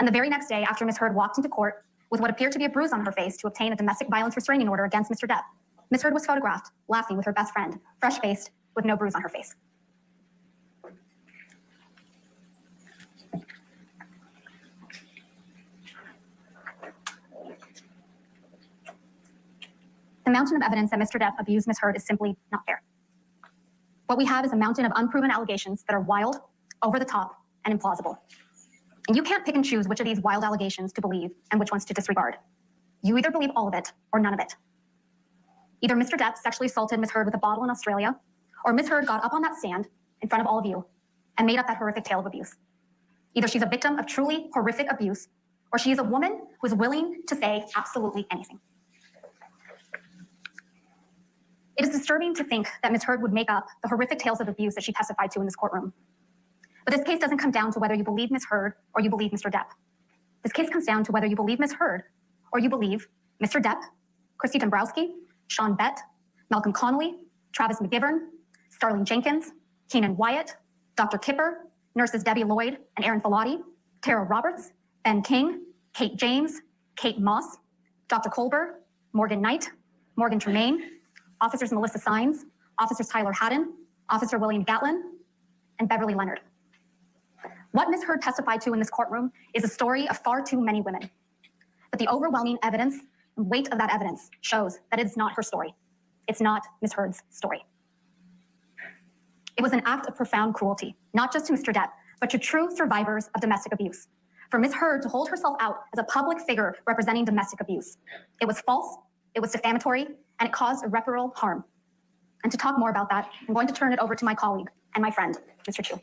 And the very next day, after Ms. Heard walked into court with what appeared to be a bruise on her face to obtain a domestic violence restraining order against Mr. Depp, Ms. Heard was photographed laughing with her best friend, fresh-faced, with no bruise on her face. The mountain of evidence that Mr. Depp abused Ms. Heard is simply not fair. What we have is a mountain of unproven allegations that are wild, over the top, and implausible. And you can't pick and choose which of these wild allegations to believe and which ones to disregard. You either believe all of it or none of it. Either Mr. Depp sexually assaulted Ms. Heard with a bottle in Australia, or Ms. Heard got up on that stand in front of all of you and made up that horrific tale of abuse. Either she's a victim of truly horrific abuse, or she is a woman who is willing to say absolutely anything. It is disturbing to think that Ms. Heard would make up the horrific tales of abuse that she testified to in this courtroom. But this case doesn't come down to whether you believe Ms. Heard or you believe Mr. Depp. This case comes down to whether you believe Ms. Heard or you believe Mr. Depp, Christy Dombrowski, Sean Bett, Malcolm Connolly, Travis McGivern, Starling Jenkins, Keenan Wyatt, Dr. Kipper, nurses Debbie Lloyd and Aaron Filati, Tara Roberts, Ben King, Kate James, Kate Moss, Dr. Colbert, Morgan Knight, Morgan Tremaine, Officers Melissa Sines, Officers Tyler Haddon, Officer William Gatlin, and Beverly Leonard. What Ms. Heard testified to in this courtroom is a story of far too many women. But the overwhelming evidence and weight of that evidence shows that it's not her story. It's not Ms. Heard's story. It was an act of profound cruelty, not just to Mr. Depp, but to true survivors of domestic abuse. For Ms. Heard to hold herself out as a public figure representing domestic abuse. It was false, it was defamatory, and it caused irreparable harm. And to talk more about that, I'm going to turn it over to my colleague and my friend, Mr. Chu.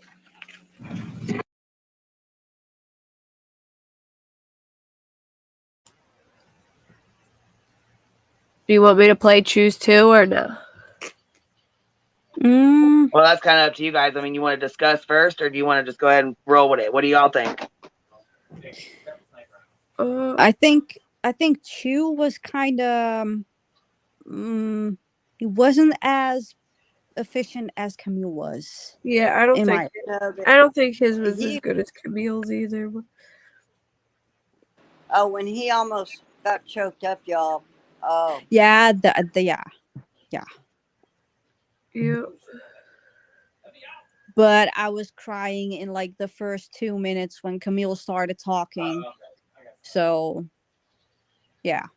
Do you want me to play Choose 2 or no? Well, that's kind of up to you guys. I mean, you want to discuss first, or do you want to just go ahead and roll with it? What do y'all think? I think Chu was kind of he wasn't as efficient as Camille was. Yeah, I don't think his was as good as Camille's either. Oh, when he almost got choked up, y'all. Oh. Yeah, Yeah. But I was crying in like the first 2 minutes when Camille started talking. So, yeah.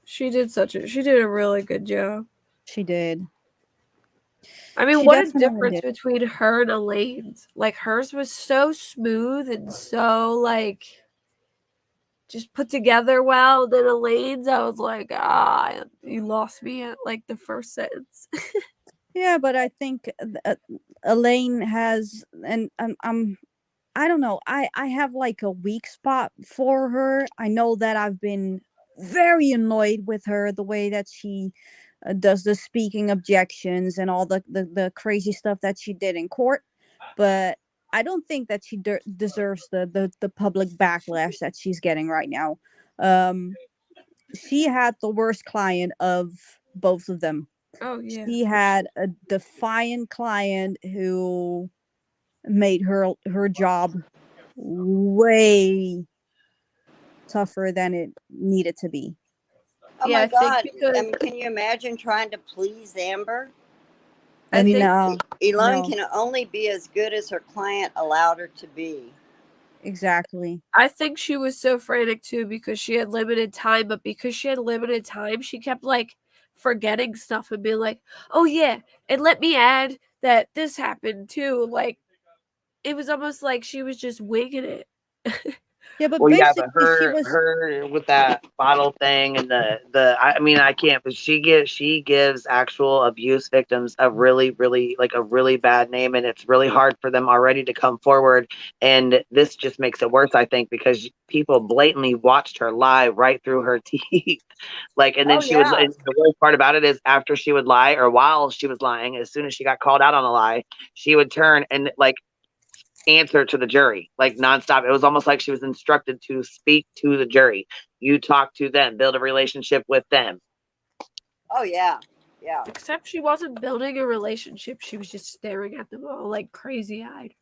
She did a really good job. She did. I mean, She what a definitely difference did. between her and Elaine's. Like, hers was so smooth and so, like, just put together well. Then Elaine's, I was like, you lost me at, like, the first sentence. Yeah, but I think Elaine has, and I don't know. I have like a weak spot for her. I know that I've been very annoyed with her, the way that she does the speaking objections and all the crazy stuff that she did in court. But I don't think that she deserves the public backlash that she's getting right now. She had the worst client of both of them. Oh, yeah. She had a defiant client who made her job way tougher than it needed to be. Oh Yeah, my I think God! because I mean, can you imagine trying to please Amber? I think No, Elon no, can only be as good as her client allowed her to be. exactly. I think she was so frantic too because she had limited time, but because she had limited time, she kept like forgetting stuff and being like, "Oh yeah, and let me add that this happened too." Like it was almost like she was just winging it. Yeah, but Well, yeah, but basically she was. her with that bottle thing and I mean I can't, but she gives actual abuse victims a really like a really bad name, and it's really hard for them already to come forward, and this just makes it worse, I think, because people blatantly watched her lie right through her teeth. Like, and then Oh she would, yeah. and the worst part about it is after she would lie or while she was lying, as soon as she got called out on a lie, she would turn and like answer to the jury like nonstop. It was almost like she was instructed to speak to the jury. You talk to them, build a relationship with them. Oh yeah. Yeah. Except she wasn't building a relationship; she was just staring at them all like crazy-eyed.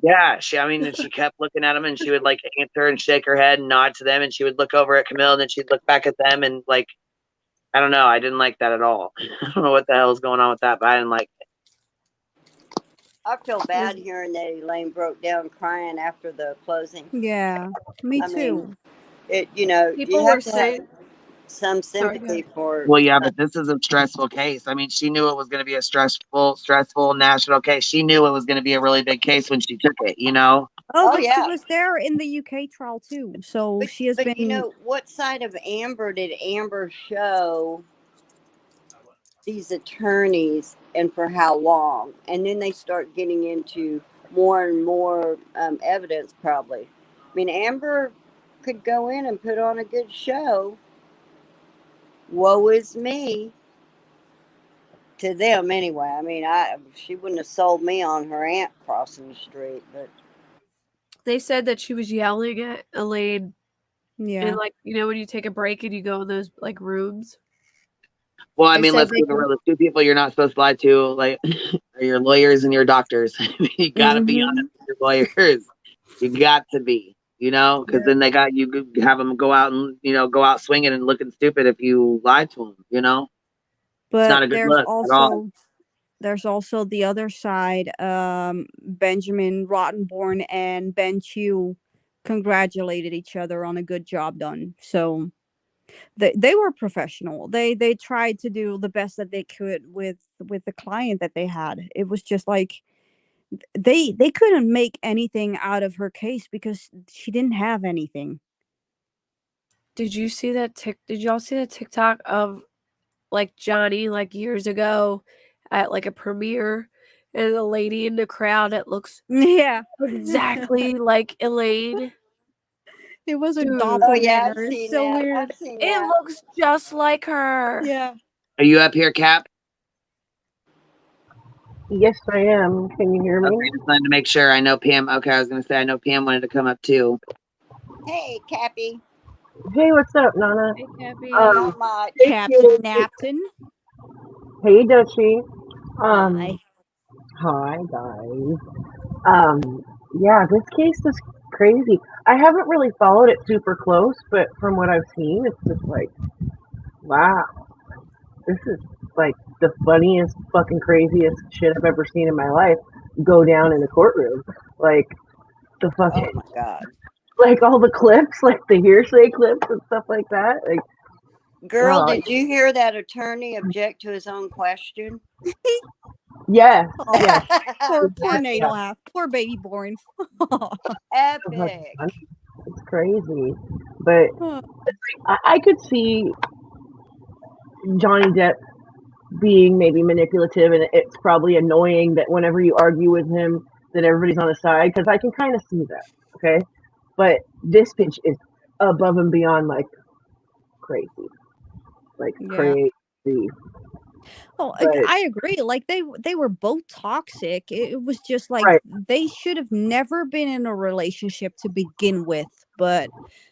Yeah, I mean, she kept looking at them, and she would like answer and shake her head and nod to them, and she would look over at Camille, and then she'd look back at them, and like, I don't know, I didn't like that at all. I don't know what the hell is going on with that, but I didn't like it. I feel bad hearing that Elaine broke down crying after the closing. Yeah, me I too. mean, you People have were to have saying, some sorry, go sympathy ahead. for. Well, yeah, but this is a stressful case. I mean, she knew it was going to be a stressful national case. She knew it was going to be a really big case when she took it, you know? Oh, Oh but she yeah. was there in the UK trial too, so she has But you been. know, what side of Amber did Amber show these attorneys and for how long? And then they start getting into more and more evidence, probably. I mean, Amber could go in and put on a good show. Woe is me to them, anyway. I mean, she wouldn't have sold me on her aunt crossing the street, but They said that she was yelling at Elaine, Yeah. and like when you take a break and you go in those like rooms. Well, I They mean, said let's they keep it could. real. The two people you're not supposed to lie to, like, are your lawyers and your doctors. I mean, you got to be honest with your lawyers. You got to be, because then they got you have them go out and go out swinging and looking stupid if you lie to them. It's But not a good look at all. there's also the other side. Benjamin Rottenborn and Ben Chew congratulated each other on a good job done. So they were professional. They tried to do the best that they could with the client that they had. It was just like they couldn't make anything out of her case because she didn't have anything. Did you see that? Did y'all see the TikTok of like Johnny like years ago at like a premiere, and the lady in the crowd that looks Yeah. exactly like Elaine? It was a Dude, oh yeah, I've doppelganger. It's seen so that. weird. I've seen it that. looks just like her. Yeah. Are you up here, Cap? Yes, I am. Can you hear me? Okay, just wanted to make sure. I know Pam. Okay, I was going to say, I know Pam wanted to come up too. Hey, Cappy. Hey, what's up, Nana? Hey, Cappy. Not much. Captain Napton. Hey, Dutchie. Hi. Hi, guys. Yeah, this case is crazy. I haven't really followed it super close, but from what I've seen, it's just like, wow, this is like the funniest, fucking craziest shit I've ever seen in my life go down in a courtroom. Like, the fucking, Oh my God. like all the clips, like the hearsay clips and stuff like that. Like, Girl, oh, did you hear that attorney object to his own question? yes, Oh, yes. poor Yeah. Nadelhaf. Poor baby born. Epic. It's crazy. But I could see Johnny Depp being maybe manipulative, and it's probably annoying that whenever you argue with him that everybody's on his side, because I can kind of see that, okay? But this bitch is above and beyond, like, crazy. Like, Yeah. crazy. Oh, But, I agree. Like they were both toxic. It was just like right. they should have never been in a relationship to begin with. But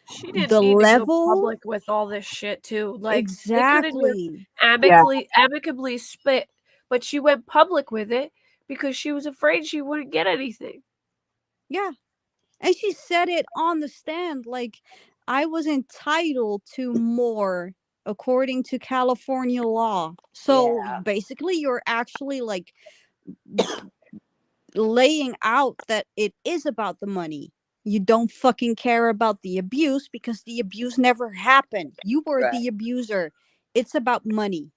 She didn't the need to go level, public with all this shit too. Like they could have just exactly. Yeah. amicably split, but she went public with it because she was afraid she wouldn't get anything. Yeah. And she said it on the stand, like I was entitled to more according to California law. So basically, you're actually like laying out that it is about the money. You don't fucking care about the abuse because the abuse never happened. You were the abuser. It's about money.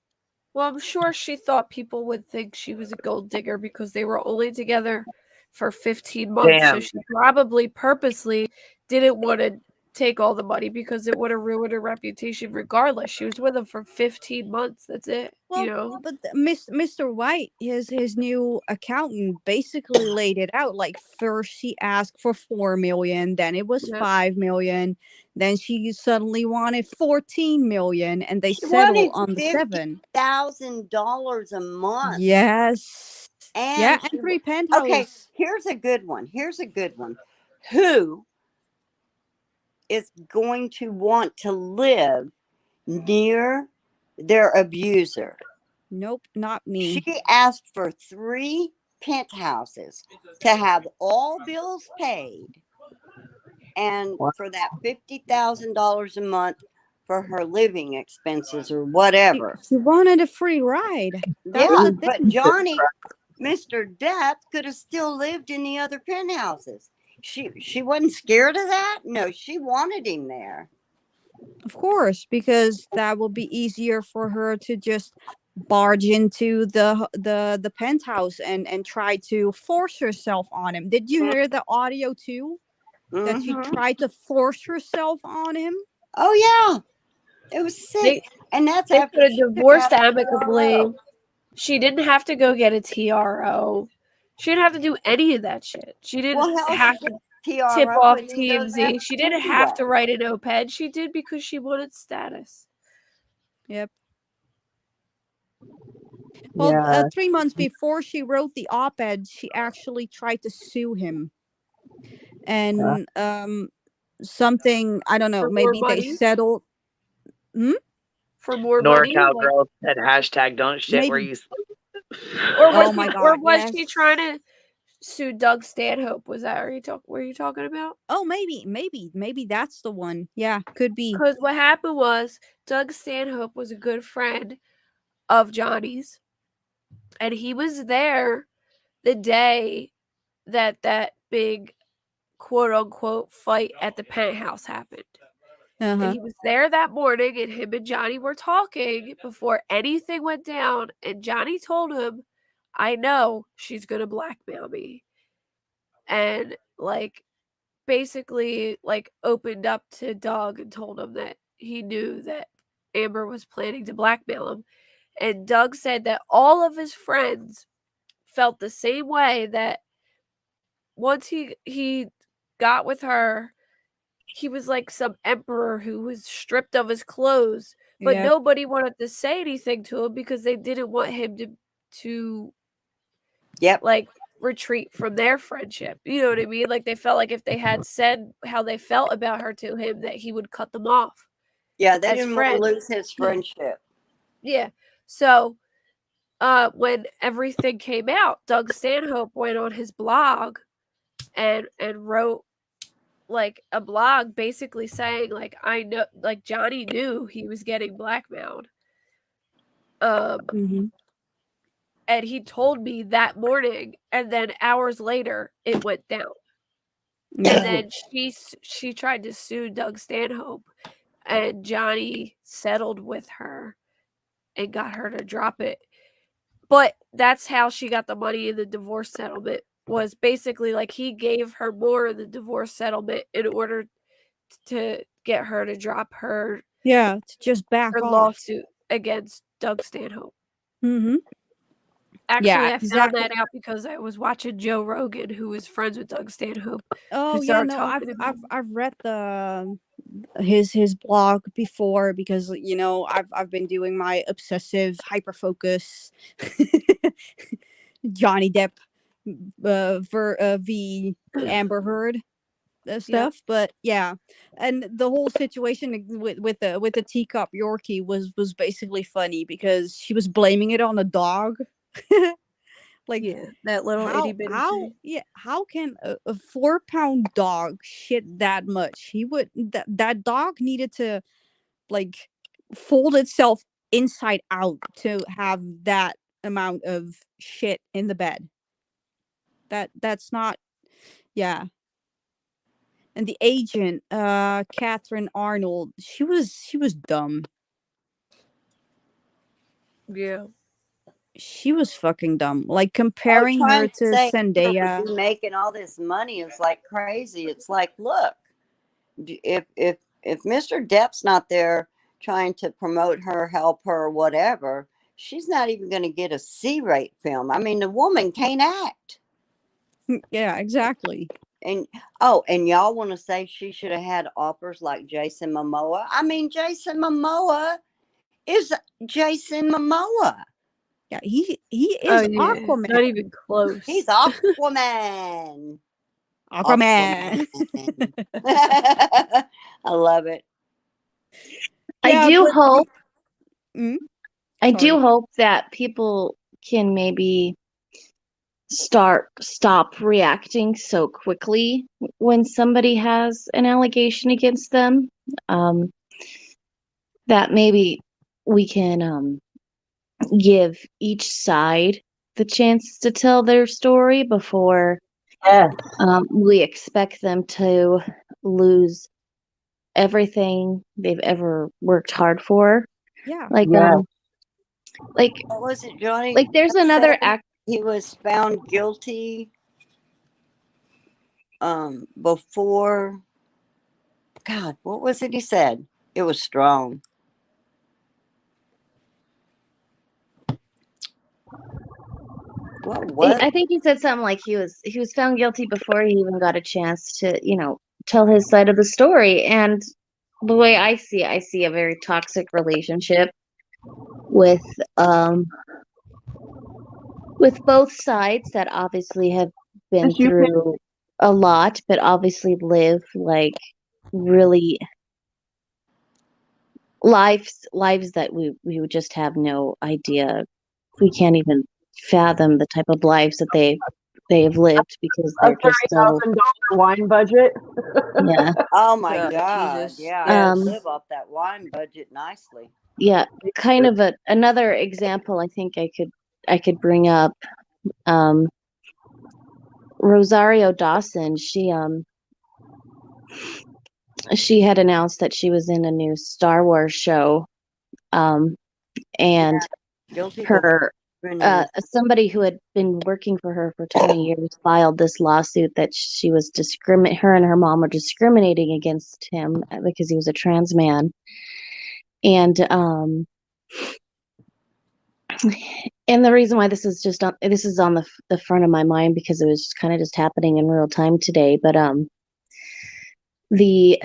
Well, I'm sure she thought people would think she was a gold digger because they were only together for 15 months. So Damn. she probably purposely didn't want to take all the money because it would have ruined her reputation regardless. She was with him for 15 months. That's it. Well, you know? but Mr. White, his new accountant, basically laid it out. Like first she asked for 4 million, then it was 5 million, then she suddenly wanted 14 million, and they She settled wanted on the 7. $50,000 a month. Yes. And and 3 penthouses. Okay, here's a good one. Who is going to want to live near their abuser? Nope, not me. She asked for 3 penthouses to have all bills paid, and for that $50,000 a month for her living expenses or whatever. She wanted a free ride. That's Yeah, the but thing. Johnny, Mr. Depp, could have still lived in the other penthouses. She wasn't scared of that. No, she wanted him there. Of course, because that will be easier for her to just barge into the penthouse and try to force herself on him. Did you hear the audio too? That she tried to force herself on him? Oh yeah, it was sick. And that's they after could she have took divorced out the amicably. TRO. She didn't have to go get a TRO. She didn't have to do any of that shit. She didn't Well, hell, have she to TRO tip off wouldn't even go TMZ. there She didn't anyway. have to write an op-ed. She did because she wanted status. Yep. Well, 3 months before she wrote the op-ed, she actually tried to sue him. And something, I don't know, For more maybe they money? settled. For more money? NorCal Like, girl said hashtag don't shit where Maybe. you sleep. or was Oh my he, God, or was yes. she trying to sue Doug Stanhope? Was that were you talking about? Oh, maybe that's the one. Yeah, could be. Because what happened was Doug Stanhope was a good friend of Johnny's, and he was there the day that big quote unquote fight at the penthouse happened. And he was there that morning, and him and Johnny were talking before anything went down, and Johnny told him, I know she's gonna blackmail me. And like basically like opened up to Doug and told him that he knew that Amber was planning to blackmail him. And Doug said that all of his friends felt the same way, that once he got with her, he was like some emperor who was stripped of his clothes, but Yep. nobody wanted to say anything to him because they didn't want him to like retreat from their friendship. You know what I mean? Like they felt like if they had said how they felt about her to him, that he would cut them off. Yeah, they as didn't want friends. to lose his friendship. Yeah. So when everything came out, Doug Stanhope went on his blog and wrote like a blog basically saying like, I know, like Johnny knew he was getting blackmailed. And he told me that morning, and then hours later it went down. Yeah. And then she tried to sue Doug Stanhope, and Johnny settled with her and got her to drop it. But that's how she got the money in the divorce settlement, was basically like he gave her more in the divorce settlement in order to get her to drop her to just back her off. lawsuit against Doug Stanhope. Actually, Yeah, I found exactly. that out because I was watching Joe Rogan, who was friends with Doug Stanhope. Oh yeah, no, I've read his blog before, because you know I've been doing my obsessive hyper focus Johnny Depp v Amber Heard stuff. But yeah, and the whole situation with the teacup Yorkie was basically funny because she was blaming it on a dog. Like, that little itty bitty thing. How can a 4-pound dog shit that much? That dog needed to like fold itself inside out to have that amount of shit in the bed. That's not, yeah. And the agent, Catherine Arnold, she was dumb. Yeah. She was fucking dumb. Like Oh, comparing her trying to to say Zendaya. be making all this money is like crazy. It's like, look, if Mr. Depp's not there trying to promote her, help her, whatever, she's not even going to get a C-rate film. I mean, the woman can't act. Yeah, exactly. And and y'all want to say she should have had offers like Jason Momoa? I mean, Jason Momoa is Jason Momoa. Yeah, he is Aquaman. Not even close. He's Aquaman. Aquaman. I love it. I do hope. I Sorry. do hope that people can maybe stop reacting so quickly when somebody has an allegation against them. That maybe we can give each side the chance to tell their story before we expect them to lose everything they've ever worked hard for. Yeah. Like what was it, Johnny? Like there's another act. He was found guilty before. God, what was it he said? It was strong. What? I think he said something like he was found guilty before he even got a chance to, tell his side of the story. And the way I see a very toxic relationship with both sides that obviously have been through a lot, but obviously live like really lives that we would just have no idea. We can't even fathom the type of lives that they have lived because they're just so $30,000 wine budget. yeah. Oh my Yeah, God! Jesus. Yeah, Yes. I live off that wine budget nicely. Yeah, kind of another example I think I could bring up. Rosario Dawson, she had announced that she was in a new Star Wars show, and Guilty her somebody who had been working for her for 20 years filed this lawsuit that she was her and her mom were discriminating against him because he was a trans man. And the reason why this is on the front of my mind because it was kind of just happening in real time today. But the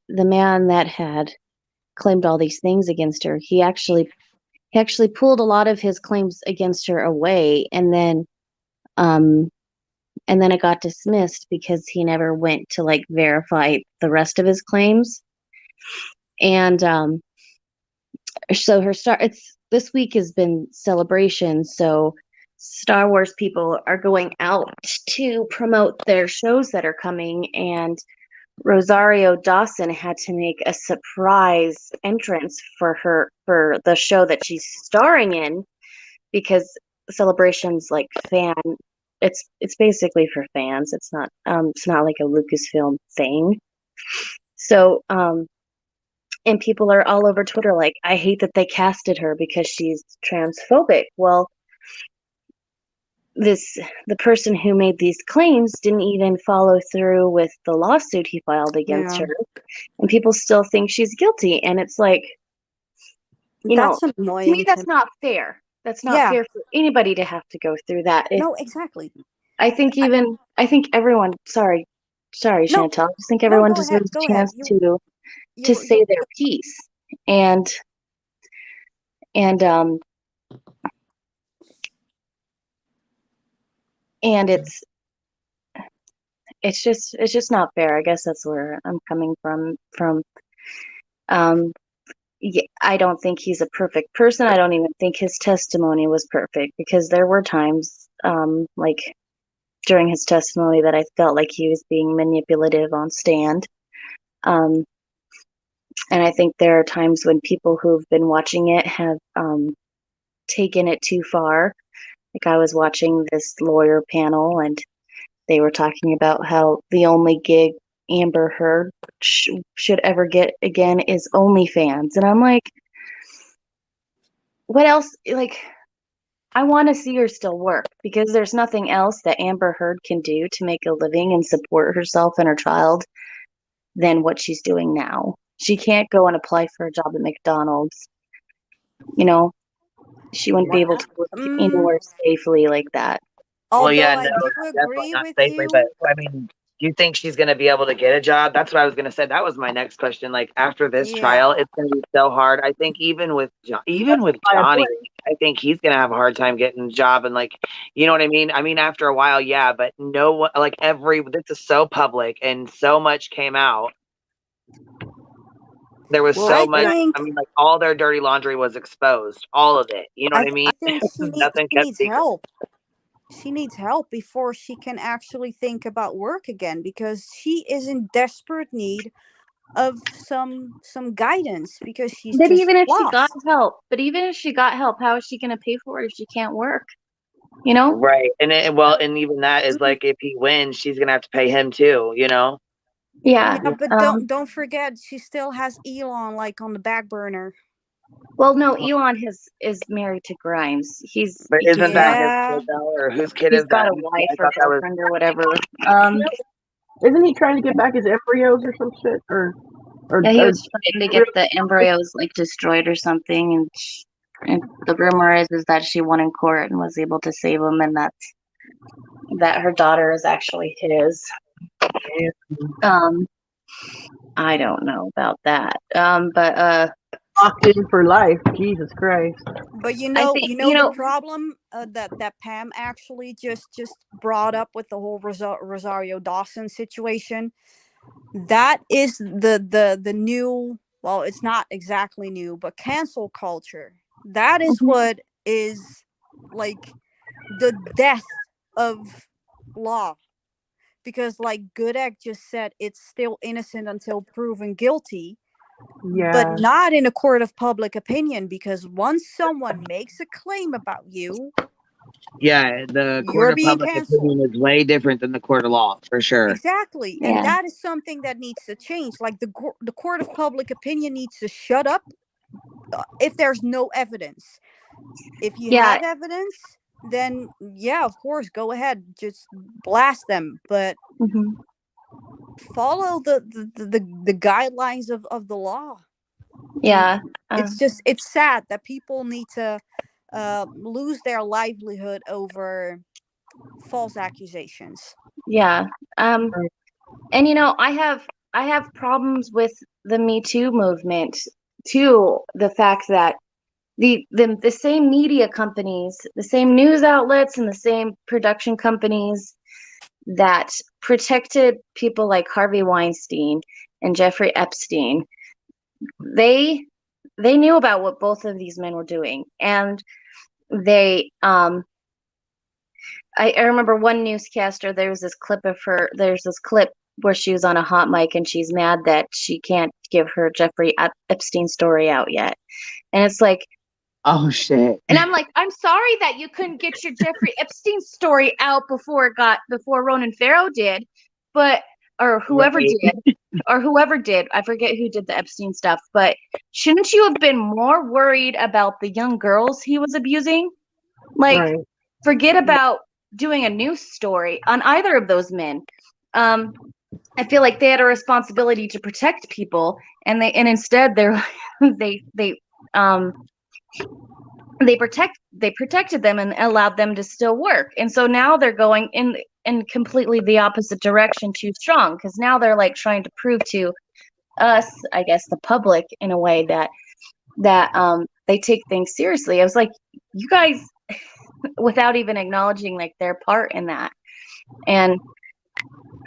man that had claimed all these things against her, he actually pulled a lot of his claims against her away, and then it got dismissed because he never went to like verify the rest of his claims. And so this week has been celebration, so Star Wars people are going out to promote their shows that are coming, and Rosario Dawson had to make a surprise entrance for the show that she's starring in because Celebration's like it's basically for fans. It's not like a Lucasfilm thing. So and people are all over Twitter like, I hate that they casted her because she's transphobic. Well, the person who made these claims didn't even follow through with the lawsuit he filed against her, and people still think she's guilty. And it's like, That's to annoying. me, that's not fair. That's not fair for anybody to have to go through that. No, exactly. I think everyone. Sorry, Chantal. I just think everyone deserves a chance to say their piece, and it's just not fair. I guess that's where I'm coming from. Yeah, I don't think he's a perfect person. I don't even think his testimony was perfect because there were times, like during his testimony, that I felt like he was being manipulative on stand. And I think there are times when people who've been watching it have taken it too far. Like I was watching this lawyer panel and they were talking about how the only gig Amber Heard should ever get again is OnlyFans. And I'm like, what else? Like, I want to see her still work because there's nothing else that Amber Heard can do to make a living and support herself and her child than what she's doing now. She can't go and apply for a job at McDonald's. You know, she wouldn't be able to work anywhere safely like that. Well, yeah, Although I no, do definitely agree not with safely. you. But I mean, do you think she's going to be able to get a job? That's what I was going to say. That was my next question. Like after this trial, Yeah. it's going to be so hard. I think even with Johnny, I think he's going to have a hard time getting a job. And like, you know what I mean? I mean, after a while, yeah, but no one, like this is so public and so much came out. There was so much. I mean, like all their dirty laundry was exposed, all of it. You know what I mean? I think Nothing she kept needs secret. help. She needs help before she can actually think about work again because she is in desperate need of some guidance because she's But just even if she got lost. help, how is she going to pay for it if she can't work? You know? Right. And and even that is like if he wins, she's gonna have to pay him too, you know? Yeah. But don't forget she still has Elon like on the back burner. Well, no, Elon is married to Grimes. But isn't that his kid though? Or whose kid He's is that? got a wife I or thought that was girlfriend or whatever. Isn't he trying to get back his embryos or some shit? Or Yeah, he was trying to get the embryos like destroyed or something, and the rumor is that she won in court and was able to save them, and that her daughter is actually his. I don't know about that. But locked in for life. Jesus Christ. But you I know, think, the problem that Pam actually just brought up with the whole Rosario Dawson situation. That is the new. Well, it's not exactly new, but cancel culture. That is what is like the death of law. Because like Goodegg just said, it's still innocent until proven guilty. Yeah. But not in a court of public opinion, because once someone makes a claim about you, yeah, the you're court of being public canceled. opinion is way different than the court of law, for sure. Exactly. And that is something that needs to change. Like the court of public opinion needs to shut up if there's no evidence. If you have evidence, then yeah, of course, go ahead, just blast them. But follow the guidelines of the law. Yeah. It's sad that people need to lose their livelihood over false accusations. Yeah. And you know, I have problems with the Me Too movement too. The fact that the same media companies, the same news outlets, and the same production companies that protected people like Harvey Weinstein and Jeffrey Epstein, they knew about what both of these men were doing, and they I remember one newscaster, there's this clip where she was on a hot mic and she's mad that she can't give her Jeffrey Epstein story out yet. And it's like, oh shit. And I'm like, I'm sorry that you couldn't get your Jeffrey Epstein story out before Ronan Farrow did, or whoever did. I forget who did the Epstein stuff, but shouldn't you have been more worried about the young girls he was abusing? Like, forget about doing a news story on either of those men. I feel like they had a responsibility to protect people, and instead they protected them and allowed them to still work. And so now they're going in completely the opposite direction too strong, because now they're like trying to prove to us, I guess the public, in a way that they take things seriously. I was like, you guys, without even acknowledging like their part in that. And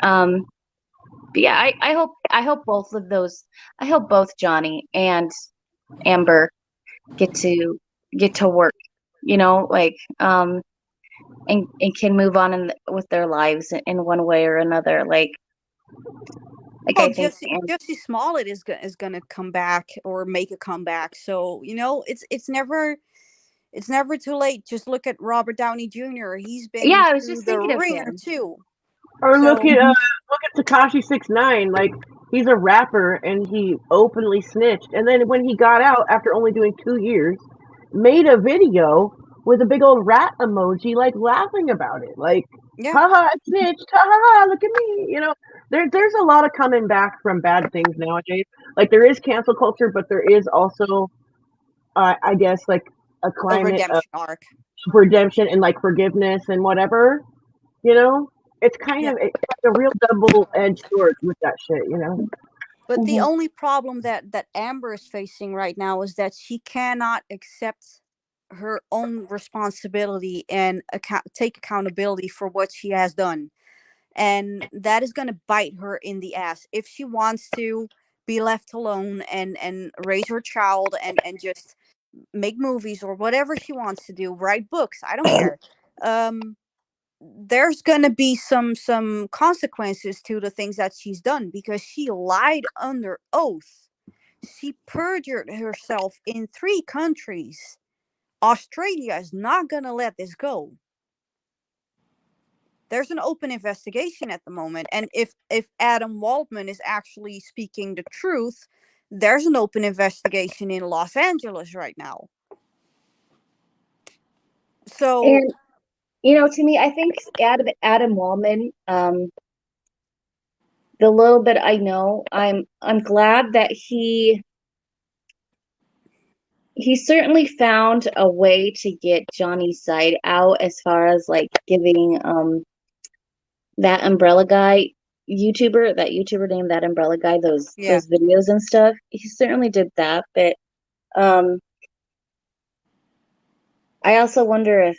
but yeah, I hope both Johnny and Amber get to work, you know, like and can move on with their lives in one way or another. Like Like, Well, I think Jussie Smollett is gonna come back or make a comeback. So it's never too late. Just look at Robert Downey Jr. He's been yeah, I was through just the thinking of ringer him. too. Or look So at Tekashi 6ix9ine. Like, he's a rapper and he openly snitched, and then when he got out after only doing 2 years, made a video with a big old rat emoji, like laughing about it, like, yeah, haha, I snitched, ha ha ha, look at me. There's a lot of coming back from bad things nowadays. Like, there is cancel culture, but there is also, I guess, like a a climate of redemption arc. redemption and like forgiveness and whatever. It's kind Yeah. of it's a real double-edged sword with that shit. But the Mhm. only problem that Amber is facing right now is that she cannot accept her own responsibility and take accountability for what she has done. And that is going to bite her in the ass if she wants to be left alone and raise her child and just make movies or whatever she wants to do, write books, I don't care. There's going to be some consequences to the things that she's done because she lied under oath. She perjured herself in 3 countries. Australia is not going to let this go. There's an open investigation at the moment, and if Adam Waldman is actually speaking the truth, there's an open investigation in Los Angeles right now. So, And to me, I think Adam Wallman, the little bit I know, I'm glad that he certainly found a way to get Johnny's side out, as far as like giving that umbrella guy YouTuber named That Umbrella Guy those videos and stuff. He certainly did that, but I also wonder if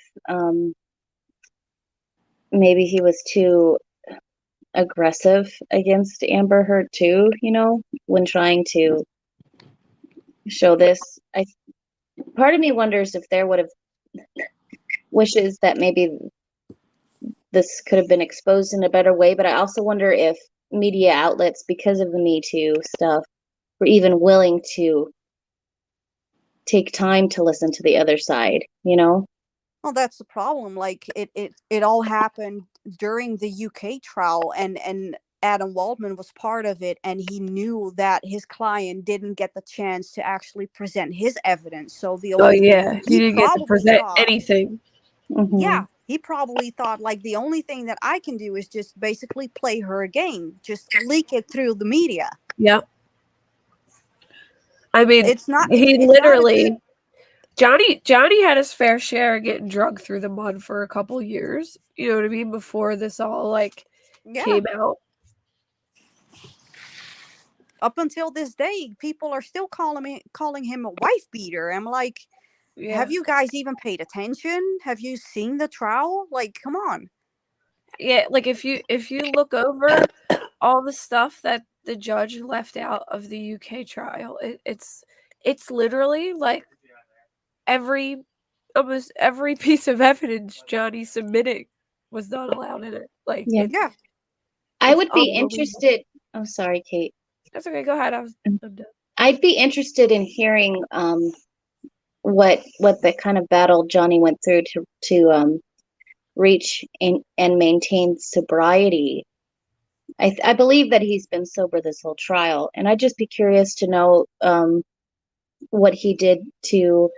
maybe he was too aggressive against Amber Heard too, when trying to show this. Part of me wonders if there would have wishes that maybe this could have been exposed in a better way, but I also wonder if media outlets, because of the Me Too stuff, were even willing to take time to listen to the other side, Well, that's the problem. Like it all happened during the UK trial, and Adam Waldman was part of it, and he knew that his client didn't get the chance to actually present his evidence. So the only thing he didn't get to present thought, anything. yeah, he probably thought like the only thing that I can do is just basically play her a game, just leak it through the media. Yep. I mean, it's not. He it's literally. Not Johnny had his fair share of getting drugged through the mud for a couple years. You know what I mean? Before this all came out. Up until this day, people are still calling him a wife beater. I'm like, have you guys even paid attention? Have you seen the trial? Like, come on. Yeah, like if you look over all the stuff that the judge left out of the UK trial, it's literally like almost every piece of evidence Johnny submitted was not allowed in it. Like, yeah. I would be interested. Oh, sorry, Kate. That's okay. Go ahead. I'm done. I'd be interested in hearing what the kind of battle Johnny went through to reach and maintain sobriety. I believe that he's been sober this whole trial, and I'd just be curious to know what he did to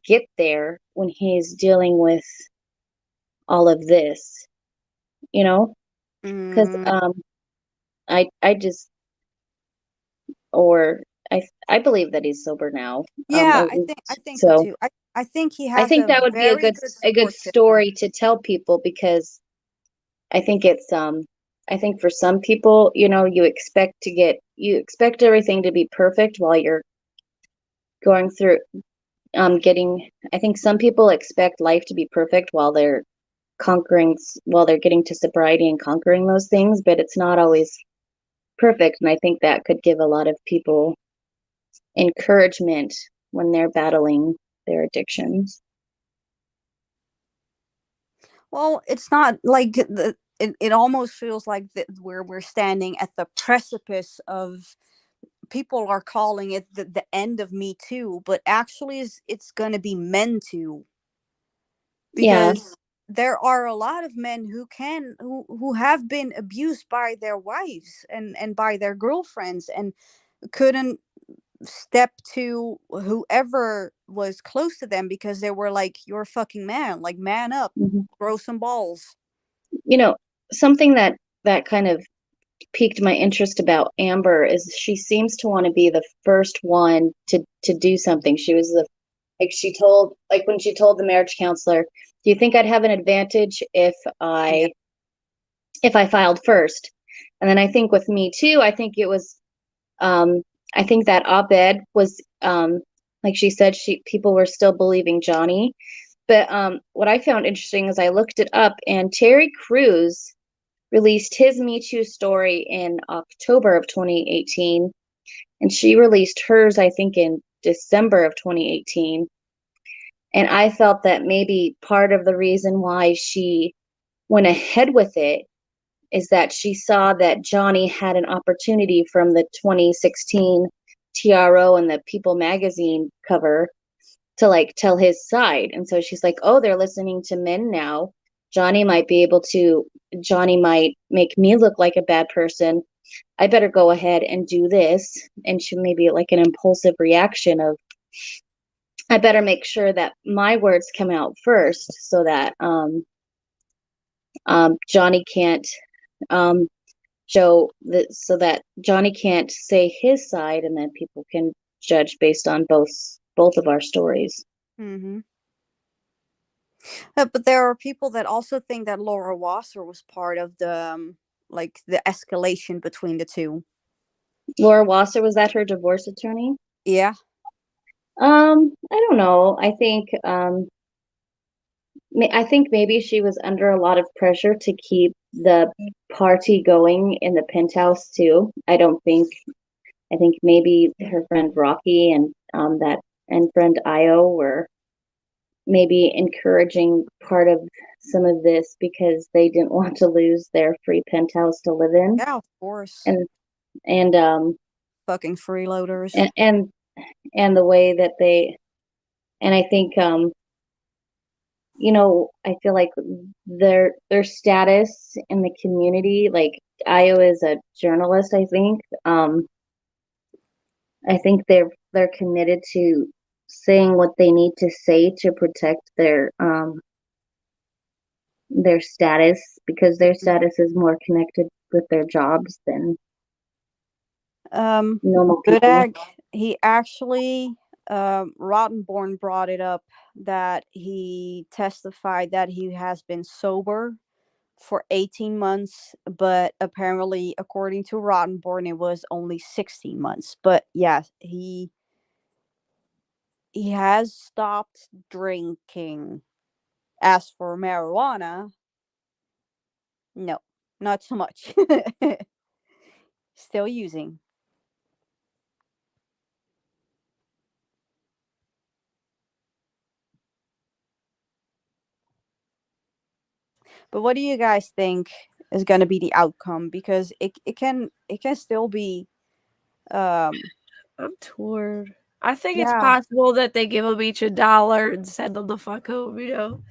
get there when he's dealing with all of this, because I just, or I believe that he's sober now. Yeah, I think so too. I think he has. I think that would be a good story to tell people, because I think it's I think for some people, you expect everything to be perfect while you're going through I think some people expect life to be perfect while they're getting to sobriety and conquering those things, but it's not always perfect. And I think that could give a lot of people encouragement when they're battling their addictions. Well, it's not like it almost feels like that we're standing at the precipice of, people are calling it the end of Me Too, but actually it's going to be Men Too, Yeah. because there are a lot of men who have been abused by their wives and by their girlfriends, and couldn't step to whoever was close to them because they were like, "You're a fucking man, like man up, grow some balls." You know, something that kind of piqued my interest about Amber is she seems to want to be the first one to do something. She was she told, like when she told the marriage counselor, "Do you think I'd have an advantage if I filed first?" And then I think with Me Too, I think it was I think that op-ed was like she said, people were still believing Johnny. But what I found interesting is I looked it up, and Terry Crews released his Me Too story in October of 2018, and she released hers, I think, in December of 2018. And I felt that maybe part of the reason why she went ahead with it is that she saw that Johnny had an opportunity from the 2016 TRO and the People magazine cover to like tell his side. And so she's like, oh, they're listening to men now. Johnny might make me look like a bad person. I better go ahead and do this. And she maybe like an impulsive reaction of, I better make sure that my words come out first so that Johnny can't so that Johnny can't say his side, and then people can judge based on both of our stories. Mm-hmm. But there are people that also think that Laura Wasser was part of the like the escalation between the two. Laura Wasser, was that her divorce attorney? Yeah. I don't know. I think maybe she was under a lot of pressure to keep the party going in the penthouse too. I think maybe her friend Rocky and friend Io were maybe encouraging part of some of this because they didn't want to lose their free penthouse to live in. Yeah, of course. And fucking freeloaders. And the way that I think I feel like their status in the community, like Io is a journalist, I think. I think they're committed to saying what they need to say to protect their status, because their status is more connected with their jobs than normal people. Good egg. He actually Rottenborn brought it up that he testified that he has been sober for 18 months, but apparently according to Rottenborn it was only 16 months. But yeah, he has stopped drinking. As for marijuana, no, not so much. Still using. But what do you guys think is going to be the outcome? Because it can still be. I'm torn. I think it's Yeah. possible that they give them each $1 and send them the fuck home. You know,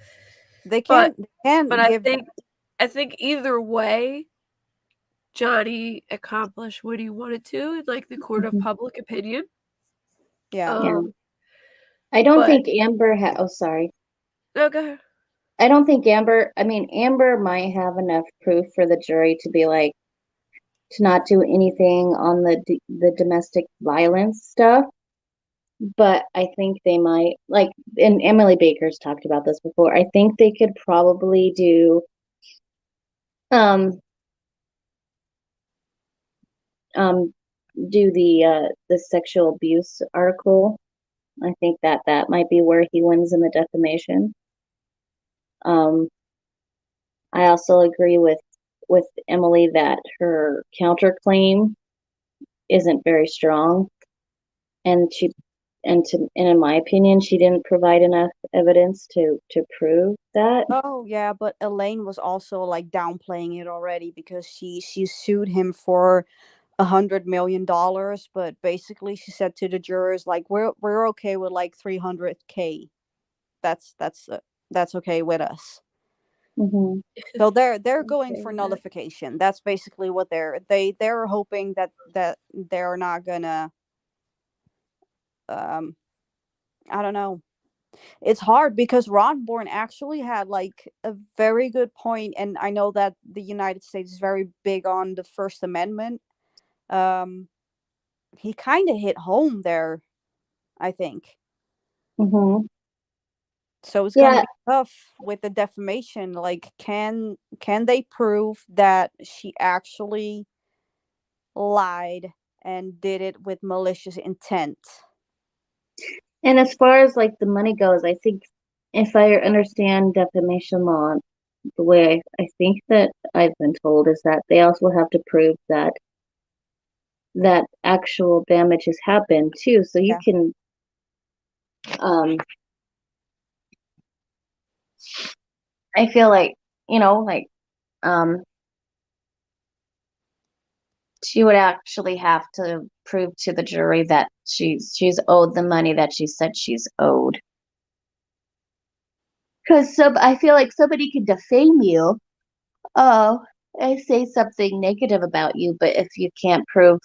They but can I give. think either way, Johnny accomplished what he wanted to, like the court of public opinion. Yeah. I don't think Amber oh, sorry. No, go ahead. I don't think Amber might have enough proof for the jury to be like, to not do anything on the domestic violence stuff. But I think they might, like, and Emily Baker's talked about this before. I think they could probably do the sexual abuse article. I think that might be where he wins in the defamation. I also agree with Emily that her counterclaim isn't very strong, and and in my opinion, she didn't provide enough evidence to prove that. Oh yeah, but Elaine was also like downplaying it already because she sued him for $100 million, but basically she said to the jurors like we're okay with like 300K. That's okay with us. Mm-hmm. So they're going for nullification. That's basically what they're hoping that they're not gonna I don't know. It's hard because Ron Bourne actually had like a very good point, and I know that the United States is very big on the First Amendment. He kind of hit home there, I think. Mm-hmm. So it's gonna be tough with the defamation. Like, can they prove that she actually lied and did it with malicious intent? And as far as like the money goes, I think if I understand defamation law, the way I think that I've been told is that they also have to prove that actual damage has happened too. So you can I feel like, like she would actually have to prove to the jury that she's owed the money that she said she's owed. Because I feel like somebody could defame you, and say something negative about you, but if you can't prove,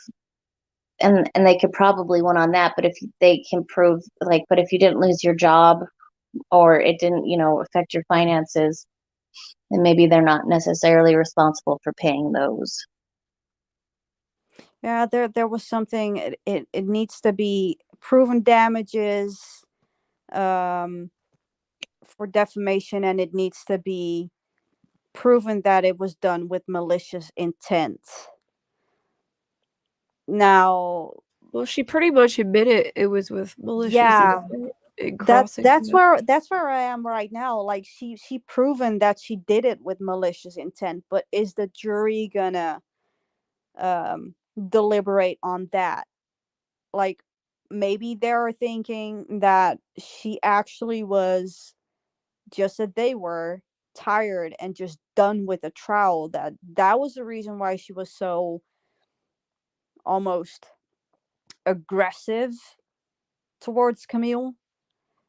and they could probably win on that, but if they can prove, like, but if you didn't lose your job or it didn't, affect your finances, then maybe they're not necessarily responsible for paying those. Yeah, there was something. It needs to be proven damages for defamation, and it needs to be proven that it was done with malicious intent. Now, well, she pretty much admitted it was with malicious intent. That's where I am right now. Like she proven that she did it with malicious intent, but is the jury gonna deliberate on that? Like maybe they're thinking that she actually was, just that they were tired and just done with the trial, that was the reason why she was so almost aggressive towards Camille,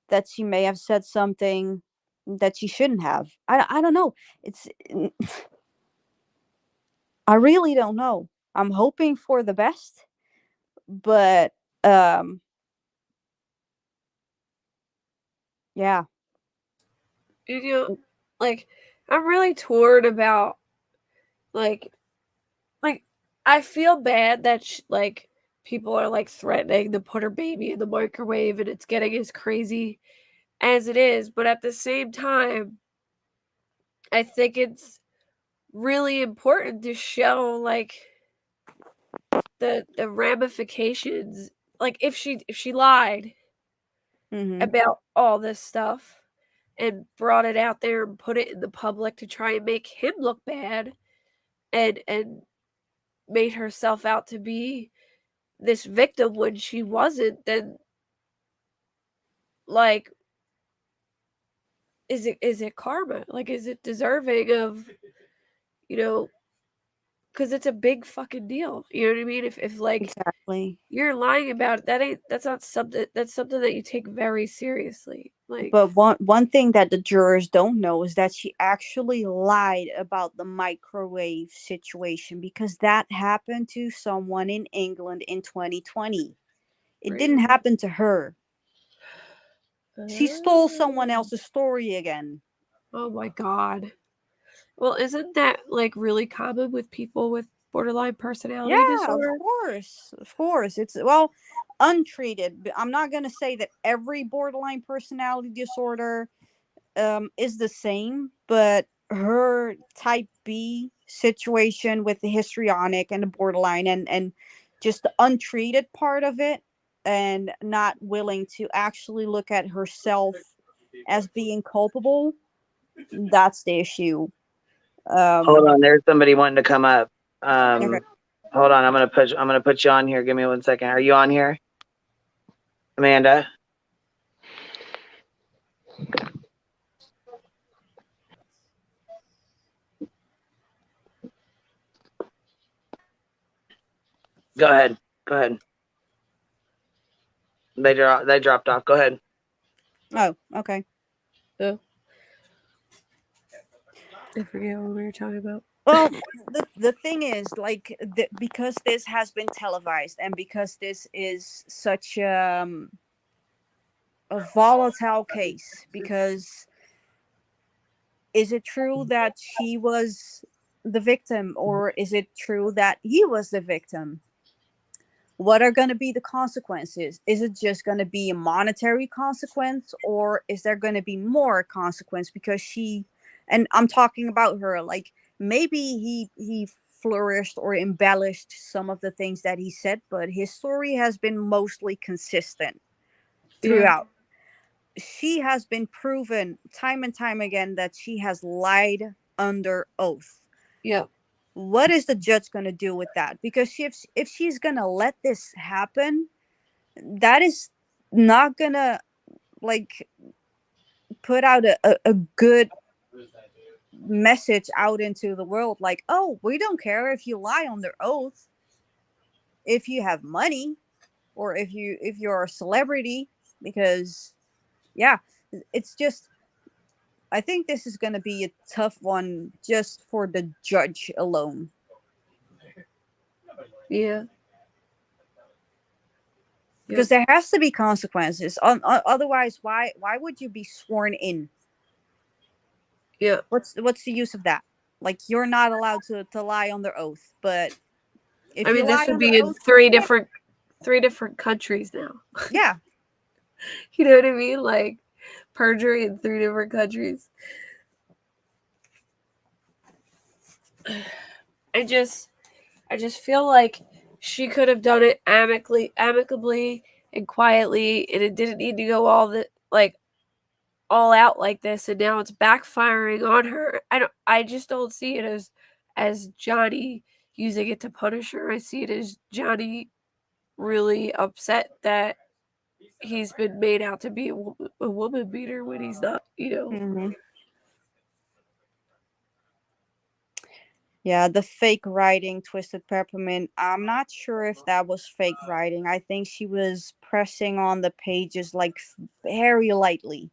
that she may have said something that she shouldn't have. I don't know. It's I really don't know. I'm hoping for the best, but yeah. Like I'm really torn about like I feel bad that like people are like threatening to put her baby in the microwave and it's getting as crazy as it is, but at the same time I think it's really important to show like the ramifications, like if she lied about all this stuff and brought it out there and put it in the public to try and make him look bad and made herself out to be this victim when she wasn't, then like is it karma? Like is it deserving of, because it's a big fucking deal. You know what I mean? If like exactly you're lying about it, that's not something, that's something that you take very seriously. Like, but one thing that the jurors don't know is that she actually lied about the microwave situation, because that happened to someone in England in 2020. It didn't happen to her. She stole someone else's story again. Oh my god. Well, isn't that like really common with people with borderline personality disorder? Of course. It's, well, untreated. I'm not going to say that every borderline personality disorder is the same, but her type B situation with the histrionic and the borderline and just the untreated part of it, and not willing to actually look at herself as being culpable, that's the issue. Hold on, there's somebody wanting to come up. Okay. Hold on, I'm gonna put you on here. Give me 1 second. Are you on here? Amanda. Go ahead. Go ahead. They dropped off. Go ahead. Oh, okay. Oh. I forget what we were talking about. Well, the thing is, like, because this has been televised and because this is such a volatile case, because is it true that she was the victim or is it true that he was the victim? What are going to be the consequences? Is it just going to be a monetary consequence, or is there going to be more consequence because she, and I'm talking about her, like maybe he flourished or embellished some of the things that he said, but his story has been mostly consistent throughout. She has been proven time and time again that she has lied under oath. Yep. What is the judge going to do with that? Because if she's going to let this happen, that is not going to like put out a good message out into the world. Like, oh, we don't care if you lie under oath, if you have money, or if you're a celebrity, because yeah, it's just, I think this is going to be a tough one just for the judge alone. Yeah. Because there has to be consequences. Otherwise, why would you be sworn in? Yeah. What's the use of that? Like, you're not allowed to lie under oath, but if I you mean, lie this would under be in oath, three different countries now. Yeah. You know what I mean? Like perjury in 3 different countries. I just feel like she could have done it amicably and quietly, and it didn't need to go all out like this, and now it's backfiring on her. I just don't see it as Johnny using it to punish her. I see it as Johnny really upset that he's been made out to be a woman beater when he's not, Mm-hmm. Yeah, the fake writing, Twisted Peppermint. I'm not sure if that was fake writing. I think she was pressing on the pages like very lightly.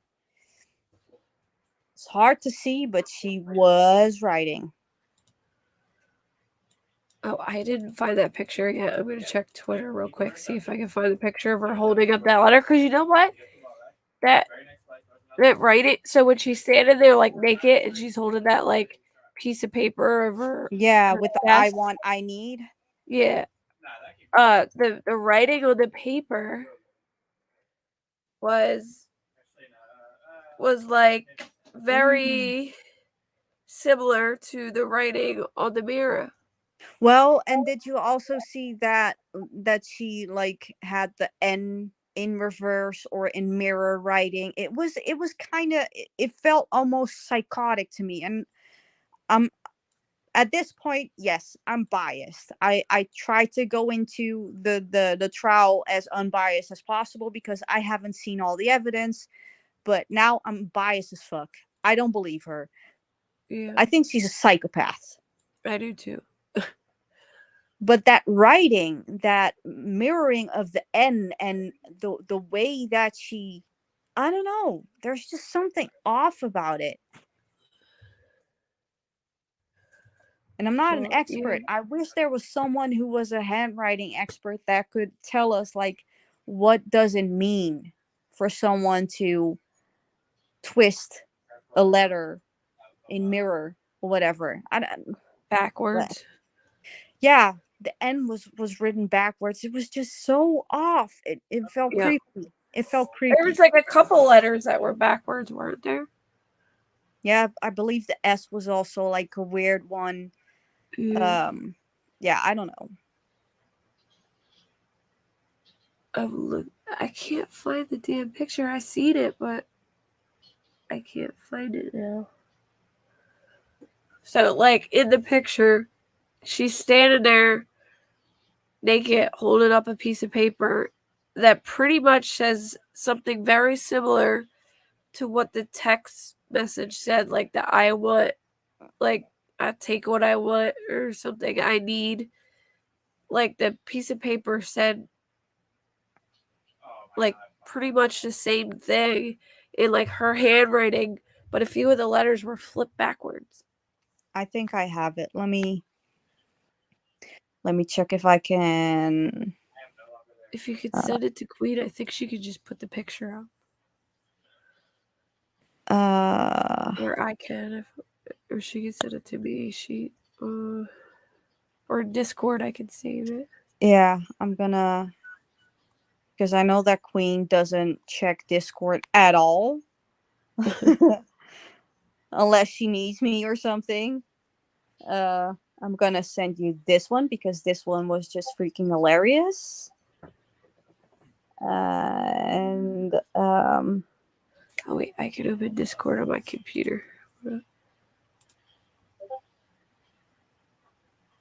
It's hard to see, but she was writing. Oh, I didn't find that picture yet. I'm going to check Twitter real quick, see if I can find the picture of her holding up that letter. Because you know what? That writing. So when she's standing there like naked and she's holding that like piece of paper of her. Yeah, her with the chest, I want, I need. Yeah. The writing on the paper was like very similar to the writing on the mirror. Well, and did you also see that she like had the N in reverse or in mirror writing? It was kind of, it felt almost psychotic to me. And at this point, yes, I'm biased. I try to go into the trial as unbiased as possible because I haven't seen all the evidence, but now I'm biased as fuck. I don't believe her. Yeah. I think she's a psychopath. I do too. But that writing, that mirroring of the N and the way that she, I don't know, there's just something off about it. And I'm not an expert. Yeah. I wish there was someone who was a handwriting expert that could tell us, like, what does it mean for someone to twist a letter in mirror or whatever. I don't, backwards. Yeah, the N was written backwards. It was just so off. It felt creepy. It felt creepy. There was like a couple letters that were backwards, weren't there? Yeah, I believe the S was also like a weird one. Yeah, I don't know. I can't find the damn picture. I seen it, but I can't find it now. So, like, in the picture, she's standing there naked, holding up a piece of paper that pretty much says something very similar to what the text message said, like the I want, like I take what I want or something I need. Like the piece of paper said like pretty much the same thing in like her handwriting, but a few of the letters were flipped backwards. I think I have it. Let me check if I can. If you could send it to Queen, I think she could just put the picture out. Or I can, or she can send it to me. Or Discord, I can save it. Yeah, I'm gonna, because I know that Queen doesn't check Discord at all, unless she needs me or something. I'm gonna send you this one because this one was just freaking hilarious. Oh wait, I can open Discord on my computer.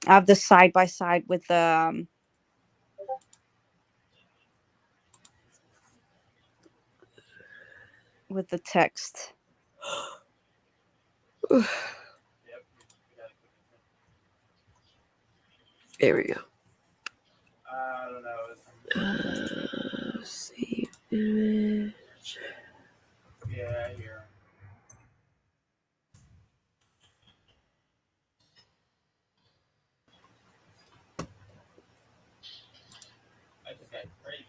I have the side by side with the text. There we go. Save image. Yeah, here. I just got crazy.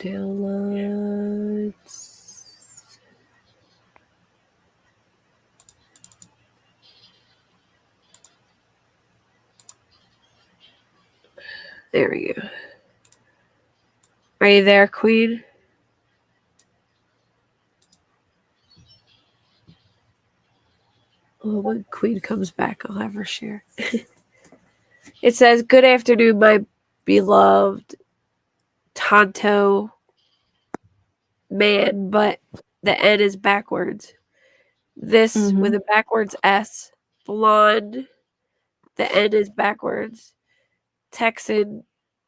Downloads. There we go. Are you there, Queen? Oh, when Queen comes back, I'll have her share. It says, "Good afternoon, my beloved Tonto man," but the N is backwards. This with a backwards S. Blonde. The N is backwards. Texan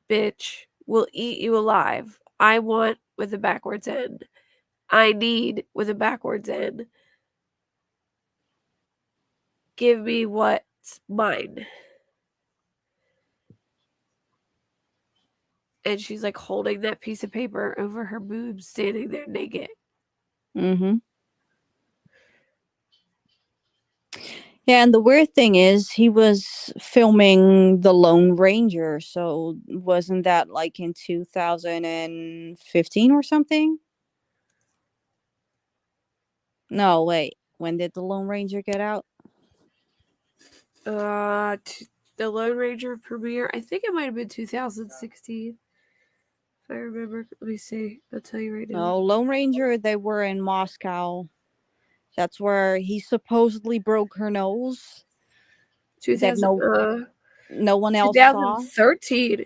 bitch will eat you alive. I want with a backwards N. I need with a backwards N. Give me what's mine. And she's like holding that piece of paper over her boobs, standing there naked. Yeah, and the weird thing is he was filming The Lone Ranger, so wasn't that like in 2015 or something? No, wait. When did The Lone Ranger get out? The Lone Ranger premiere, I think it might have been 2016. If I remember. Let me see. I'll tell you right now. No, Lone Ranger, they were in Moscow. That's where he supposedly broke her nose. That no one else saw. 2013.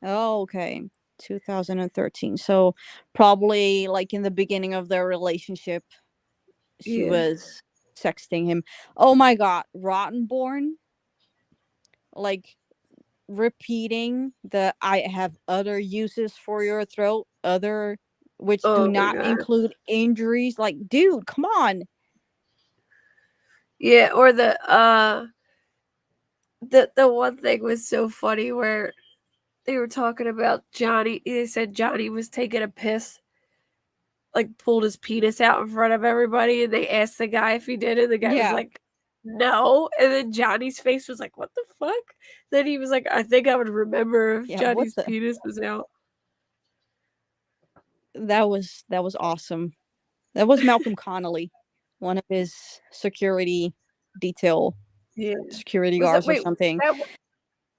Oh, okay. 2013. So probably like in the beginning of their relationship, she was sexting him. Oh my God. Rottenborn. Like repeating the "I have other uses for your throat," which do not include injuries. Like, dude, come on. Yeah, or the one thing was so funny where they were talking about Johnny. They said Johnny was taking a piss, like pulled his penis out in front of everybody, and they asked the guy if he did it. The guy was like, "No," and then Johnny's face was like, "What the fuck?" Then he was like, "I think I would remember if Johnny's penis was out." That was awesome. That was Malcolm Connolly, one of his security detail, security guards or something.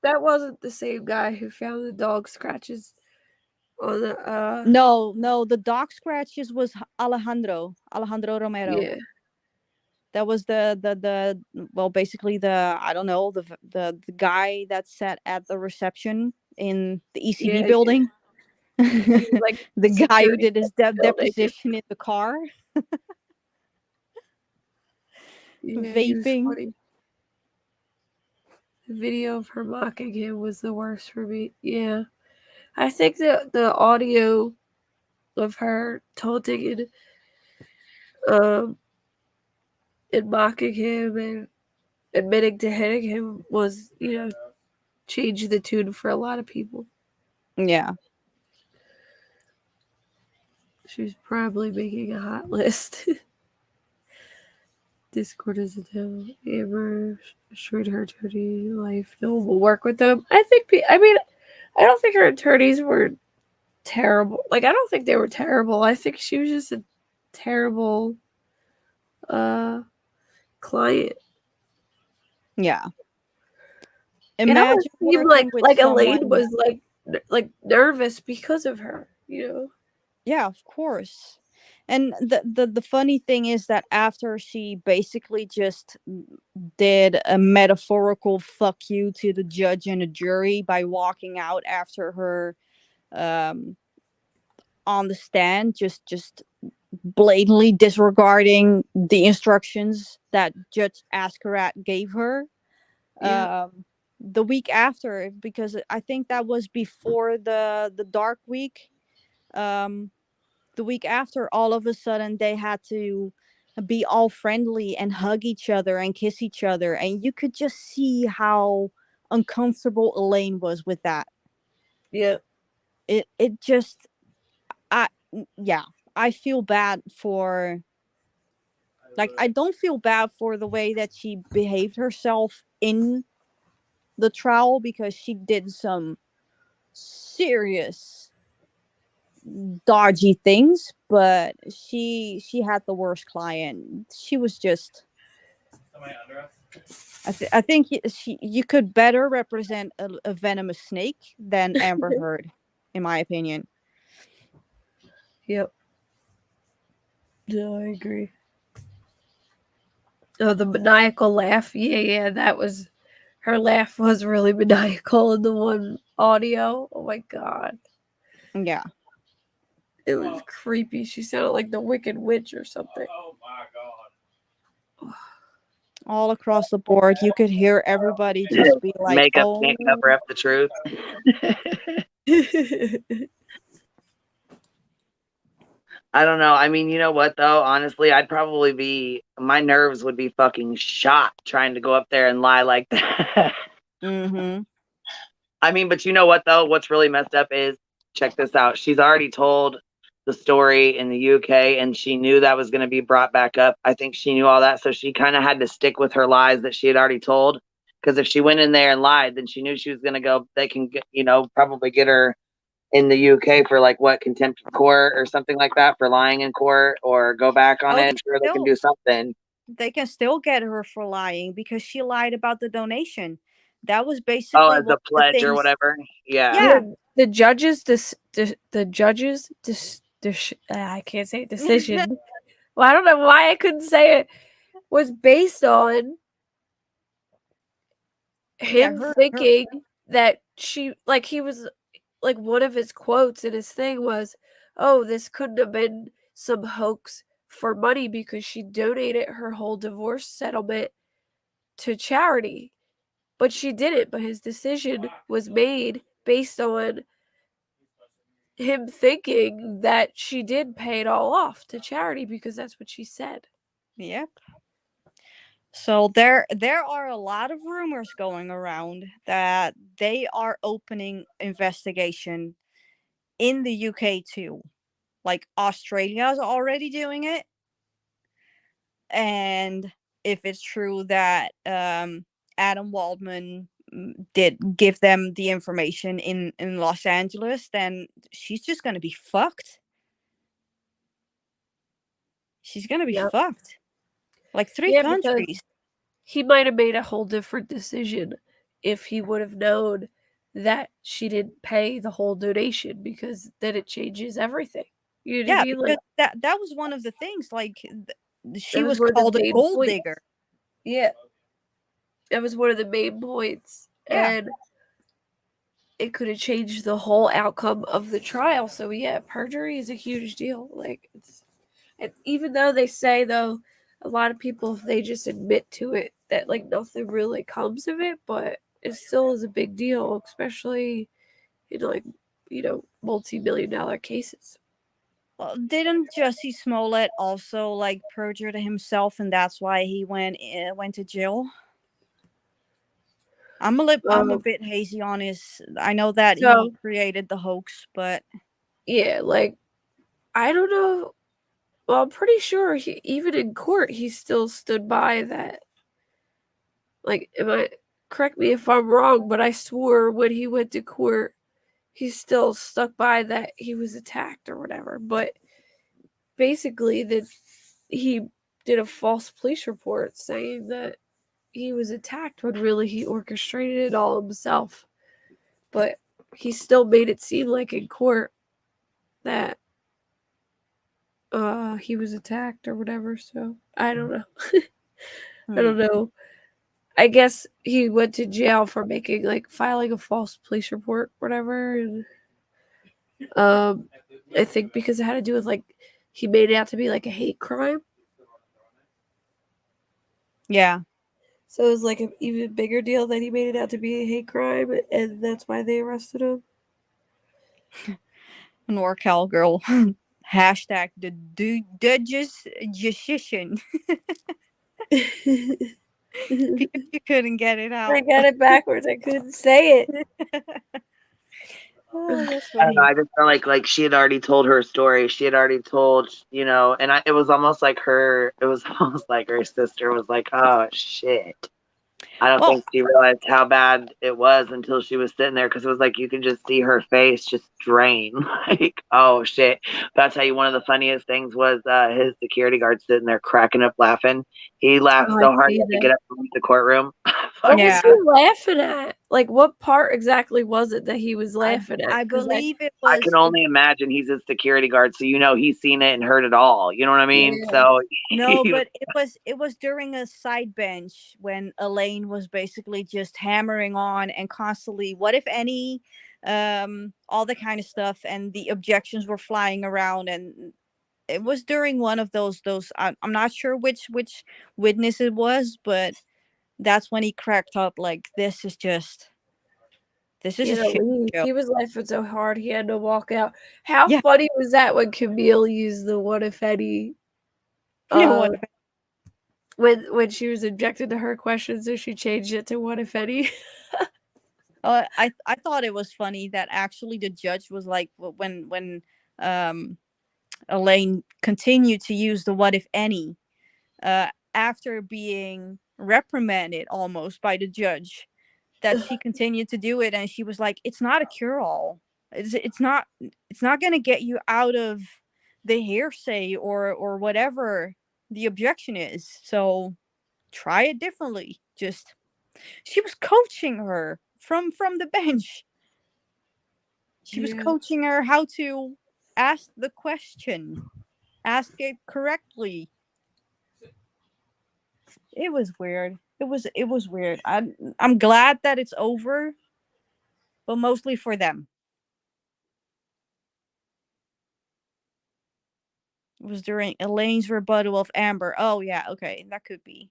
That wasn't the same guy who found the dog scratches on the No, the dog scratches was Alejandro Romero. Yeah. That was the well, basically I don't know, the guy that sat at the reception in the ECB building. Like the guy who did his deposition in the car. Vaping. The video of her mocking him was the worst for me. Yeah. I think that the audio of her taunting and mocking him and admitting to hitting him was, changed the tune for a lot of people. Yeah. She's probably making a hot list. Discord is a devil. Amber assured her attorney life no one will work with them. I don't think her attorneys were terrible. Like, I don't think they were terrible. I think she was just a terrible client. Yeah. Imagine it almost seemed like Elaine someone... was like nervous because of her, Yeah, of course. And the funny thing is that after she basically just did a metaphorical fuck you to the judge and the jury by walking out after her on the stand, just blatantly disregarding the instructions that Judge Askerat gave her. Yeah. The week after, because I think that was before the dark week. The week after, all of a sudden they had to be all friendly and hug each other and kiss each other, and you could just see how uncomfortable Elaine was with that. Yeah. It just, I feel bad for, like, I don't feel bad for the way that she behaved herself in the trial, because she did some serious dodgy things, but she had the worst client. She was just, I think you could better represent a venomous snake than Amber Heard, in my opinion. Yep. No, I agree. Oh, the maniacal laugh. Yeah, that was, her laugh was really maniacal in the one audio. Oh my god. Yeah. It was creepy. She sounded like the Wicked Witch or something. Oh my god. All across the board, you could hear everybody just be like, Makeup oh. can't cover up the truth. I don't know. I mean, you know what though? Honestly, my nerves would be fucking shot trying to go up there and lie like that. Mm-hmm. I mean, but you know what though? What's really messed up is, check this out. She's already told the story in the UK and she knew that was going to be brought back up. I think she knew all that. So she kind of had to stick with her lies that she had already told. Because if she went in there and lied, then she knew she was going to go, they can get, probably get her in the UK for contempt of court or something like that for lying in court, or go back on it. Sure, they can do something. They can still get her for lying because she lied about the donation. That was basically as a pledge or whatever. Yeah. The judges, I can't say it, decision. Well, I don't know why I couldn't say it. Was based on him thinking that she, he was, one of his quotes in his thing was, "Oh, this couldn't have been some hoax for money because she donated her whole divorce settlement to charity." But she didn't. But his decision was made based on him thinking that she did pay it all off to charity because that's what she said. Yep. So there are a lot of rumors going around that they are opening investigation in the UK too. Like Australia is already doing it. And if it's true that Adam Waldman did give them the information in Los Angeles, then she's just going to be fucked. She's going to be fucked. Like 3 countries. He might have made a whole different decision if he would have known that she didn't pay the whole donation, because then it changes everything. You know what I mean? Because that was one of the things. Like, she was called a gold digger. Yeah. That was one of the main points. Yeah. And it could have changed the whole outcome of the trial. So yeah, perjury is a huge deal. Even though they say, though, a lot of people, they just admit to it that nothing really comes of it, but it still is a big deal, especially in like, multi-million-dollar cases. Well, didn't Jussie Smollett also like perjure himself, and that's why he went to jail? I'm a bit hazy on his. I know that he So created the hoax, but yeah, like I don't know. Well, I'm pretty sure even in court he still stood by that. Like, correct me if I'm wrong, but I swore when he went to court, he still stuck by that he was attacked or whatever. But basically, that he did a false police report saying that he was attacked when really he orchestrated it all himself. But he still made it seem like in court that he was attacked or whatever. So I don't know. I don't know. I guess he went to jail for filing a false police report, whatever. And I think because it had to do with he made it out to be like a hate crime. yeah. So it was like an even bigger deal that he made it out to be a hate crime, and that's why they arrested him. NorCal girl. Hashtag the decision. Because you couldn't get it out. I got it backwards. I couldn't say it. Oh, that's I don't know. funny. I just felt like she had already told her story. She had already told, and it was almost like her. It was almost like her sister was like, "Oh shit." I don't think she realized how bad it was until she was sitting there, because it was like you could just see her face just drain. Like, oh shit. But I'll tell you, one of the funniest things was his security guard sitting there cracking up laughing. He laughed so hard he had to get up and leave the courtroom. What was he laughing at? Like, what part exactly was it that he was laughing at? I believe it I was. can only imagine he's a security guard, so he's seen it and heard it all. You know what I mean? Yeah. So No, but it was during a side bench when Elaine was basically just hammering on and constantly, what if any, all the kind of stuff, and the objections were flying around, and it was during one of those. I'm not sure which witness it was, but that's when he cracked up. Like, this is a shit show. He was laughing so hard he had to walk out. How funny was that when Camille used the "what if any"? What if when she was objected to her question, so she changed it to "what if any." I thought it was funny that actually the judge was like, when Elaine continued to use the "what if any" after being reprimanded almost by the judge, that she continued to do it, and she was like, "It's not a cure-all. It's not going to get you out of the hearsay or whatever the objection is. So try it differently." She was coaching her from the bench. She was coaching her how to ask the question, ask it correctly. It was weird. It was weird. I'm glad that it's over, but mostly for them. It was during Elaine's rebuttal of Amber. Oh yeah, okay, that could be.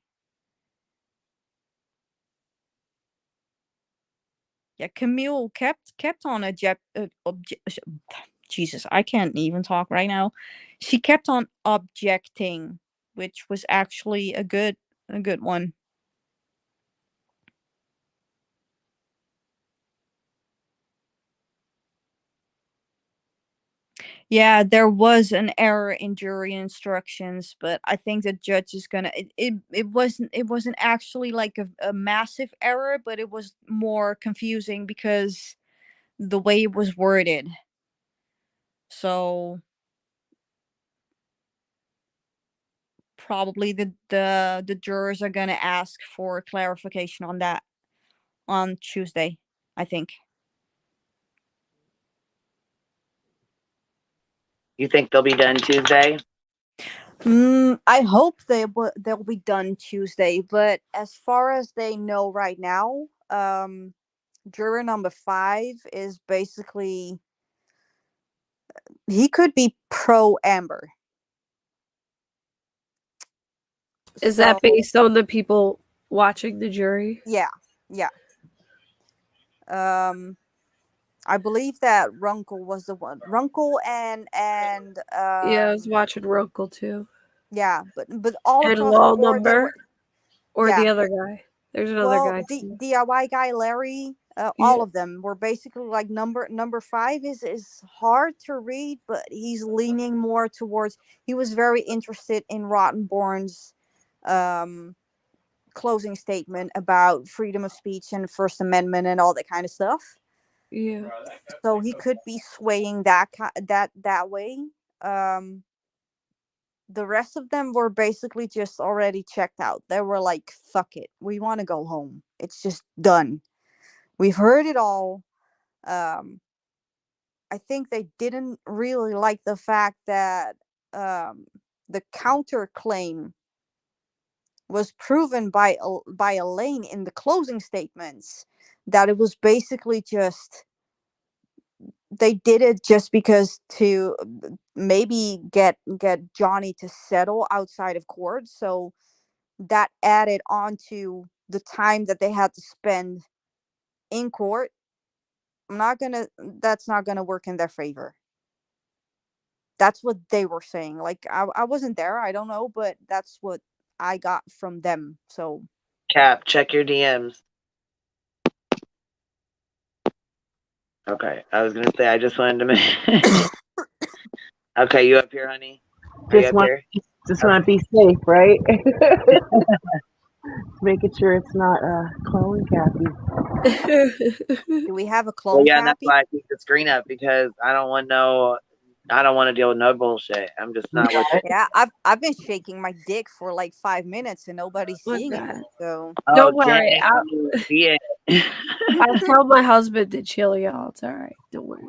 Yeah, Camille kept on Jesus, I can't even talk right now. She kept on objecting, which was actually a good one. Yeah, there was an error in jury instructions, but I think the judge is gonna. It wasn't actually like a massive error, but it was more confusing because the way it was worded. So probably the jurors are gonna ask for clarification on that on Tuesday, I think. you think they'll be done Tuesday? I hope they'll be done Tuesday, but as far as they know right now, juror number 5 is basically, he could be pro Amber. Is that based on the people watching the jury? Yeah. I believe that Runkle was the one. Runkle and Yeah, I was watching Runkle too. yeah, but all And across the Law board there were Number, or yeah. the other guy. There's another Well, guy the too. DIY guy Larry, Yeah. all of them were basically like number 5 is hard to read, but he's leaning more towards. He was very interested in Rottenborn's closing statement about freedom of speech and First Amendment and all that kind of stuff. Yeah. So he could be swaying that way. The rest of them were basically just already checked out. They were like, fuck it, we want to go home, it's just done, we've heard it all. I think they didn't really like the fact that the counterclaim was proven by Elaine in the closing statements, that it was basically just they did it just because to maybe get Johnny to settle outside of court. So that added on to the time that they had to spend in court. That's not gonna work in their favor. That's what they were saying. Like I wasn't there, I don't know, but that's what I got from them. So Cap, check your DMs. Okay, I was gonna say I just wanted to make. Okay, you up here, honey? Are you up here? Just want to be safe, right? Making sure it's not clone Kathy. do we have a clone? Well, yeah, and that's Cappy? why I keep the screen up, because I don't want to deal with no bullshit. I'm just not with it. Yeah, I've been shaking my dick for like 5 minutes and nobody's seeing it. So Don't worry. Yeah. I'll tell my husband to chill, y'all. It's all right. Don't worry.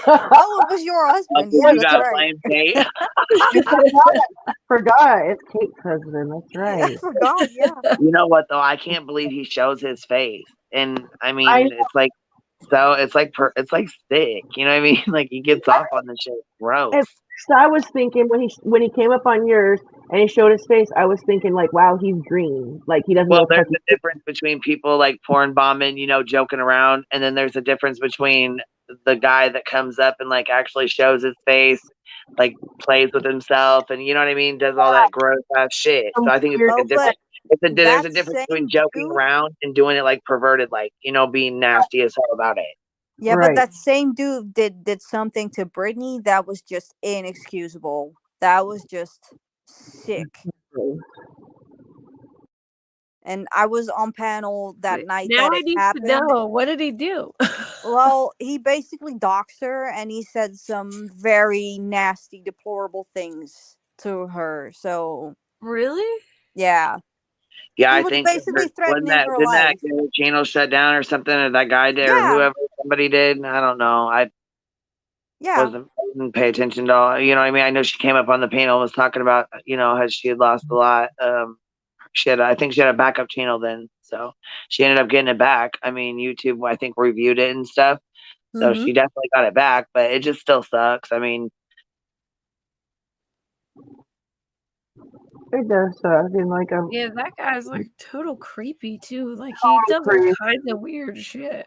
Oh, it was your husband. Yeah, You that's got a right. blind date. Forgot, it's Kate's husband. That's right. I forgot. Yeah. You know what though? I can't believe he shows his face, and I mean, I know. it's like, so it's like sick. You know what I mean? Like he gets off on the shit. Gross. So I was thinking when he came up on yours and he showed his face, I was thinking like, wow, he's green. Like he doesn't. Well, look there's like a difference between people like porn bombing, joking around, and then there's a difference between the guy that comes up and like actually shows his face, like plays with himself, and you know what I mean, does all that gross ass shit. So I think it's like a different. There's a difference between joking around and doing it like perverted, like being nasty as hell about it. Yeah, but that same dude did something to Brittany that was just inexcusable. That was just sick. And I was on panel that night Now that I it need happened. to know, what did he do? Well, he basically doxed her and he said some very nasty, deplorable things to her. So really? Yeah. Yeah, He I was think basically threatening her didn't life. that channel shut down or something, or that guy did, or somebody did. I don't know. I wasn't pay attention to all. You know what I mean? I know she came up on the panel and was talking about how she had lost a lot. I think she had a backup channel then, so she ended up getting it back. I mean, YouTube I think reviewed it and stuff, so she definitely got it back. But it just still sucks. I mean. It does suck. And like Yeah, that guy's like total creepy too. Like he does all kinds of weird shit.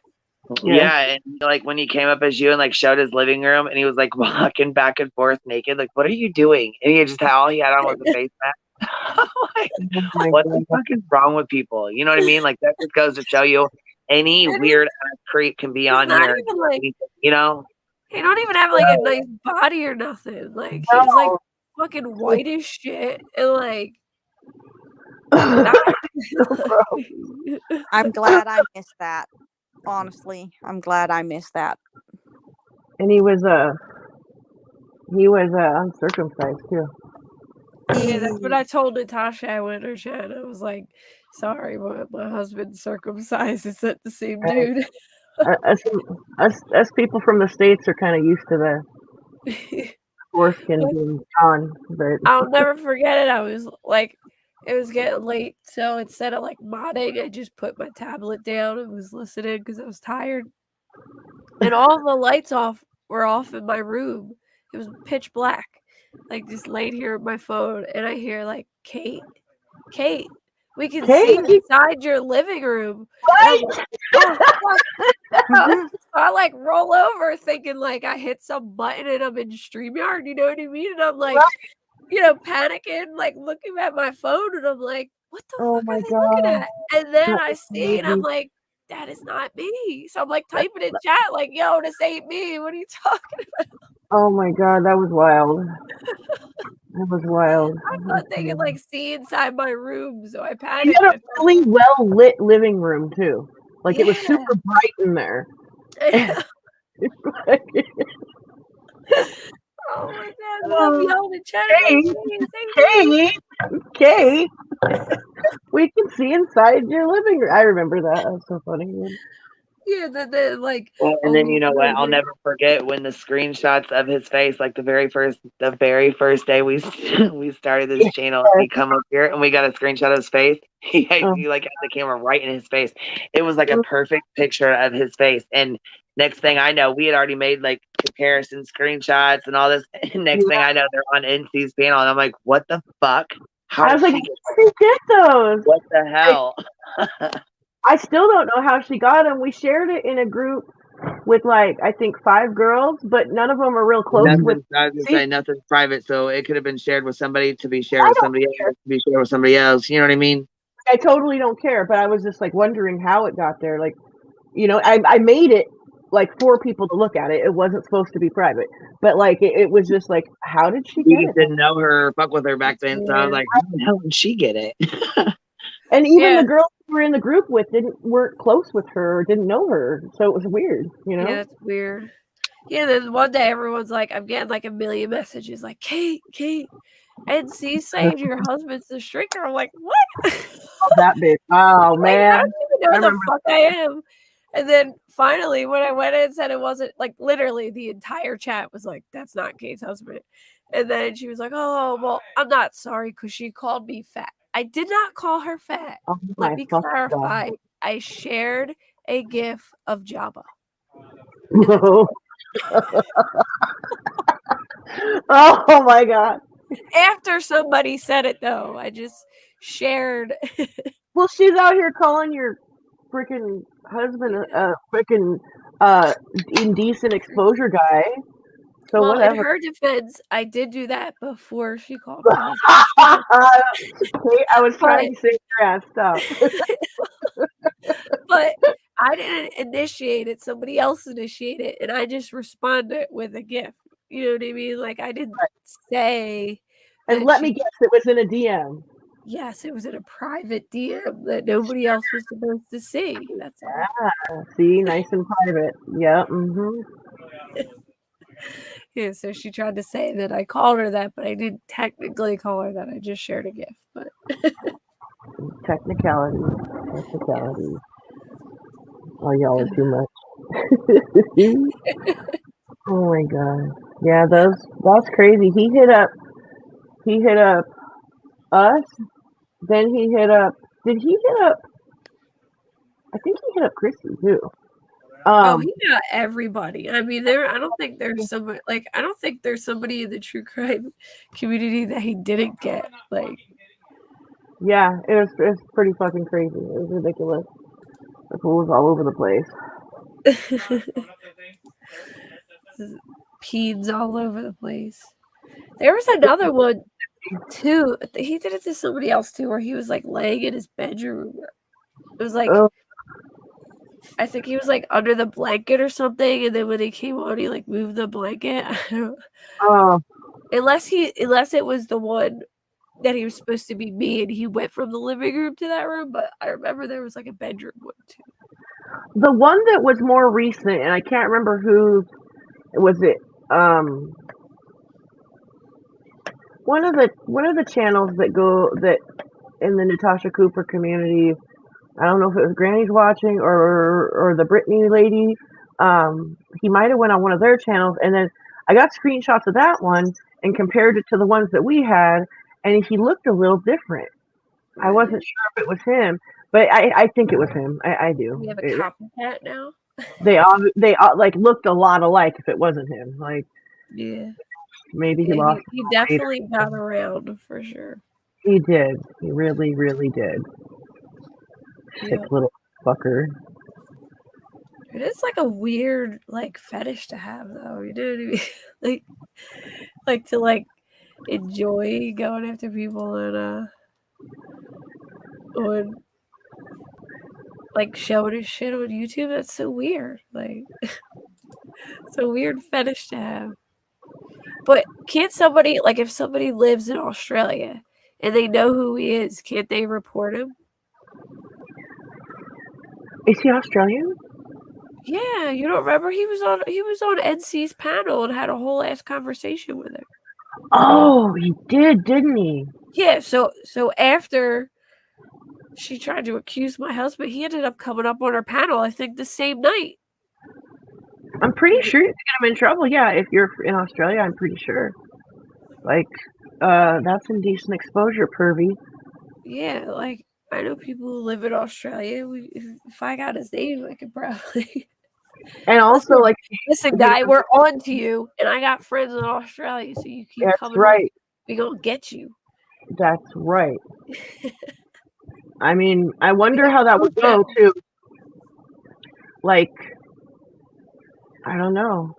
Yeah, and like when he came up as you and like showed his living room, and he was like walking back and forth naked. Like, what are you doing? And he just all he had on was a face mask. Like, what the fuck is wrong with people? You know what I mean? Like that just goes to show you any weird ass creep can be on not here. even, like, He don't even have like a nice body or nothing. Like he's like fucking white as shit and like. I'm glad I missed that. Honestly, I'm glad I missed that. And he was uncircumcised too. Yeah, that's what I told Natasha. I went to her chat. I was like, "Sorry, my husband's circumcised. It's not the same dude." Us people from the States are kind of used to the foreskin being gone, but I'll never forget it. I was like, it was getting late, so instead of like modding, I just put my tablet down and was listening because I was tired. And all the lights were off in my room. It was pitch black. Like just laid here on my phone, and I hear like, Kate, We can Kate? see inside your living room. And I'm like, oh, fuck. So I like roll over thinking like I hit some button and I'm in StreamYard, you know what I mean? And I'm like, you know, panicking, like looking at my phone, and I'm like, what the Oh fuck my are they looking God. at? And then That I was see and I'm crazy. like, that is not me. So I'm like typing in chat, like, yo, this ain't me. What are you talking about? Oh my God, that was wild. That was wild. I thought they could like see inside my room, so I You panicked. had a really well lit living room too. Like it was Yeah. super bright in there. Oh my God, Mom yelled in chat, like, Kate, we can see inside your living room. I remember that. That was so funny. yeah, the like. Well, and then you know what? I'll never forget when the screenshots of his face, like the very first day we we started this channel, he come up here and we got a screenshot of his face. He like had the camera right in his face. It was like a perfect picture of his face. And next thing I know, we had already made like comparison screenshots and all this. And next thing I know, they're on NC's panel, and I'm like, what the fuck? I was like, how did she get those? What the hell? I still don't know how she got them. We shared it in a group with like I think 5 girls, but none of them are real close with. I was gonna say nothing's private, so it could have been shared with somebody to be shared with somebody else, to be shared with somebody else. You know what I mean? I totally don't care, but I was just like wondering how it got there. Like, you know, I made it like for people to look at it. It wasn't supposed to be private, but like it was just like, how did she get We it? just didn't know her or fuck with her back then, so I was like, how the hell did she get it? And even the girls we were in the group with weren't close with her or didn't know her, so it was weird, you know. Yeah, it's weird. Yeah, then one day everyone's like, I'm getting like a million messages like, Kate, NC saved your husband's the streaker. I'm like, what? Oh, that bitch. Oh Like, I man. don't even know who the fuck I am. And then finally, when I went in and said it wasn't, like literally the entire chat was like, that's not Kate's husband. And then she was like, oh, well, I'm not sorry because she called me fat. I did not call her fat. Oh Let my me fucking clarify. God. I shared a GIF of Jabba. Oh my God. After somebody said it though, I just shared. Well, she's out here calling your freaking husband a freaking indecent exposure guy. So Well, whatever. in her defense, I did do that before she called my husband. I was trying to say your ass stuff. But I didn't initiate it. Somebody else initiated it, and I just responded with a gift. You know what I mean? Like I didn't say. And let me guess, it was in a DM. Yes, it was in a private DM that nobody else was supposed to see. That's all. Yeah, see, nice and private. Yeah. Yeah, so she tried to say that I called her that, but I didn't technically call her that. I just shared a gift. But Technicality. Oh, y'all are too much. Oh my God. Yeah, that's crazy. He hit up us. Then he hit up. Did he hit up? I think he hit up Christy too. He got everybody. I mean, I don't think there's somebody I don't think there's somebody in the true crime community that he didn't get. Like, yeah, it was pretty fucking crazy. It was ridiculous. The fool was all over the place. Peens all over the place. There was another one too. He did it to somebody else too, where he was like laying in his bedroom. It was like, I think he was like under the blanket or something, and then when he came on, he like moved the blanket. Unless it was the one that he was supposed to be me, and he went from the living room to that room. But I remember there was like a bedroom one too. The one that was more recent, and I can't remember who was it. One of the channels that in the Natasha Cooper community. I don't know if it was Granny's watching or the Brittany lady. He might have went on one of their channels, and then I got screenshots of that one and compared it to the ones that we had, and he looked a little different. I wasn't sure if it was him, but I think it was him. I do. We have a copycat now. They all like looked a lot alike. If it wasn't him, like yeah, maybe he lost. He definitely got around for sure. He did. He really, really did. Sick Yeah. little fucker. It is like a weird like fetish to have though. You know what I mean? like to like enjoy going after people and on like showing his shit on YouTube. That's so weird. Like it's a weird fetish to have. But can't somebody like if somebody lives in Australia and they know who he is, can't they report him? Is he Australian? Yeah, you don't remember he was on NC's panel and had a whole ass conversation with her. Oh, he did, didn't he? Yeah, so after she tried to accuse my husband, he ended up coming up on her panel, I think the same night. I'm pretty sure you get him in trouble. Yeah, if you're in Australia, I'm pretty sure. Like, that's indecent exposure, pervy. Yeah, like I know people who live in Australia. If I got his name, I could probably. And also, listen, like, listen, guy, we're on to you, and I got friends in Australia, so you keep that's coming. right. We gonna get you. That's right. I mean, I wonder how that would go too. Like, I don't know.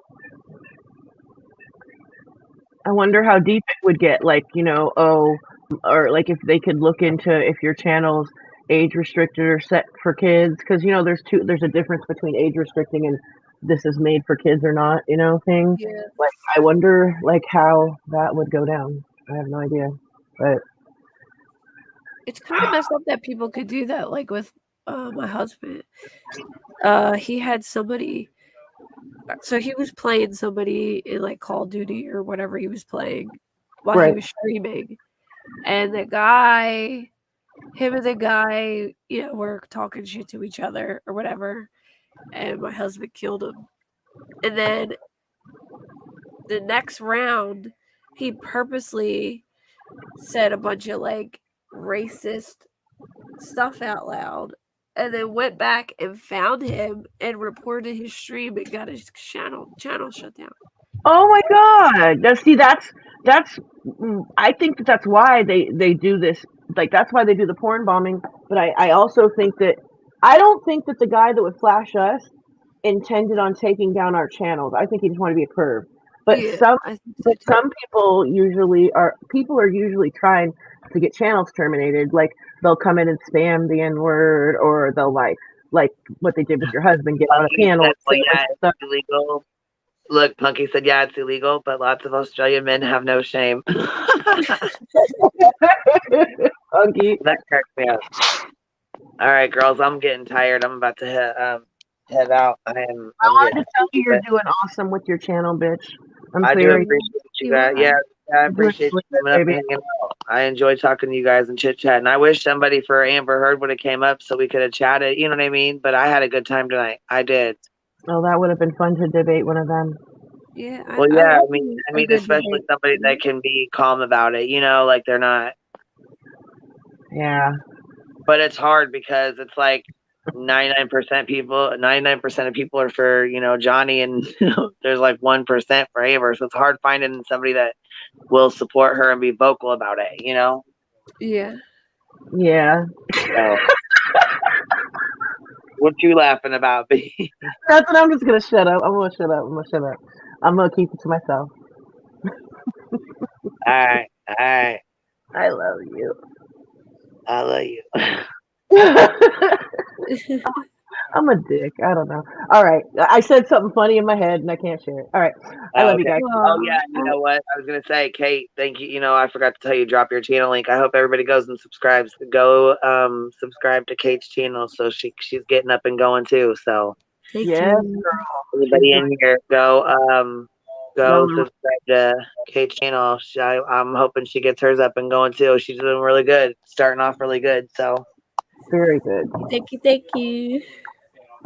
I wonder how deep it would get. Like, or like if they could look into if your channel's age restricted or set for kids, because there's a difference between age restricting and this is made for kids or not, thing. Yeah. Like, I wonder like how that would go down. I have no idea, but It's kind of messed up that people could do that. Like with my husband, he had somebody. So he was playing somebody in like Call of Duty or whatever he was playing while he Right. was streaming, and him and the guy, were talking shit to each other or whatever, and my husband killed him. And then the next round, he purposely said a bunch of like racist stuff out loud, and then went back and found him and reported his stream and got his channel shut down. oh my god, that's I think that's why they do this. Like, that's why they do the porn bombing. But I also think that I don't think that the guy that would flash us intended on taking down our channels. I think he just wanted to be a perv. But Yeah, some I think so too. some people are usually trying to get channels terminated. Like, they'll come in and spam the N-word, or they'll like what they did with your husband, get on a Punky panel. said, well, say a bunch yeah, of stuff. it's illegal. Look, Punky said, yeah, it's illegal, but lots of Australian men have no shame. Punky. That cracks me up. All right, girls, I'm getting tired. I'm about to head out. I wanted to tell you you're doing awesome with your channel, bitch. I do very appreciate you guys. Yeah, I appreciate you coming up and hanging out. I enjoy talking to you guys and chit chatting. I wish somebody for Amber Heard would have came up so we could have chatted. You know what I mean? But I had a good time tonight. I did. Oh, that would have been fun to debate one of them. Yeah. Well, yeah. love I mean, a good especially debate. somebody that can be calm about it. Like they're not. Yeah. But it's hard because it's like 99% of people are for, Johnny, and there's like 1% for Amber. So it's hard finding somebody that will support her and be vocal about it, Yeah. Yeah. So, what you laughing about, B? That's what I'm just gonna shut up. I'm gonna shut up. I'm gonna keep it to myself. All right. I love you. I love you. I'm a dick. I don't know. All right. I said something funny in my head and I can't share it. All right. I love you guys. Oh, yeah. You know what? I was going to say, Kate, thank you. I forgot to tell you, drop your channel link. I hope everybody goes and subscribes. Go subscribe to Kate's channel so she's getting up and going too. So, Yes, girl. Everybody in here, go subscribe to Kate's channel. I'm hoping she gets hers up and going too. She's doing really good. Starting off really good. So, very good. Thank you.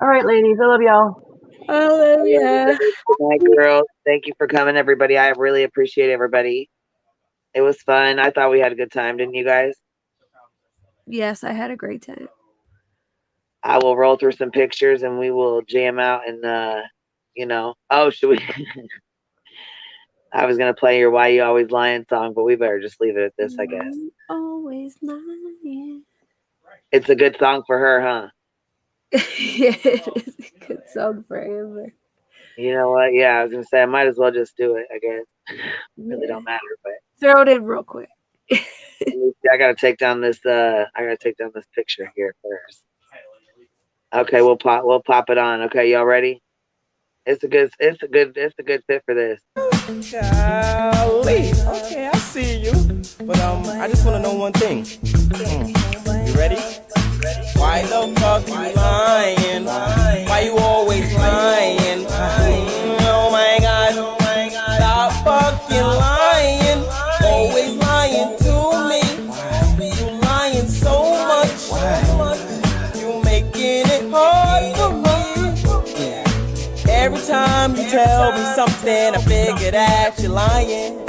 All right, ladies. I love y'all. I love ya. Good night, girls. Thank you for coming, everybody. I really appreciate everybody. It was fun. I thought we had a good time, didn't you guys? Yes, I had a great time. I will roll through some pictures and we will jam out and oh, should we I was gonna play your Why You Always Lying song, but we better just leave it at this, I guess. Always lying. It's a good song for her, huh? Yeah, it is a good song for Amber. You know what? Yeah, I was gonna say I might as well just do it. I guess really don't matter, but throw it in real quick. I gotta take down this. I gotta take down this picture here first. Okay, we'll pop it on. Okay, y'all ready? It's a good fit for this. Golly. Okay, I see you. But I just want to know one thing. You ready? Why the fuck you lying? Why you always lying? Oh my god. Stop fucking lying. Always lying to me. You lying so much. You making it hard for me. Every time you tell me something, I figure that you're lying.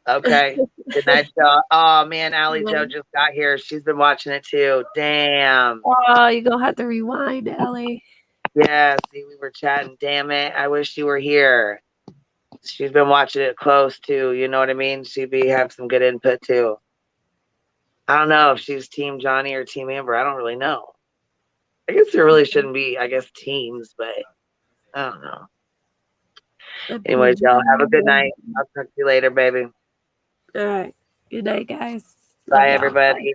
Okay. Good night, y'all. Oh man, Allie Joe just got here. She's been watching it too. Damn. Oh, you're gonna have to rewind, Ellie. Yeah, see, we were chatting. Damn it. I wish she were here. She's been watching it close too. You know what I mean? She'd have some good input too. I don't know if she's Team Johnny or Team Amber. I don't really know. I guess there really shouldn't be, teams, but I don't know. Anyways, y'all have a good night. I'll talk to you later, baby. All right. Good night, guys. Bye, everybody.